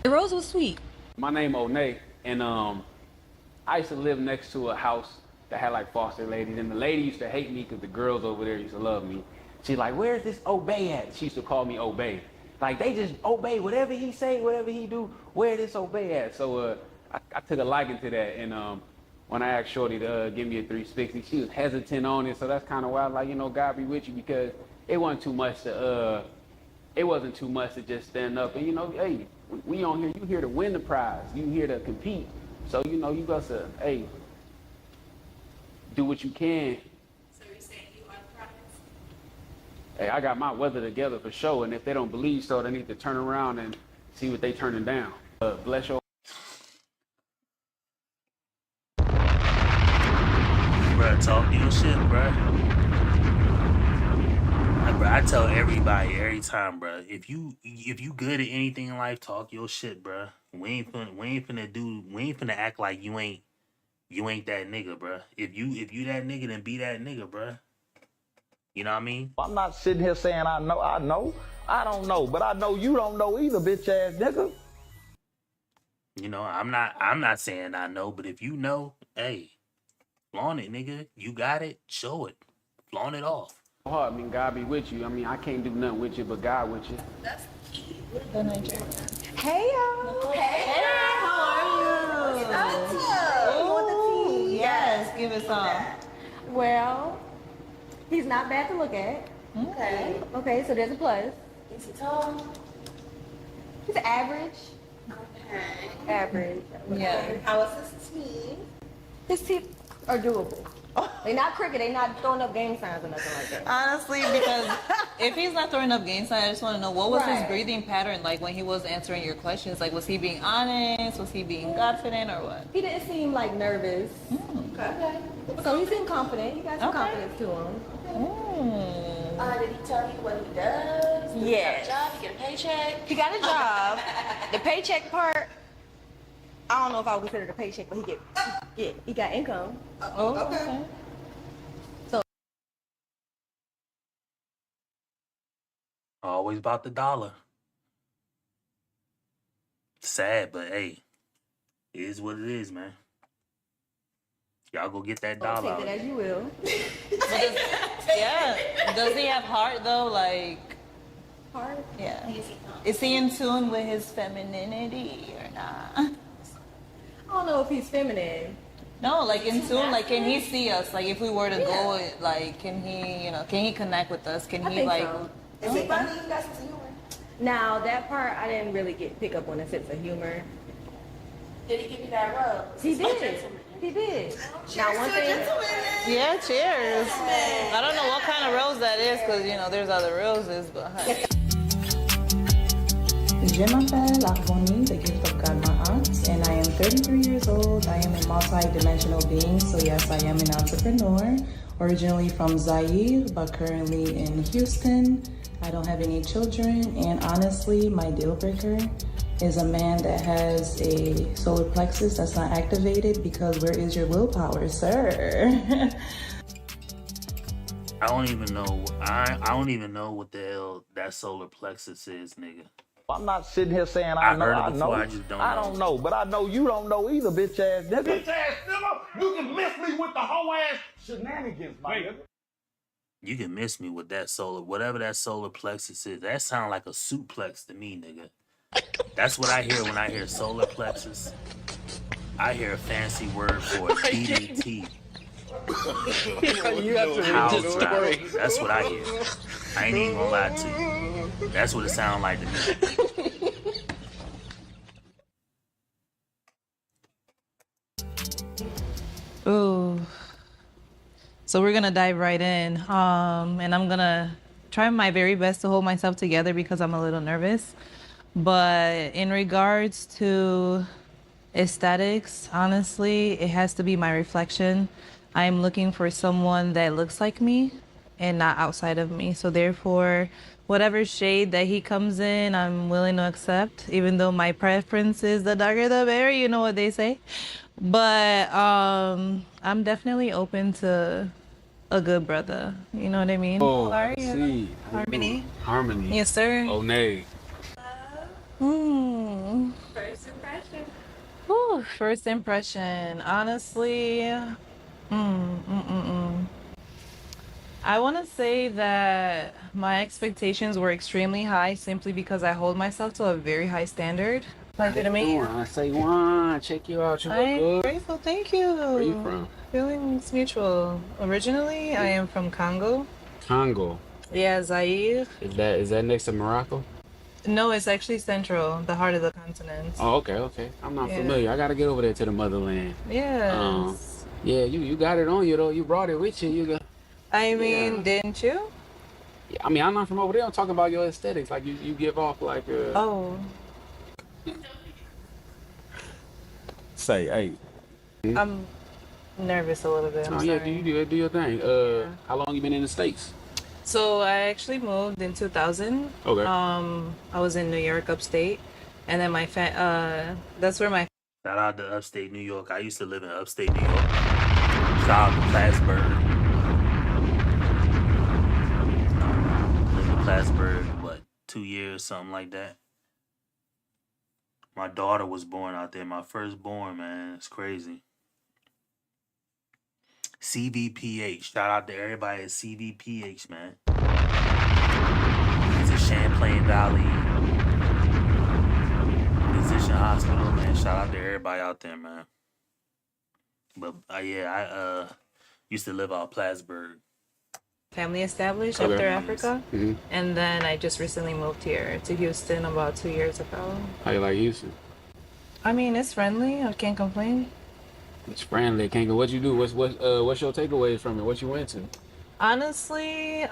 The rose was sweet. My name Onay, and I used to live next to a house that had like foster ladies, and the lady used to hate me because the girls over there used to love me. She's like, where's this Obey at? She used to call me Obey. Like, they just obey whatever he say, whatever he do, where this Obey at? So I took a liking to that, and when I asked Shorty to give me a 360, she was hesitant on it, so that's kind of why I was like, you know, God be with you, because it wasn't too much to just stand up and, you know, hey, we on here, you here to win the prize, you here to compete, so, you know, you got to, hey, do what you can. So you're saying you are the prize? Hey, I got my weather together for sure, and if they don't believe so, they need to turn around and see what they turning down. Bless your. Bruh, talk your shit, bruh. Like, bruh, I tell everybody every time, bruh. If you good at anything in life, talk your shit, bruh. We ain't finna act like you ain't that nigga, bruh. If you that nigga, then be that nigga, bruh. You know what I mean? I'm not sitting here saying I know. I don't know, but I know you don't know either, bitch ass nigga. You know, I'm not saying I know, but if you know, hey, flaunt it, nigga. You got it, show it. Flaunt it off. Heart, I mean, God be with you. I mean, I can't do nothing with you, but God with you. That's key. Hey y'all. Hey, How are you? You want the tea? Yes, give it some. Well, he's not bad to look at. Okay. Okay, so there's a plus. Is he tall? He's average. Okay. Average. Yeah. How is his teeth? His teeth are doable. They're not crooked. They're not throwing up gang signs or nothing like that. Honestly, because if he's not throwing up gang signs, I just want to know what was his Right. breathing pattern like when he was answering your questions. Like, was he being honest? Was he being confident or what? He didn't seem like nervous. Okay. So he seemed confident. He got some Okay. confidence to him. Did he tell you what he does? Does Yes. he have a job? He get a paycheck? He got a job. The paycheck part, I don't know if I would consider it a paycheck, but he got income. Oh, okay. Always about the dollar. Sad, but hey, it is what it is, man. Y'all go get that I'll dollar. take that as you will. Yeah. Does he have heart though? Like, Heart? yeah. Is he in tune with his femininity or not? I don't know if he's feminine. No, like in tune. Like, can he see us? Like, if we were to go, like, can he connect with us? Can I he think like? so. Is he funny? You got some humor? Now that part I didn't really pick up on the sense of humor. Did he give you that rose? He He's my did. gentleman. He did. Cheers Now one to a thing. gentleman. Yeah, cheers. I don't know what kind of rose that is because there's other roses, but. Je m'appelle Arvoni, the gift of God, my aunt, and I am 33 years old. I am a multi-dimensional being, so yes, I am an entrepreneur. Originally from Zaire, but currently in Houston. I don't have any children, and honestly, my deal breaker is a man that has a solar plexus that's not activated, because where is your willpower, sir? I don't even know. I don't even know what the hell that solar plexus is, nigga. I'm not sitting here saying I I know. heard it I before, know. I just don't I know. don't know, but I know you don't know either, bitch ass nigga. Bitch ass nigga, you can miss me with the whole ass shenanigans, my nigga. You can miss me with that whatever that solar plexus is. That sound like a suplex to me, nigga. That's what I hear when I hear solar plexus. I hear a fancy word for DDT. You have to read the story. That's what I hear. I ain't even gonna lie to you. That's what it sounds like to me. Ooh. So we're gonna dive right in, and I'm gonna try my very best to hold myself together because I'm a little nervous. But in regards to aesthetics, honestly, it has to be my reflection. I'm looking for someone that looks like me and not outside of me. So therefore, whatever shade that he comes in, I'm willing to accept, even though my preference is the darker the better, you know what they say. But I'm definitely open to a good brother. You know what I mean? Oh, How are I you? see. Harmony. Harmony. Yes, sir. Onay. First impression. Whew, first impression. Honestly, I want to say that my expectations were extremely high simply because I hold myself to a very high standard. Like, you know what I mean? I say one. Check you out. You look I'm good. grateful. Thank you. Where you from? Feelings mutual. Originally, I am from Congo. Congo. Yeah, Zaire. Is that next to Morocco? No, it's actually central, the heart of the continent. Oh, okay, okay. I'm not Yeah. familiar. I gotta get over there to the motherland. Yes. Yeah, you got it on you though. You brought it with you. You got. I mean, Yeah. didn't you? Yeah, I mean, I'm not from over there. I'm talking about your aesthetics. Like you give off like Oh, Say, hey. I'm nervous a little bit. I'm Oh sorry. yeah, do your thing. How long you been in the States? So I actually moved in 2000. Okay. I was in New York, upstate, and then that's where my Shout out to upstate New York. I used to live in upstate New York. Shout out to Plattsburgh. Lived in Plattsburgh, what, 2 years, something like that. My daughter was born out there. My firstborn, man. It's crazy. CVPH. Shout out to everybody at CVPH, man. It's a Champlain Valley Physician Hospital, man. Shout out to everybody out there, man. But yeah, I used to live out Plattsburgh. family established Okay. after Africa, Mhm. and then I just recently moved here to Houston about 2 years ago. How you like Houston? I mean, it's friendly. I can't complain. It's friendly. Can't go. What you do? What's your takeaways from it? What you went to? Honestly,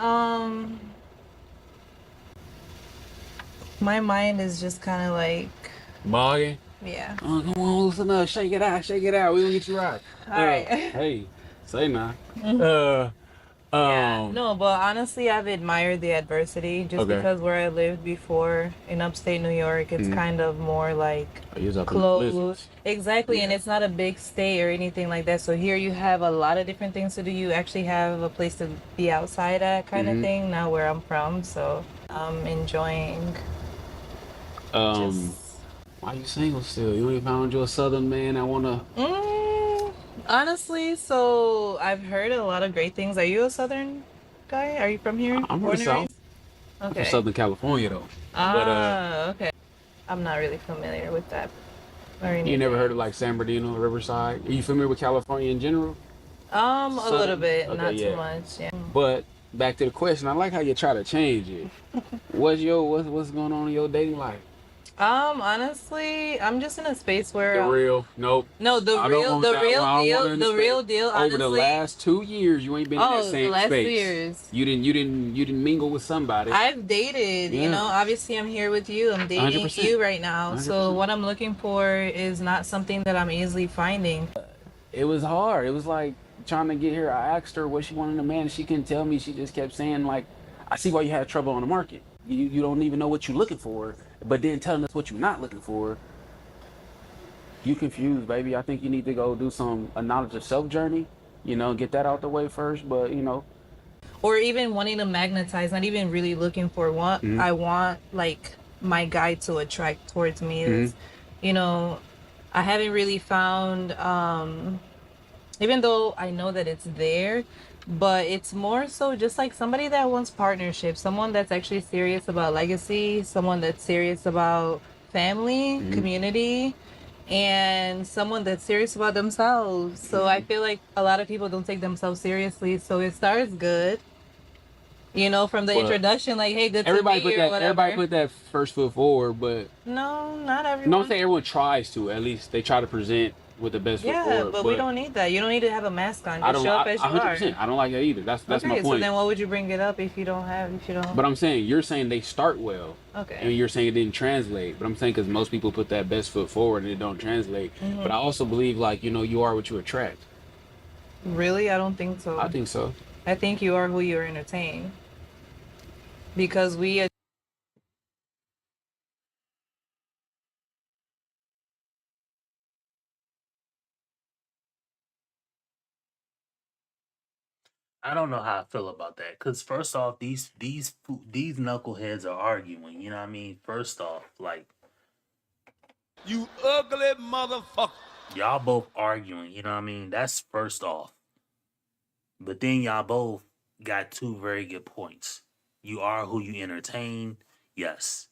my mind is just kind of like, Bogging. yeah. Oh, come on, loosen up. Shake it out. Shake it out. We gonna get you right. All right. Hey, say nah. Yeah, no, but honestly, I've admired the adversity just Okay. because where I lived before in upstate New York, it's Mhm. kind of more like Oh, you was up in the closed. blizzards. Exactly, and it's not a big state or anything like that. So here you have a lot of different things to do. You actually have a place to be outside at, kind of Mhm. thing. Now where I'm from, so I'm enjoying. Why you single still? You ain't found your southern man that wanna. Honestly, so I've heard a lot of great things. Are you a Southern guy? Are you from here? I'm from Born the and South. raised? I'm from Okay. Southern California though. Okay. I'm not really familiar with that. Or You anything. never heard of like San Bernardino, Riverside? Are you familiar with California in general? A little Southern? bit, Okay, not yeah. too much. Yeah. But back to the question, I like how you try to change it. What's going on in your dating life? Honestly, I'm just in a space where The real, nope. no, the I don't real, want the that real one. I don't deal, want to the understand. real deal. Honestly, Over the last 2 years, you ain't been in that the same last 2 space. years, You didn't mingle with somebody. I've dated. You Yeah. know, obviously, I'm here with you. I'm dating 100%. you right now. So 100%. what I'm looking for is not something that I'm easily finding. It was hard. It was like trying to get here. I asked her what she wanted in a man. She couldn't tell me. She just kept saying like, I see why you had trouble on the market. You don't even know what you're looking for, but then telling us what you're not looking for. You confused, baby. I think you need to go do a knowledge of self journey. You know, get that out the way first. But you know, Or even wanting to magnetize, not even really looking for what Mhm. I want, like my guy to attract towards me is, you know, I haven't really found, even though I know that it's there, but it's more so just like somebody that wants partnership, someone that's actually serious about legacy, someone that's serious about family, community, and someone that's serious about themselves. So I feel like a lot of people don't take themselves seriously. So it starts good, you know, from the Well, introduction, like, hey, good to everybody meet put you or that. whatever. Everybody put that first foot forward, but No, not no, everyone. I'm saying everyone tries to. At least they try to present with the best foot Yeah, forward. but we don't need that. You don't need to have a mask on. I Just don't. show up as you 100%. are. I don't like that either. That's my Okay, so point. then what would you bring it up if you don't? But I'm saying you're saying they start well, Okay. and you're saying it didn't translate. But I'm saying because most people put that best foot forward and it don't translate. Mhm. But I also believe like you are what you attract. Really? I don't think so. I think so. I think you are who you entertain. Because we I don't know how I feel about that. Cause first off, these knuckleheads are arguing. You know what I mean? First off, like You ugly motherfucker. y'all both arguing. You know what I mean? That's first off. But then y'all both got two very good points. You are who you entertain. Yes.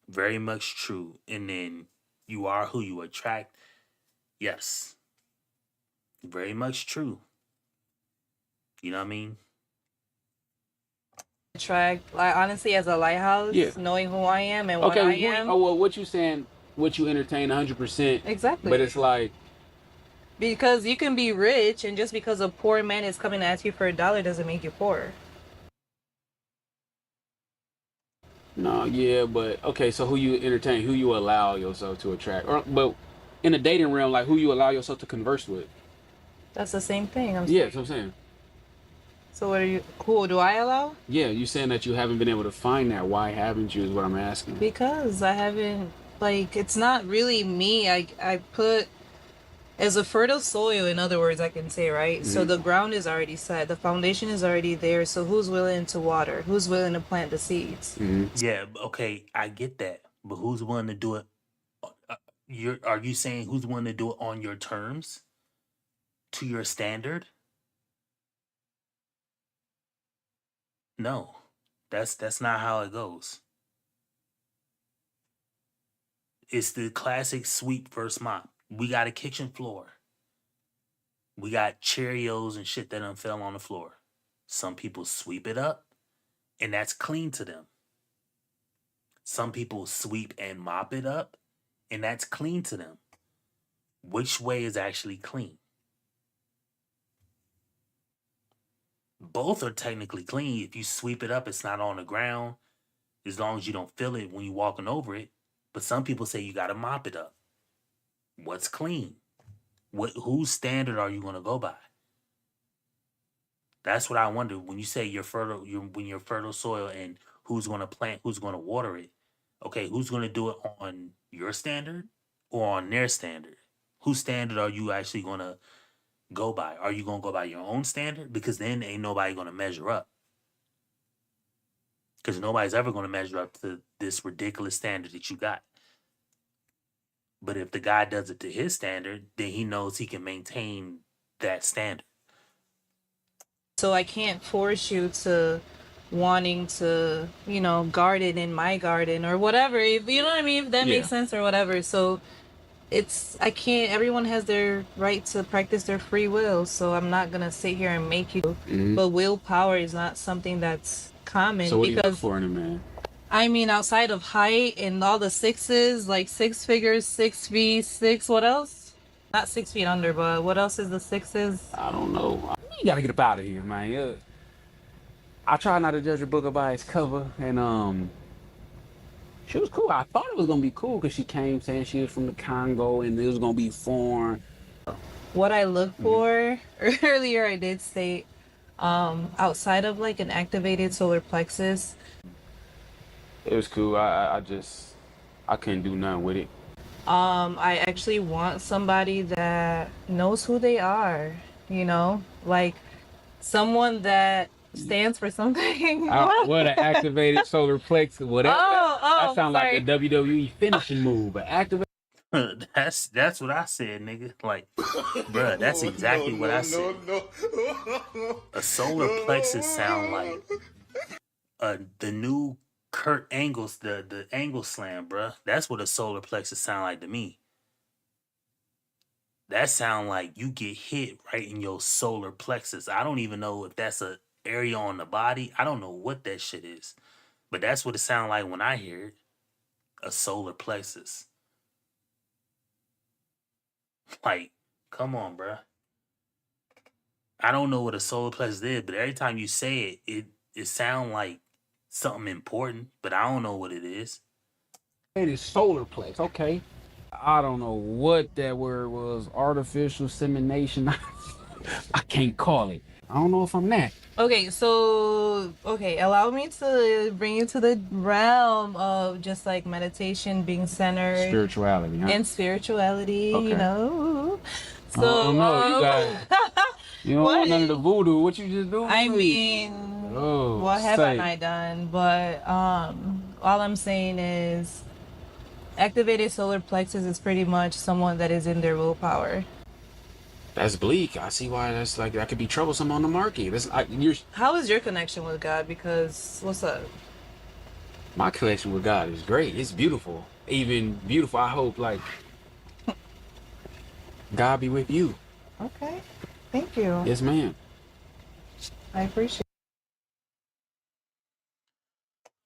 Very much true. And then you are who you attract. Yes. Very much true. You know what I mean? Attract, like honestly, as a lighthouse, Yeah. knowing who I am and what Okay, I am. oh, well, what you saying, what you entertain 100%. Exactly. But it's like, Because you can be rich, and just because a poor man is coming to ask you for $1 doesn't make you poor. no, yeah, but okay, so who you entertain, who you allow yourself to attract, but in the dating realm, like who you allow yourself to converse with. That's the same thing. Yeah, that's what I'm saying. So what are you? Who do I allow? Yeah, you saying that you haven't been able to find that. Why haven't you? Is what I'm asking. Because I haven't. Like, it's not really me. I put as a fertile soil. In other words, I can say, right. So the ground is already set. The foundation is already there. So who's willing to water? Who's willing to plant the seeds? Yeah, okay, I get that. But who's willing to do it? Are you saying who's willing to do it on your terms? To your standard? No. That's not how it goes. It's the classic sweep versus mop. We got a kitchen floor. We got Cheerios and shit that done fell on the floor. Some people sweep it up, and that's clean to them. Some people sweep and mop it up, and that's clean to them. Which way is actually clean? Both are technically clean. If you sweep it up, it's not on the ground, as long as you don't feel it when you're walking over it. But some people say you got to mop it up. What's clean? Whose standard are you going to go by? That's what I wonder when you say you're fertile. When you're fertile soil, and who's going to plant, who's going to water it. Okay, who's going to do it on your standard or on their standard? Whose standard are you actually going to go by? Are you going to go by your own standard? Because then ain't nobody going to measure up. Because nobody's ever going to measure up to this ridiculous standard that you got. But if the guy does it to his standard, then he knows he can maintain that standard. So I can't force you to wanting to, garden in my garden or whatever. If you know what I mean, if that makes sense or whatever. So I can't, everyone has their right to practice their free will. So I'm not going to sit here and make you, but willpower is not something that's common. So what do you look for in a man? I mean, outside of height and all the sixes, like 6 figures, 6 feet, 6, what else? Not 6 feet under, but what else is the sixes? I don't know. You gotta get up out of here, man. I try not to judge a book by its cover, and she was cool. I thought it was gonna be cool because she came saying she was from the Congo and it was gonna be foreign. What I look for, earlier I did state, outside of like an activated solar plexus. It was cool. I couldn't do nothing with it. I actually want somebody that knows who they are, like someone that stands for something. What an activated solar plexus, whatever. That sounds like a WWE finishing move, but activate. That's what I said, nigga. Like, bruh, that's exactly what I said. A solar plexus sound like the new Kurt Angle's the Angle Slam, bruh. That's what a solar plexus sound like to me. That sound like you get hit right in your solar plexus. I don't even know if that's a area on the body. I don't know what that shit is, but that's what it sound like when I hear it. A solar plexus. Like, come on, bruh. I don't know what a solar plexus is, but every time you say it sound like something important, but I don't know what it is. It is solar plex, okay. I don't know what that word was. Artificial insemination. I can't call it. I don't know if I'm that. Okay, allow me to bring you to the realm of just like meditation, being centered. Spirituality, huh? And spirituality, Okay. So, I don't know. You don't want none of the voodoo. What you just do? I mean, what haven't I done? But all I'm saying is activated solar plexus is pretty much someone that is in their willpower. That's bleak. I see why that could be troublesome on the market. How is your connection with God? Because what's up? My connection with God is great. It's beautiful. Even beautiful. I hope God be with you. Okay. Thank you. Yes, ma'am. I appreciate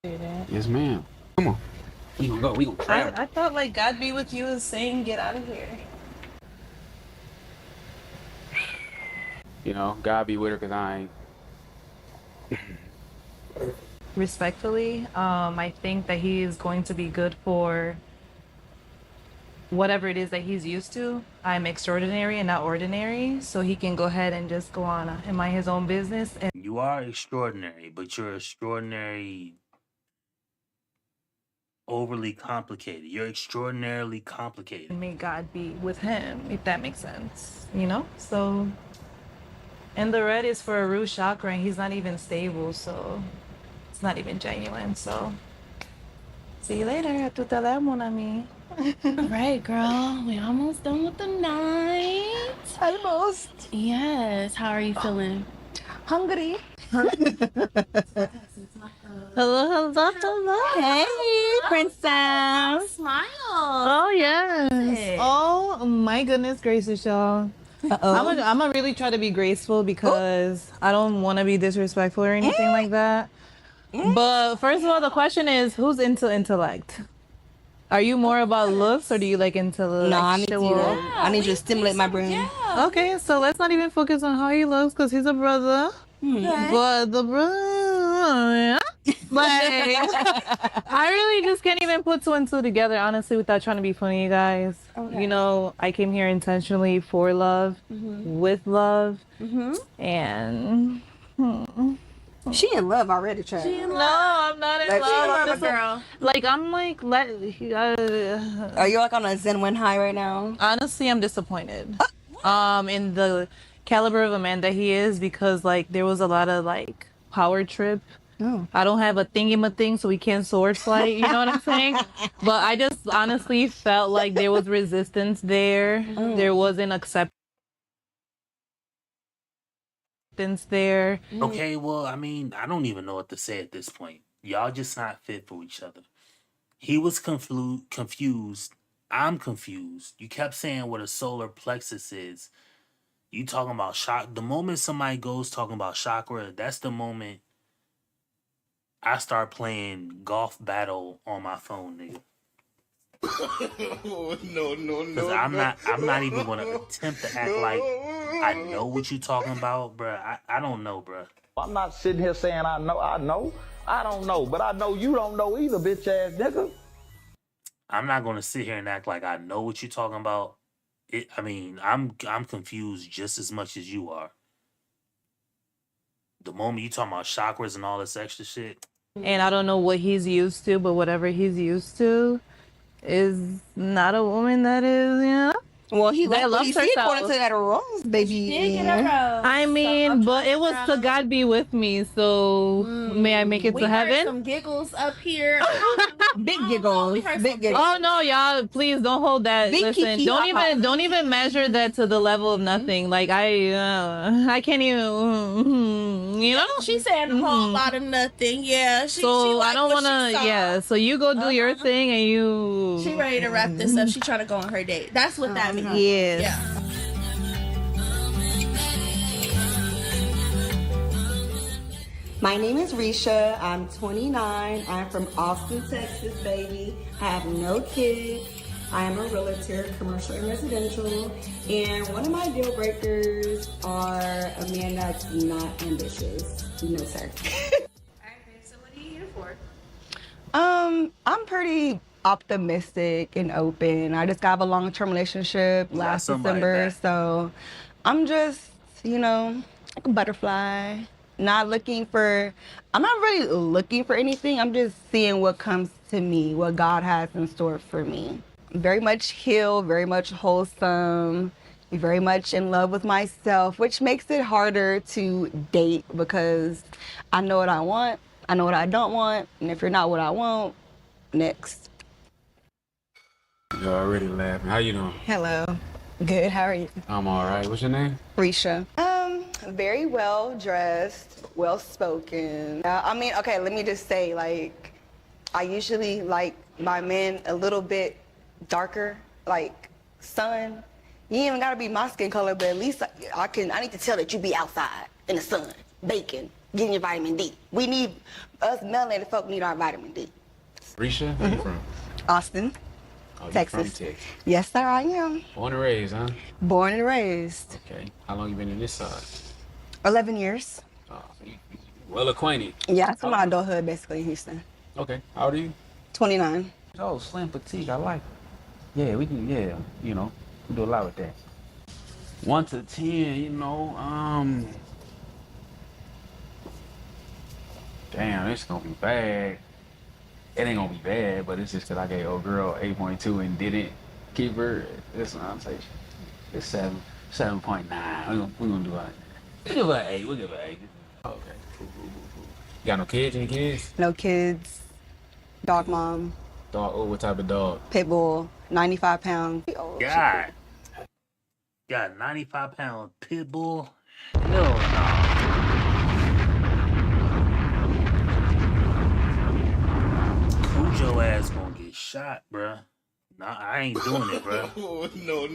it. Yes, ma'am. Come on. We gonna go. We gonna travel. I thought like God be with you is saying get out of here. God be with her because I ain't. Respectfully, I think that he is going to be good for whatever it is that he's used to. I'm extraordinary and not ordinary, so he can go ahead and just go on and mind his own business. And You are extraordinary, but you're extraordinary overly complicated. You're extraordinarily complicated. may God be with him, if that makes sense, So, and the red is for a root chakra, and he's not even stable, so it's not even genuine. So, see you later. A tu te leer, mon ami. All right, girl. We almost done with the night. Almost. Yes. How are you feeling? Hungry. Hello. Hey, princess. Smile. Oh yes. Oh my goodness gracious, y'all. I'm gonna really try to be graceful because I don't want to be disrespectful or anything like that. But first of all, the question is, who's into intellect? Are you more about looks or do you like intellectual? No, I need you to stimulate my brain. Yeah. Okay, so let's not even focus on how he looks because he's a brother. Okay. But the brother, I really just can't even put two and two together, honestly, without trying to be funny, you guys. Okay. I came here intentionally for love, with love, and... She in love already, child. No, I'm not in love. Girl. Are you like on a Zen Wen high right now? Honestly, I'm disappointed. In the caliber of a man that he is, because there was a lot of power trip. Oh. I don't have a thing, so we can't sword fight. You know what I'm saying? But I just honestly felt like there was resistance there. There wasn't acceptance there. Okay, well, I mean, I don't even know what to say at this point. Y'all just not fit for each other. He was confused. I'm confused. You kept saying what a solar plexus is. You talking about the moment somebody goes talking about chakra, that's the moment I start playing golf battle on my phone, nigga. No. Because I'm not even gonna attempt to act like I know what you talking about, bruh. I don't know, bruh. I'm not sitting here saying I know. I don't know, but I know you don't know either, bitch ass nigga. I'm not gonna sit here and act like I know what you're talking about. I'm confused just as much as you are. The moment you talking about chakras and all this extra shit. And I don't know what he's used to, but whatever he's used to is not a woman that is, Well, he that loves according herself. to that rose, baby. I mean, but it was to God be with me, so may I make it We to heard heaven? some giggles up here. Big giggles. Big giggles. Oh no, y'all! Please don't hold that. Big Listen, kiki. don't even measure that to the level of nothing. Like I can't even. She said a whole lot of nothing. Yeah. She So liked I don't what want she to. saw. Yeah. So you go do your thing, and you. She ready to wrap this up. She trying to go on her date. That's what that means. Yes. Yeah. My name is Risha. I'm 29. I'm from Austin, Texas, baby. I have no kids. I am a realtor, commercial and residential. And one of my deal breakers are a man that's not ambitious. No, sir. So what are you here for? I'm pretty optimistic and open. I just got a long-term relationship last December, so I'm just, like a butterfly. I'm not really looking for anything. I'm just seeing what comes to me, what God has in store for me. Very much healed, very much wholesome, very much in love with myself, which makes it harder to date because I know what I want, I know what I don't want, and if you're not what I want, next. You're already laughing. How you doing? Hello. Good, how are you? I'm all right. What's your name? Risha. Very well dressed, well spoken. I mean, okay, let me just say, like, I usually like my men a little bit darker, like sun. You ain't even gotta be my skin color, but at least I need to tell that you be outside in the sun, baking, getting your vitamin D. We need, us melanated folk need our vitamin D. Risha, where you from? Austin, Oh, you Texas. from Texas. Yes, sir, I am. Born and raised, huh? Born and raised. Okay. How long you been in this side? 11 years. Oh, so you well acquainted. Yeah, that's my adulthood basically in Houston. Okay. How old are you? 29. Oh, slim petite. I like it. Yeah, we can. Yeah, you know, we do a lot with that. 1 to 10, you know. Damn, it's gonna be bad. It ain't gonna be bad, but it's just that I gave old girl 8.2 and didn't keep her. That's what I'm saying. It's 7.9. We're gonna do it. We'll give her an 8. We'll give her an 8. Okay. Cool. You got no kids? Any kids? No kids. Dog mom. Dog? Oh, what type of dog? Pit bull. 95 pounds. God. Got a 95-pound pit bull? Hell no. Cujo ass gonna get shot, bruh. Nah, I ain't doing it, bruh. Oh, no.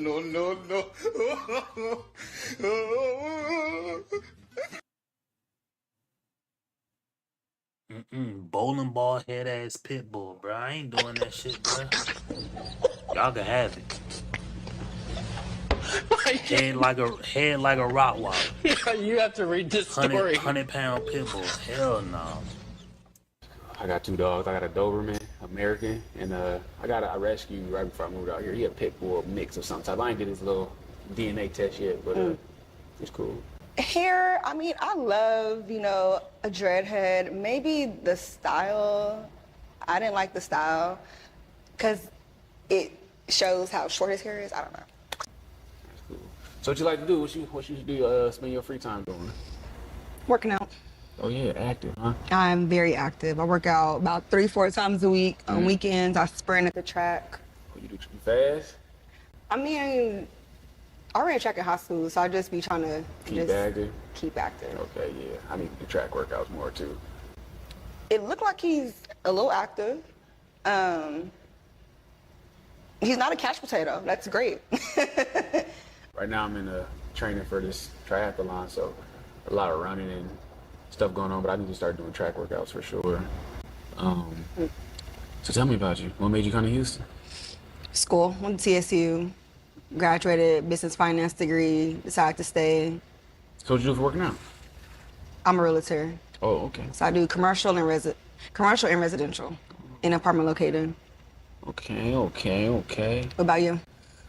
Bowling ball head ass pit bull, bruh. I ain't doing that shit, bruh. Y'all can have it. Head like a Rottweiler. Yeah, you have to read this story. 100-pound pit bull. Hell no. I got 2 dogs. I got a Doberman, American, and I rescued right before I moved out here. He a pit bull mix of some type. I ain't did his little DNA test yet, but it's cool. Hair, I mean, I love, a dreadhead. Maybe the style, I didn't like the style because it shows how short his hair is. I don't know. That's cool. So what you like to do? What you do? Spend your free time doing? Working out. Oh yeah, active, huh? I'm very active. I work out about 3-4 times a week. On weekends, I sprint at the track. Oh, you fast? I mean, I ran track in high school, so I just be trying to keep active. Okay, yeah. I need to do track workouts more too. It looked like he's a little active. He's not a couch potato. That's great. Right now I'm in training for this triathlon, so a lot of running and stuff going on, but I need to start doing track workouts for sure. So tell me about you. What made you come to Houston? School, went to TSU, graduated business finance degree, decided to stay. So what you do for working out? I'm a realtor. Oh, okay. So I do commercial and residential in apartment located. Okay. What about you?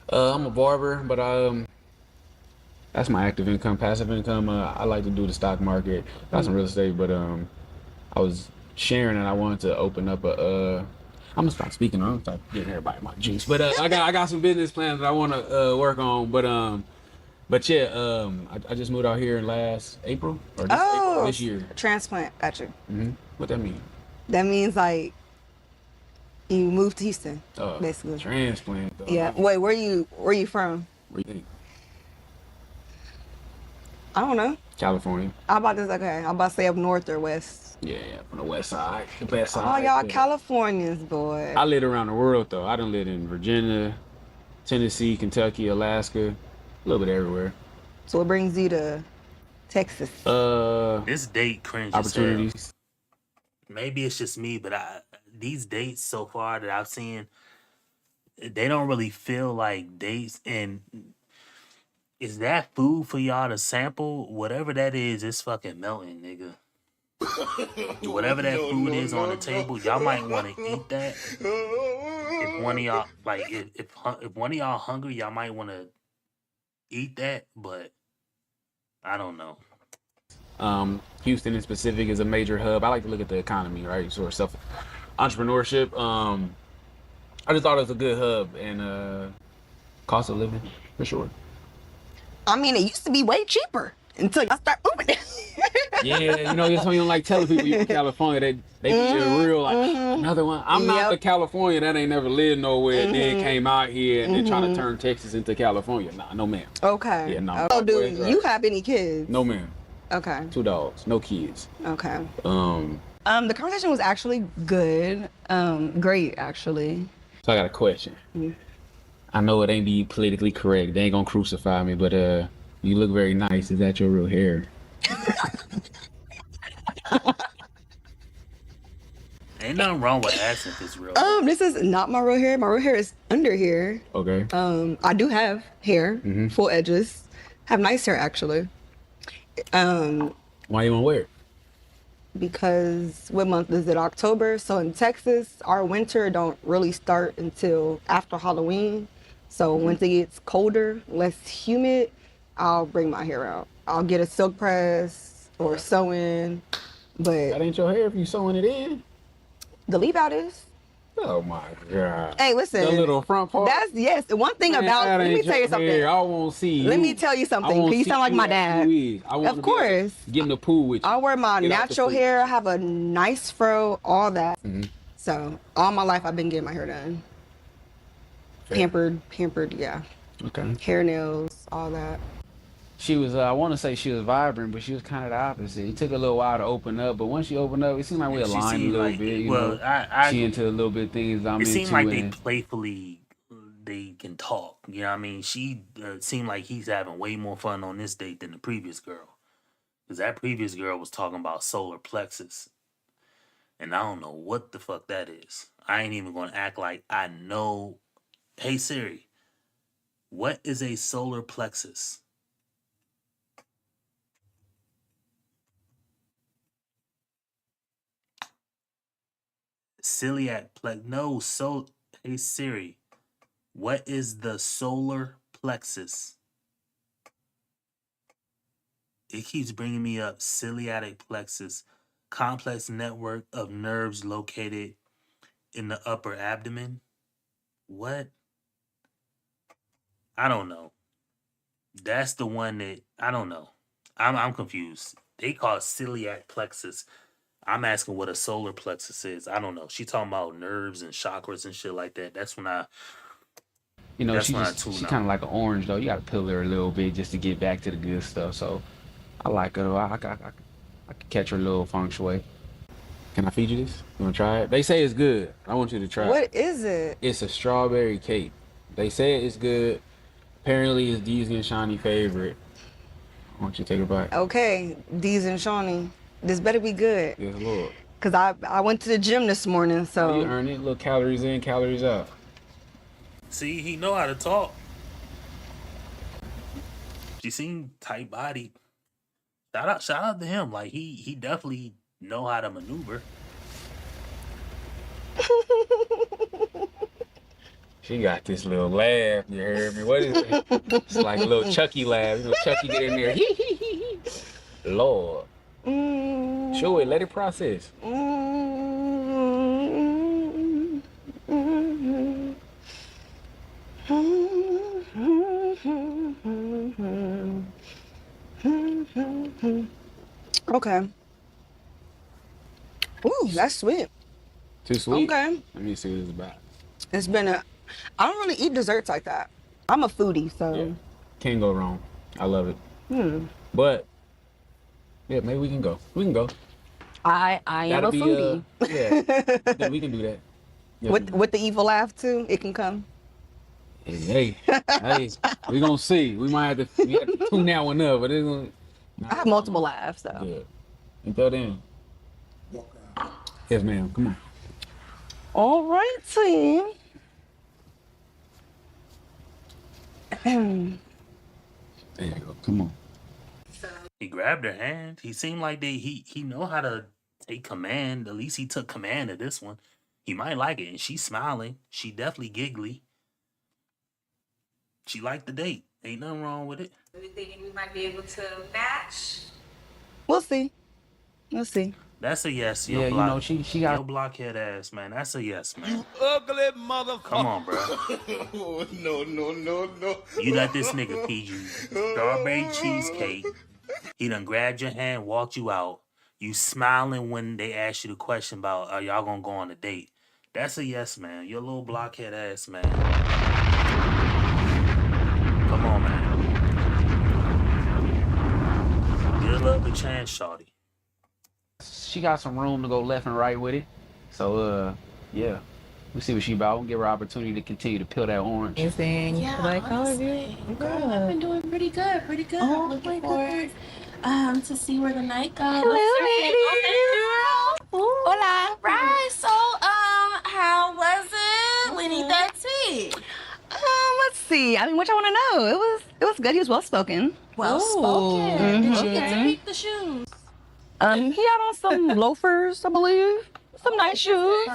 I'm a barber, but that's my active income. Passive income, I like to do the stock market. Got some real estate, but I was sharing and I wanted to open up I'm gonna stop speaking. I'm gonna stop getting everybody my juice. But I got some business plans that I want to work on. But yeah, I just moved out here in last April or this year. Transplant. Got you. What that mean? That means like you moved to Houston, basically. Transplant. Though. Yeah. Wait, where you from? Where you think? I don't know. California. I'm about to say up north or west. Yeah, from the west side, the best side. Oh, y'all Californians, boy. I lived around the world though. I done lived in Virginia, Tennessee, Kentucky, Alaska, a little bit everywhere. So what brings you to Texas? This date cringe. Opportunities. Maybe it's just me, but these dates so far that I've seen, they don't really feel like dates. And is that food for y'all to sample? Whatever that is, it's fucking melting, nigga. Whatever that food is on the table, y'all might want to eat that. If one of y'all if one of y'all hungry, y'all might want to eat that. But I don't know. Houston in specific is a major hub. I like to look at the economy, right? Sort of self entrepreneurship. I just thought it was a good hub and cost of living for sure. I mean, it used to be way cheaper until y'all start moving. Yeah, you know, that's why you don't like telling people you're from California. They feel real like another one. I'm not the California that ain't never lived nowhere. Then came out here and they're trying to turn Texas into California. Nah, no ma'am. Okay. Yeah, no. Oh, do you have any kids? No ma'am. Okay. 2 dogs, no kids. Okay. The conversation was actually good. Great actually. So I got a question. I know it ain't be politically correct. They ain't gonna crucify me, but you look very nice. Is that your real hair? Ain't nothing wrong with asking if it's real. This is not my real hair. My real hair is under here. Okay. I do have hair, full edges. Have nice hair actually. Why you wanna wear it? Because what month is it? October. So in Texas, our winter don't really start until after Halloween. So once it gets colder, less humid, I'll bring my hair out. I'll get a silk press or sew in. But that ain't your hair if you sewing it in. The leave out is. Oh my God. Hey, listen. The little front part. That's yes. One thing about. Let me tell you something. Hair. I won't see. Let me tell you something. Cause you sound like my dad. Of course. Get in the pool with you. I wear my natural hair. I have a nice fro. All that. So all my life I've been getting my hair done. Pampered. Yeah. Okay. Hair, nails, all that. She was, I want to say she was vibrant, but she was kind of the opposite. It took a little while to open up, but once she opened up, it seemed like we aligned a little bit. You know, she into a little bit things I'm into. It seemed like they playfully, they can talk. You know what I mean? She seemed like he's having way more fun on this date than the previous girl. Because that previous girl was talking about solar plexus. And I don't know what the fuck that is. I ain't even going to act like I know. Hey Siri, what is a solar plexus? Celiac plex. No, hey Siri, what is the solar plexus? It keeps bringing me up celiac plexus, complex network of nerves located in the upper abdomen. What? I don't know. That's the one that I don't know. I'm confused. They call it celiac plexus. I'm asking what a solar plexus is. I don't know. She talking about nerves and chakras and shit like that. That's when I. You know, she kind of like an orange though. You got to peel her a little bit just to get back to the good stuff. So I like her. I can catch her a little feng shui. Can I feed you this? You want to try it? They say it's good. I want you to try it. What is it? It's a strawberry cake. They say it's good. Apparently, it's Dee's and Shawnee favorite. I want you to take a bite. Okay, Dee's and Shawnee. This better be good. Yes, Lord. Cause I went to the gym this morning, so. You earn it. Little calories in, calories out. See, he know how to talk. She seemed tight bodied. Shout out to him. Like he definitely know how to maneuver. She got this little laugh. You heard me? What is it? It's like a little Chucky laugh. You know, Chucky get in there. Lord. Show it. Let it process. Okay. Ooh, that's sweet. Too sweet? Okay. Let me see what it's about. It's been I don't really eat desserts like that. I'm a foodie, so. Yeah. Can't go wrong. I love it. But, yeah, maybe we can go. We can go. I am a foodie. Yeah, we can do that. Yeah, with the evil laugh too, it can come. Hey, we gonna see. We might have to tune that one up, but it's gonna. I have multiple laughs though. Yeah. Until then. Yes, ma'am. Come on. All right, team. There you go. Come on. He grabbed her hand. He seemed like he know how to take command. At least he took command of this one. He might like it. And she's smiling. She definitely giggly. She liked the date. Ain't nothing wrong with it. Are we thinking we might be able to match? We'll see. We'll see. That's a yes. Yeah, you know, she got your blockhead ass, man. That's a yes, man. You ugly motherfucker. Come on, bro. No. You let this nigga feed you strawberry cheesecake. He done grabbed your hand, walked you out. You smiling when they ask you the question about are y'all gonna go on a date. That's a yes, man. Your little blockhead ass, man. Come on, man. Give love a chance, shawty. She got some room to go left and right with it. So, yeah. We'll see what she about. We'll give her opportunity to continue to peel that orange. Yeah, like honestly, girl, I've been doing pretty good, pretty good. Oh, I'm looking my forward to see where the night goes. Hello, girl. Hola. Right. So, how was it? We need that tea. Let's see. I mean, what y'all want to know? It was good. He was well spoken. Well spoken. Did you get to peek the shoes? He had on some loafers, I believe. Some nice shoes.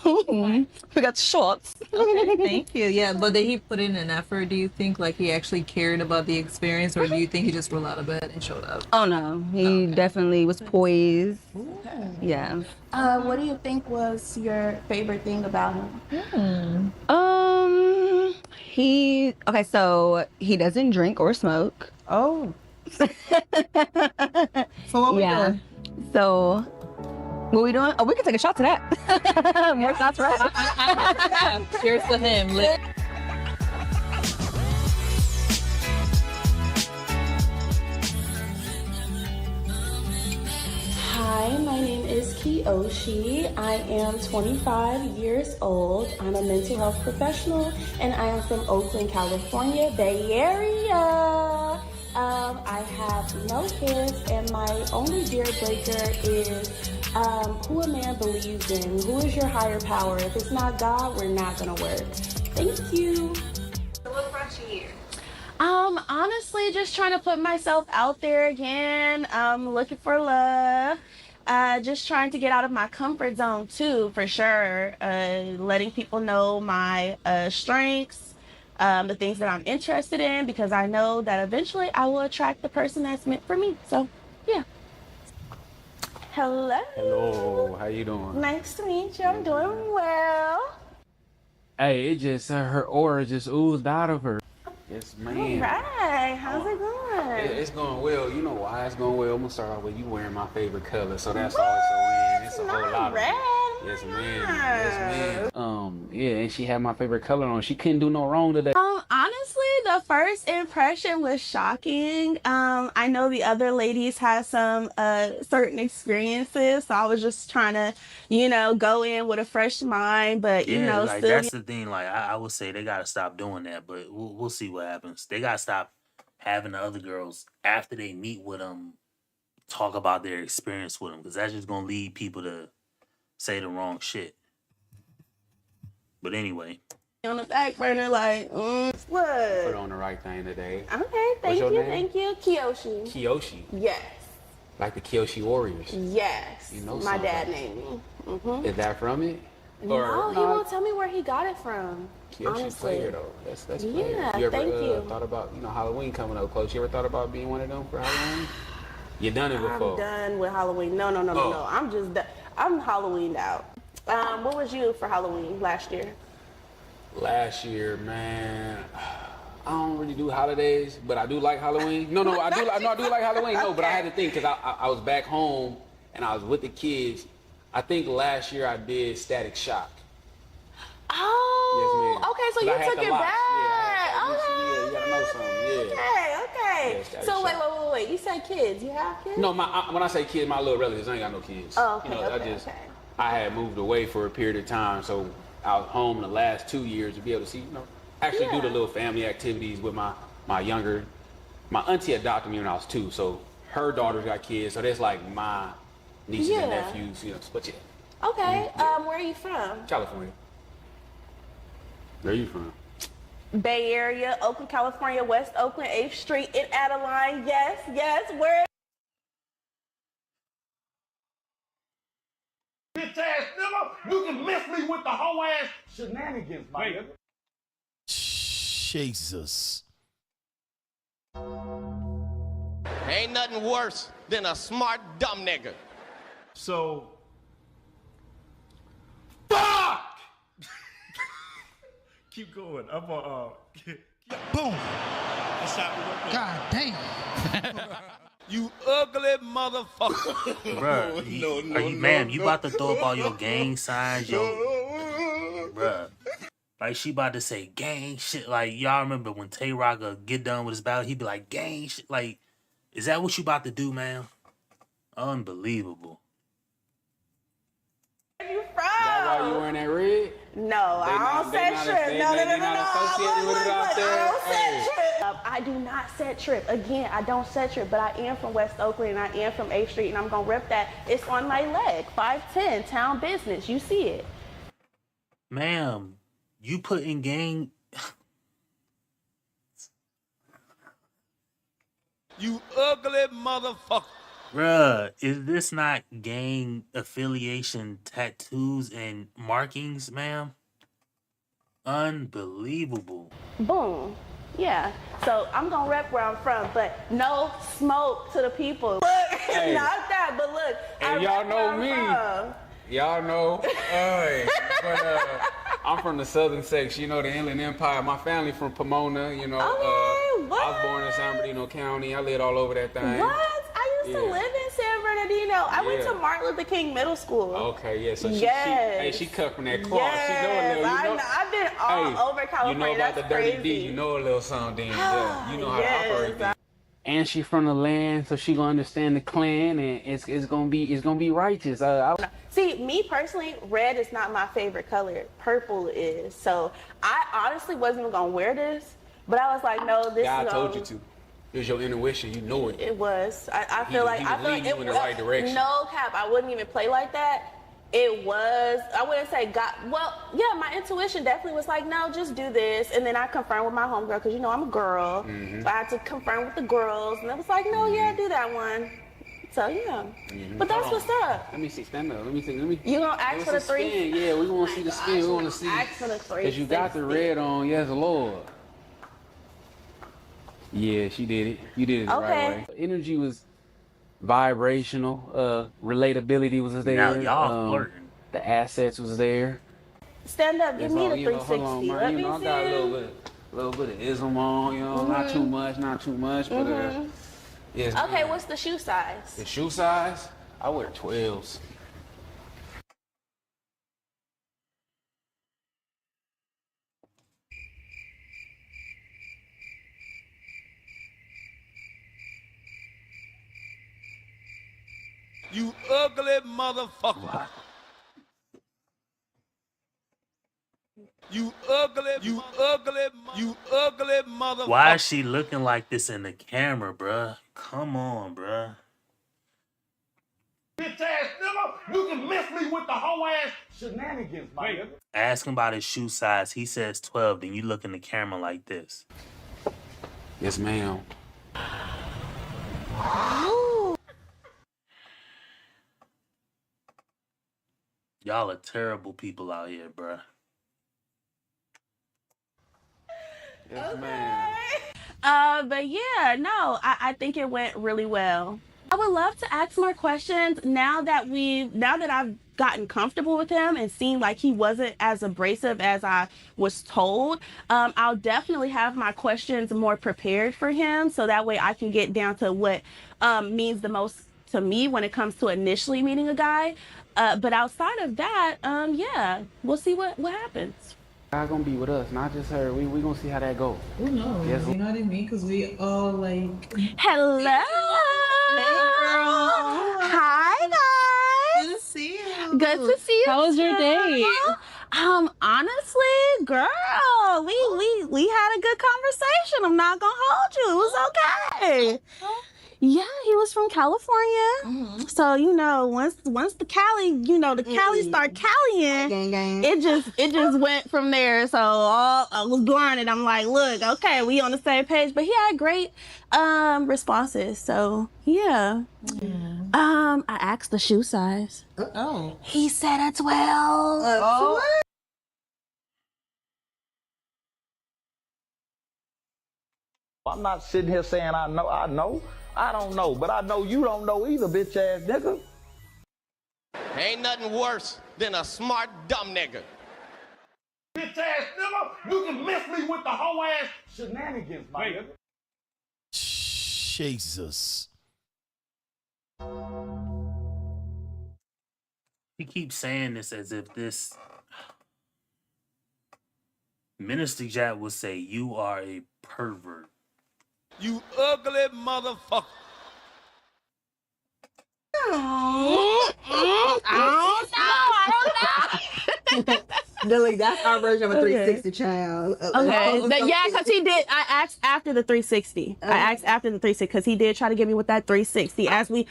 We got shorts. Okay, thank you. Yeah, but did he put in an effort? Do you think like he actually cared about the experience, or do you think he just rolled out of bed and showed up? Oh no, he definitely was poised. Okay. Yeah. What do you think was your favorite thing about him? So he doesn't drink or smoke. Oh. So what we doing? So what we doing? Oh, we can take a shot to that. More shots, right? Cheers to him. Hi, my name is Kiyoshi. I am 25 years old. I'm a mental health professional, and I am from Oakland, California, Bay Area. I have no kids, and my only deal breaker is who a man believes in. Who is your higher power? If it's not God, we're not gonna work. Thank you. So what brought you here? Honestly, just trying to put myself out there again. Looking for love. Just trying to get out of my comfort zone too, for sure. Letting people know my strengths, the things that I'm interested in, because I know that eventually I will attract the person that's meant for me. So, yeah. Hello. Hello, how you doing? Nice to meet you. I'm doing well. Hey, it just, her aura just oozed out of her. Yes, All man. right. How's it going? It's going well. You know why it's going well? I'm gonna start off with you wearing my favorite color, so that's always a win. It's a whole lot of red. Yes, man. Yes, man. Yeah, and she had my favorite color on. She couldn't do no wrong today. Honestly, the first impression was shocking. I know the other ladies had some certain experiences, so I was just trying to, go in with a fresh mind, but Like still. that's the thing. Like I would say they gotta stop doing that, but we'll see what happens. They gotta stop having the other girls after they meet with them talk about their experience with them, because that's just gonna lead people to say the wrong shit. But anyway, On the back burner, like, what? Put on the right thing today. Okay, thank your you, name? thank you. Kiyoshi. Kiyoshi. Yes. Like the Kiyoshi Warriors. Yes. You know my something. dad named me. Mm-hmm. Is that from it? No, he won't tell me where he got it from. Kiyoshi honestly. player though. That's Yeah, player. You ever thank you. thought about, Halloween coming up close? You ever thought about being one of them for Halloween? You done it before. I'm done with Halloween. No. I'm just done. I'm Halloweened out. What was you for Halloween last year? Last year, man, I don't really do holidays, but I do like Halloween. No, I do like Halloween. No, but I had to think because I was back home and I was with the kids. I think last year I did Static Shock. Oh, yes, ma'am. okay, so 'Cause you I had took the it locks. back. Yeah, you gotta know something. Yeah. Okay. Static So Shock. wait. You said kids. You have kids? No, when I say kids, my little relatives, I ain't got no kids. Oh, okay, I had moved away for a period of time, so I was home the last 2 years to be able to see, actually do the little family activities with my auntie adopted me when I was 2, so her daughter's got kids, so that's like my nieces and nephews, but yeah. Okay. Where are you from? California. Where are you from? Bay Area, Oakland, California, West Oakland, 8th Street in Adeline. Yes. Where? Bitch ass nigga, you can miss me with the whole ass shenanigans, my nigga. Jesus. Ain't nothing worse than a smart dumb nigga. So, fuck! Keep going. I'm boom. God damn. You ugly motherfucker. Bruh, ma'am, you about to throw up all your gang signs, bruh. Like she about to say gang shit. Like y'all remember when Tay Rock get done with his battle, he'd be like gang shit. Like, is that what you about to do, man? Unbelievable. You from? That why you wearing that red? No, I don't set trip. No. I do not set trip. Again, I don't set trip, but I am from West Oakland and I am from 8th Street and I'm gonna rep that. It's on my leg. 5'10", town business. You see it. Ma'am, you put in gang. You ugly motherfucker. Bruh, is this not gang affiliation tattoos and markings, ma'am? Unbelievable. Boom. Yeah. So I'm gonna rep where I'm from, but no smoke to the people. Look, Hey. not that, but look. And y'all know me. Y'all know. I'm from the southern section, you know, the Inland Empire. My family from Pomona, you know. I was born in San Bernardino County. I lived all over that thing. What? I used to live in San Bernardino. I went to Martin Luther King Middle School. Okay, yeah. So she cut from that cloth. Yes. She know a little. You know, I've been all over California. You know about That's the dirty crazy. D. You know a little something. Yeah. You know how to operate. Things. And she from the land, so she gonna understand the clan, and it's gonna be righteous. See, me personally, red is not my favorite color. Purple is. So I honestly wasn't even gonna wear this, but I was like, no, this. God told you to. It was your intuition. You knew it. It was. I feel like it in the right direction. No cap. I wouldn't even play like that. It was. I wouldn't say God. Well, yeah, my intuition definitely was like, no, just do this. And then I confirmed with my homegirl because you know I'm a girl. Mm-hmm. So I had to confirm with the girls, and it was like, no, yeah, do that one. So yeah. Mm-hmm. But that's what's up. Let me see. Stand up. Let me see. You gonna ask for the three? Spin. Yeah, we want to see the spin. We want to see. Ask for the three. Because you got the red on. Yes, Lord. Yeah, she did it. You did it the right way. Energy was vibrational. Relatability was there. Now y'all flirting. The assets was there. Stand up. Give me the 360. Hold on, Let me I see. got a little bit of ism on. You know, not too much, but yes. Okay, what's the shoe size? The shoe size? I wear 12s. You ugly motherfucker. You ugly motherfucker. Why is she looking like this in the camera, bruh? Come on, bruh. Bitch ass nigga, you can miss me with the whole ass shenanigans, my nigga. Ask him about his shoe size. He says 12. Then you look in the camera like this. Yes, ma'am. Y'all are terrible people out here, bruh. Yes, ma'am. But yeah, no, I think it went really well. I would love to ask more questions now that I've gotten comfortable with him and seen like he wasn't as abrasive as I was told. I'll definitely have my questions more prepared for him so that way I can get down to what means the most to me when it comes to initially meeting a guy. But outside of that, yeah, we'll see what happens. God gonna be with us, not just her. We gonna see how that goes. Who knows? Yes. You know what I mean? Because we all like. Hello. Hey, girl. Hi, guys. Good to see you. Good to see you. How was your day? Honestly, girl, we had a good conversation. I'm not gonna hold you. It was okay. Yeah, he was from California. So, you know, once the Cali, you know, the Cali start Caliing, it just went from there. So I was blinded. I'm like, look, okay, we on the same page. But he had great responses. So yeah. I asked the shoe size. Oh. He said a 12. I'm not sitting here saying I know. I don't know, but I know you don't know either, bitch ass nigga. Ain't nothing worse than a smart dumb nigga. Bitch ass nigga, you can miss me with the whole ass shenanigans, my nigga. Jesus. He keeps saying this as if this Minister Jack would say, "You are a pervert." You ugly motherfucker. I don't know. Dilly, that's our version of a Okay. 360 child. Okay. Yeah, because he did. I asked after the 360. I asked after the 360 because he did try to get me with that 360. As we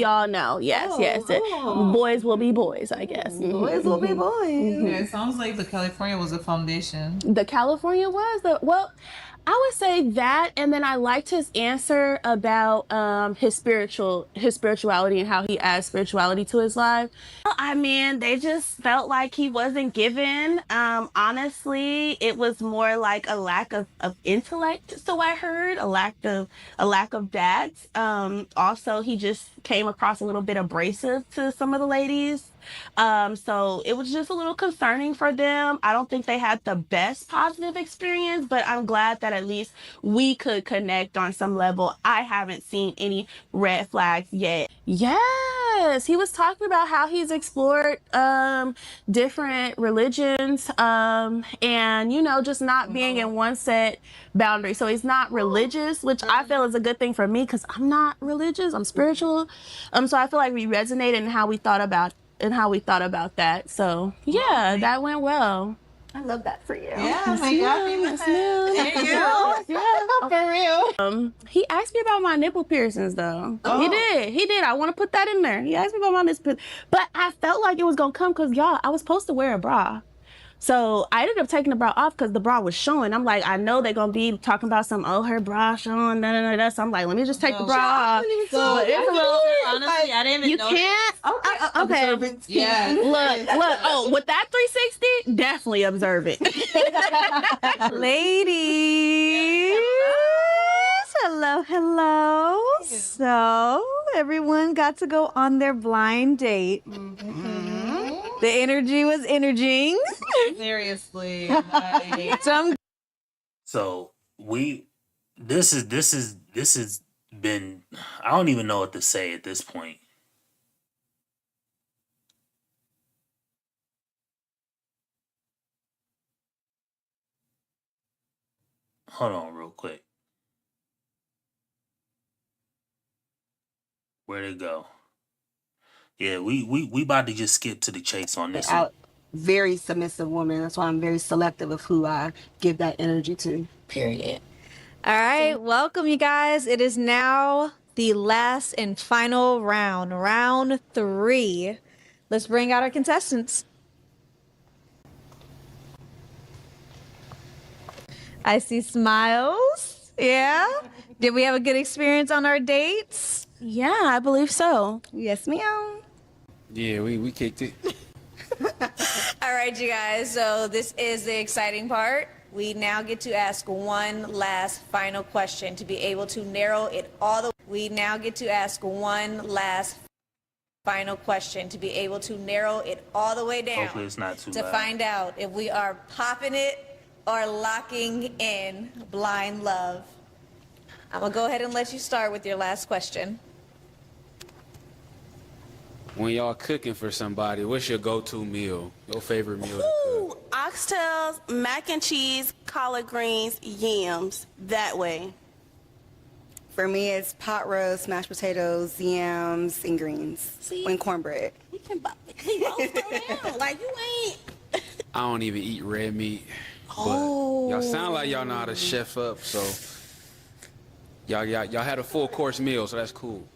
all know. Yes, yes. Boys will be boys, I guess. Boys will be boys. Yeah, it sounds like the California was a foundation. The California was well. I would say that, and then I liked his answer about his spirituality and how he adds spirituality to his life. I mean, they just felt like he wasn't given. Honestly, it was more like a lack of intellect. So I heard a lack of that. Also, he just came across a little bit abrasive to some of the ladies. So it was just a little concerning for them. I don't think they had the best positive experience, but I'm glad that at least we could connect on some level. I haven't seen any red flags yet. Yes, he was talking about how he's explored different religions and just not being in one set boundary. So he's not religious, which I feel is a good thing for me because I'm not religious. I'm spiritual. So I feel like we resonated in how we thought about that. So yeah, that went well. I love that for you. Yeah, my God, Thank you. Yeah, for real. He asked me about my nipple piercings though. Oh. He did. I want to put that in there. He asked me about my nipple piercings. But I felt like it was gonna come because y'all, I was supposed to wear a bra. So I ended up taking the bra off because the bra was showing. I'm like, I know they're gonna be talking about her bra showing, So I'm like, let me just take the bra off. So But it's a little, honestly, I didn't even you know. can't. Okay. Yeah. Look. Oh, with that 360, definitely observe it. Ladies, hello. So everyone got to go on their blind date. The energy was energizing. Seriously. So this has been, I don't even know what to say at this point. Hold on real quick. Where'd it go? Yeah, we about to just skip to the chase on this one. Very submissive woman. That's why I'm very selective of who I give that energy to. Period. All right, welcome you guys. It is now the last and final round, round 3. Let's bring out our contestants. I see smiles. Yeah. Did we have a good experience on our dates? Yeah, I believe so. Yes, ma'am. Yeah, we kicked it. All right, you guys. So this is the exciting part. We now get to ask one last final question to be able to narrow it all the We now get to ask one last final question to be able to narrow it all the way down. Hopefully it's not too to loud. find out if we are popping it or locking in blind love. I'm going to go ahead and let you start with your last question. When y'all cooking for somebody, what's your go-to meal? Your favorite meal to cook? Oxtails, mac and cheese, collard greens, yams. That way. For me, it's pot roast, mashed potatoes, yams, and greens. And cornbread. We can both around. Like you ain't. I don't even eat red meat. But y'all sound like y'all know how to chef up, so y'all had a full course meal, so that's cool.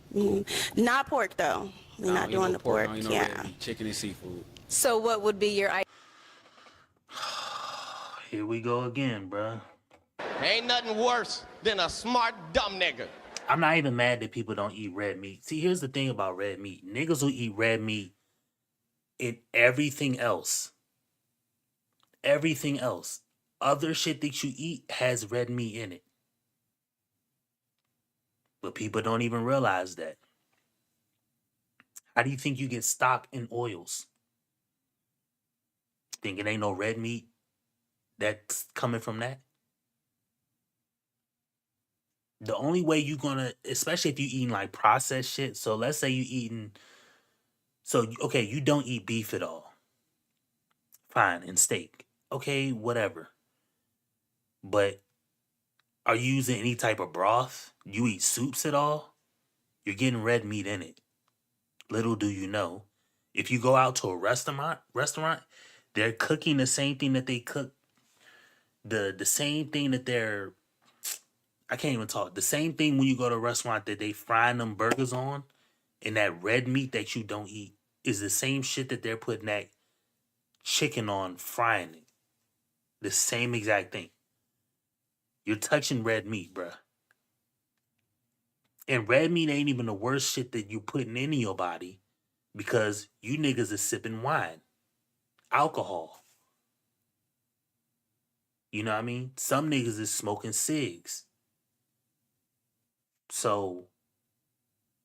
Not pork though. We're not doing the pork. I don't eat no red meat, chicken and seafood. So what would be your Here we go again, bruh. Ain't nothing worse than a smart dumb nigga. I'm not even mad that people don't eat red meat. See, here's the thing about red meat. Niggas will eat red meat in everything else. Everything else. Other shit that you eat has red meat in it. But people don't even realize that. How do you think you get stock in oils? Think it ain't no red meat that's coming from that? The only way you gonna, especially if you eating like processed shit. So let's say you eating, okay, you don't eat beef at all. Fine, and steak. Okay, whatever. But are you using any type of broth? You eat soups at all? You're getting red meat in it. Little do you know, if you go out to a restaurant, they're cooking the same thing that they cook, the same thing that they're, I can't even talk. The same thing when you go to a restaurant that they frying them burgers on, and that red meat that you don't eat is the same shit that they're putting that chicken on, frying it. The same exact thing. You're touching red meat, bruh. And red meat ain't even the worst shit that you putting in your body, because you niggas is sipping wine, alcohol. You know what I mean? Some niggas is smoking cigs. So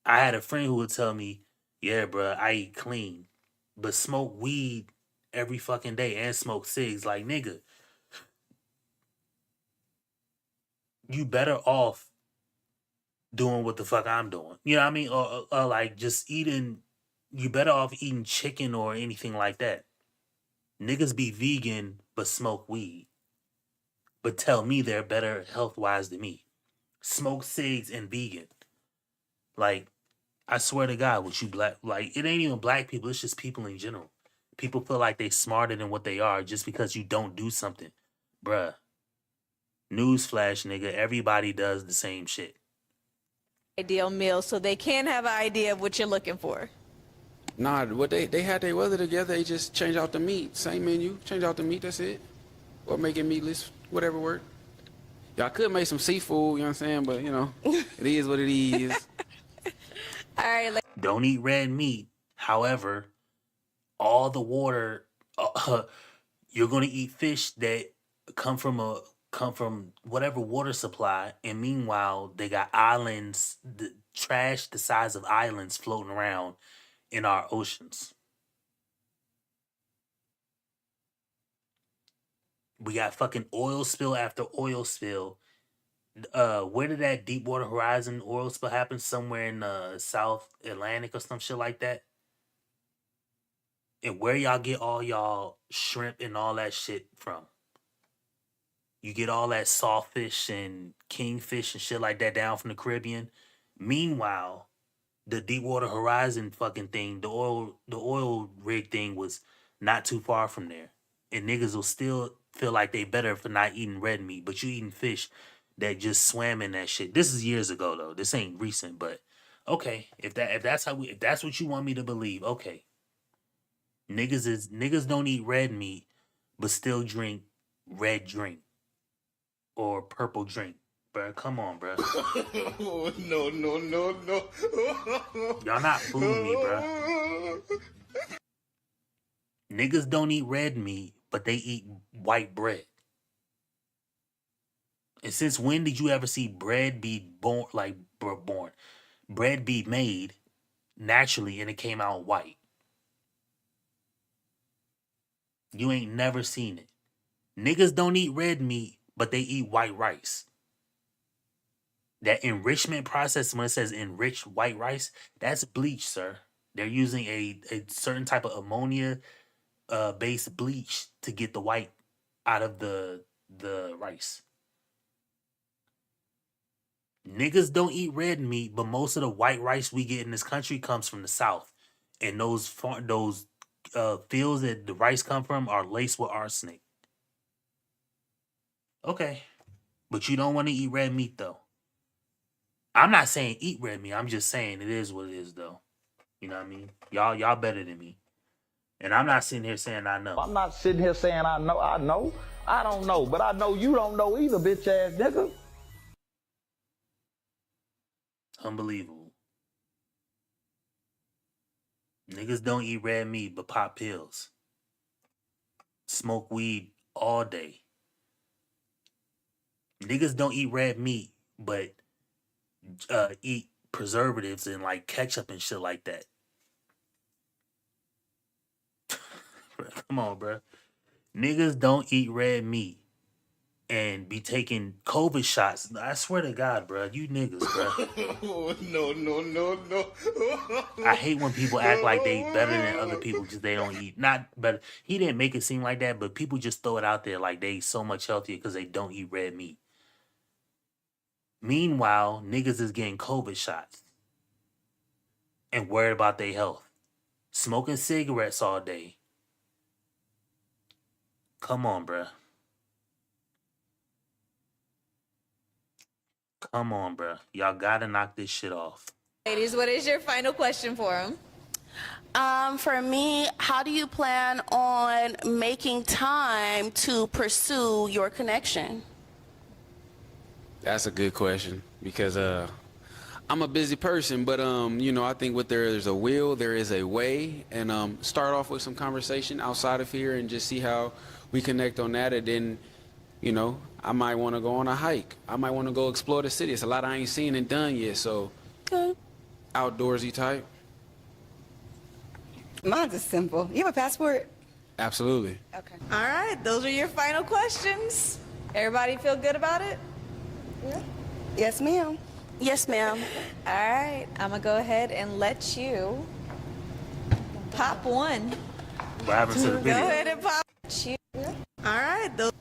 I had a friend who would tell me, yeah, bruh, I eat clean, but smoke weed every fucking day and smoke cigs. Like, nigga, you better off doing what the fuck I'm doing. You know what I mean? Or like just eating, you better off eating chicken or anything like that. Niggas be vegan but smoke weed, but tell me they're better health wise than me. Smoke cigs and vegan. Like, I swear to God, what you black, like, it ain't even black people, it's just people in general. People feel like they smarter than what they are just because you don't do something. Bruh. Newsflash, nigga, everybody does the same shit. Ideal meal so they can have an idea of what you're looking for. Nah, what they had their weather together. They just change out the meat. Same menu, change out the meat. That's it. Or make it meatless, whatever work. Y'all could make some seafood. You know what I'm saying? But you know, it is what it is. All right. Don't eat red meat. However, all the water, you're gonna eat fish that come from whatever water supply, and meanwhile they got islands, the trash the size of islands floating around in our oceans. We got fucking oil spill after oil spill. Where did that Deepwater Horizon oil spill happen? Somewhere in the South Atlantic or some shit like that. And where y'all get all y'all shrimp and all that shit from? You get all that sawfish and kingfish and shit like that down from the Caribbean. Meanwhile, the Deepwater Horizon fucking thing, the oil rig thing was not too far from there. And niggas will still feel like they better for not eating red meat, but you eating fish that just swam in that shit. This is years ago though. This ain't recent, but okay. If that's what you want me to believe, okay. Niggas don't eat red meat, but still drink red drink or purple drink. Bruh, come on, bruh. Oh, no, no, no, no. Y'all not fooling me, bruh. Niggas don't eat red meat, but they eat white bread. And since when did you ever see bread be born? Bread be made naturally and it came out white. You ain't never seen it. Niggas don't eat red meat, but they eat white rice. That enrichment process, when it says enriched white rice, that's bleach, sir. They're using a certain type of ammonia based bleach to get the white out of the rice. Niggas don't eat red meat, but most of the white rice we get in this country comes from the South, and those fields that the rice come from are laced with arsenic. Okay, but you don't want to eat red meat though. I'm not saying eat red meat. I'm just saying it is what it is though. You know what I mean? Y'all better than me, and I'm not sitting here saying I know. I'm not sitting here saying I know. I don't know, but I know you don't know either, bitch ass nigga. Unbelievable. Niggas don't eat red meat but pop pills. Smoke weed all day. Niggas don't eat red meat but eat preservatives and like ketchup and shit like that. Come on, bro. Niggas don't eat red meat and be taking COVID shots. I swear to God, bro, you niggas, bro. No. I hate when people act like they better than other people because they don't eat. Not better. He didn't make it seem like that, but people just throw it out there like they so much healthier because they don't eat red meat. Meanwhile, niggas is getting COVID shots and worried about their health. Smoking cigarettes all day. Come on, bruh. Come on, bruh. Y'all gotta knock this shit off. Ladies, what is your final question for him? For me, how do you plan on making time to pursue your connection? That's a good question because I'm a busy person, but you know, I think what there's a will, there is a way, and start off with some conversation outside of here and just see how we connect on that, and then, you know, I might want to go on a hike. I might want to go explore the city. It's a lot I ain't seen and done yet, so outdoorsy type. Mine's is simple. You have a passport? Absolutely. Okay. All right, those are your final questions. Everybody feel good about it? Yeah. Yes, ma'am. Yes, ma'am. All right, I'm gonna go ahead and let you pop one. What happened to the Go video? ahead and pop you. All right, those.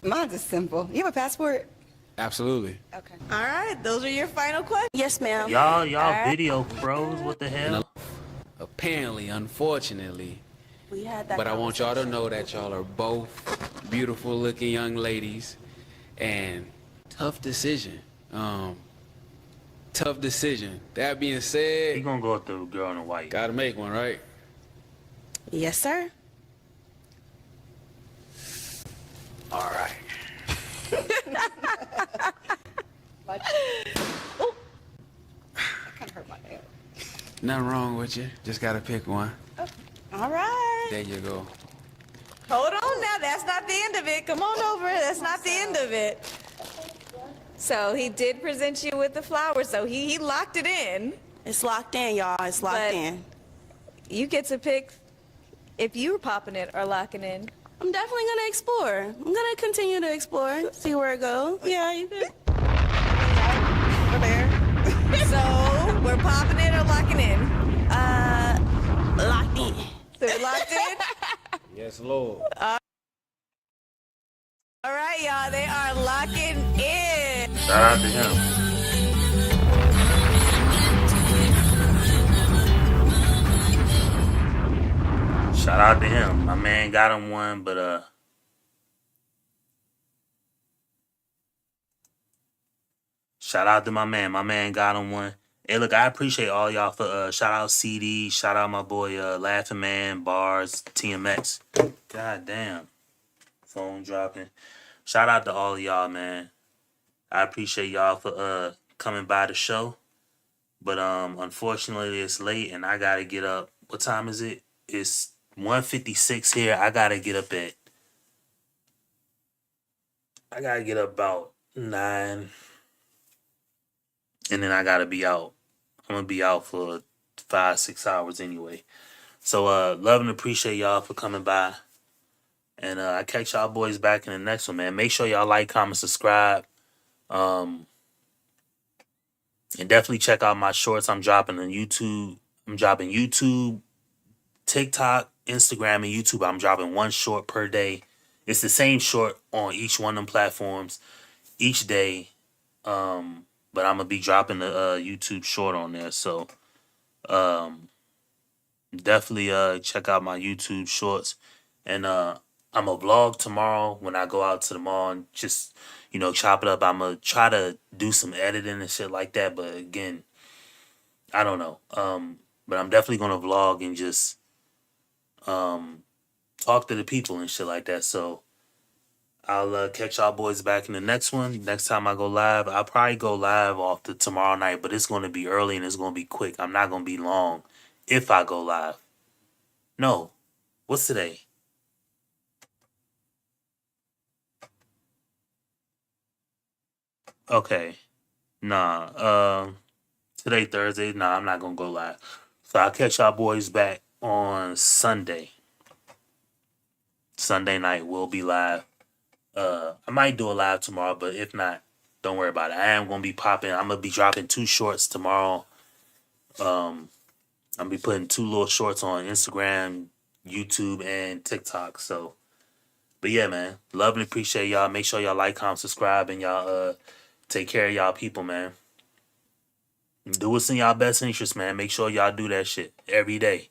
Mine's is simple. You have a passport? Absolutely. Okay. All right, those are your final questions. Yes, ma'am. Y'all right. video froze. What the hell? Apparently, unfortunately. We had that. But I want y'all to know that y'all are both beautiful looking young ladies, and tough decision. Tough decision. That being said, He gonna go with the girl in the white. gotta make one, right? Yes, sir. All right. Oh, that kind of hurt my nail. Nothing wrong with you. Just gotta pick one. All right. There you go. Hold on now. That's not the end of it. Come on over. That's not the end of it. So he did present you with the flowers. So he locked it in. It's locked in, y'all. It's locked But in. You get to pick if you were popping it or locking in. I'm definitely gonna explore. I'm gonna continue to explore, see where it goes. Yeah, you could. Over there. So we're popping it or locking in? Locked in. So we locked in? Yes, Lord. All right, y'all. They are locking in. Shout out to him. Shout out to him. My man got him one, but shout out to my man. My man got him one. Hey, look, I appreciate all y'all for shout out CD, shout out my boy Laughing Man, Bars, TMX. God damn. Phone dropping. Shout out to all of y'all, man. I appreciate y'all for coming by the show. But unfortunately it's late and I gotta get up. What time is it? It's 1:56 here. I gotta get up about 9. And then I gotta be out. I'm gonna be out for 5-6 hours anyway. So love and appreciate y'all for coming by. And I catch y'all boys back in the next one, man. Make sure y'all like, comment, subscribe. And definitely check out my shorts I'm dropping on YouTube. I'm dropping YouTube, TikTok, Instagram, and YouTube. I'm dropping one short per day. It's the same short on each one of them platforms each day. But I'm gonna be dropping the YouTube short on there. So definitely check out my YouTube shorts. And I'm a vlog tomorrow when I go out to the mall and just, you know, chop it up. I'm gonna try to do some editing and shit like that. But again, I don't know. But I'm definitely gonna vlog and just talk to the people and shit like that. So I'll catch y'all boys back in the next one. Next time I go live, I'll probably go live off the tomorrow night, but it's gonna be early and it's gonna be quick. I'm not gonna be long if I go live. No. What's today? Okay. Nah. Today Thursday. Nah, I'm not gonna go live. So I'll catch y'all boys back on Sunday. Sunday night we'll be live. I might do a live tomorrow, but if not, don't worry about it. I am gonna be popping. I'm gonna be dropping 2 shorts tomorrow. I'm gonna be putting 2 little shorts on Instagram, YouTube, and TikTok. So, but yeah, man, love and appreciate y'all. Make sure y'all like, comment, subscribe, and y'all take care of y'all people, man. Do what's in y'all best interest, man. Make sure y'all do that shit every day.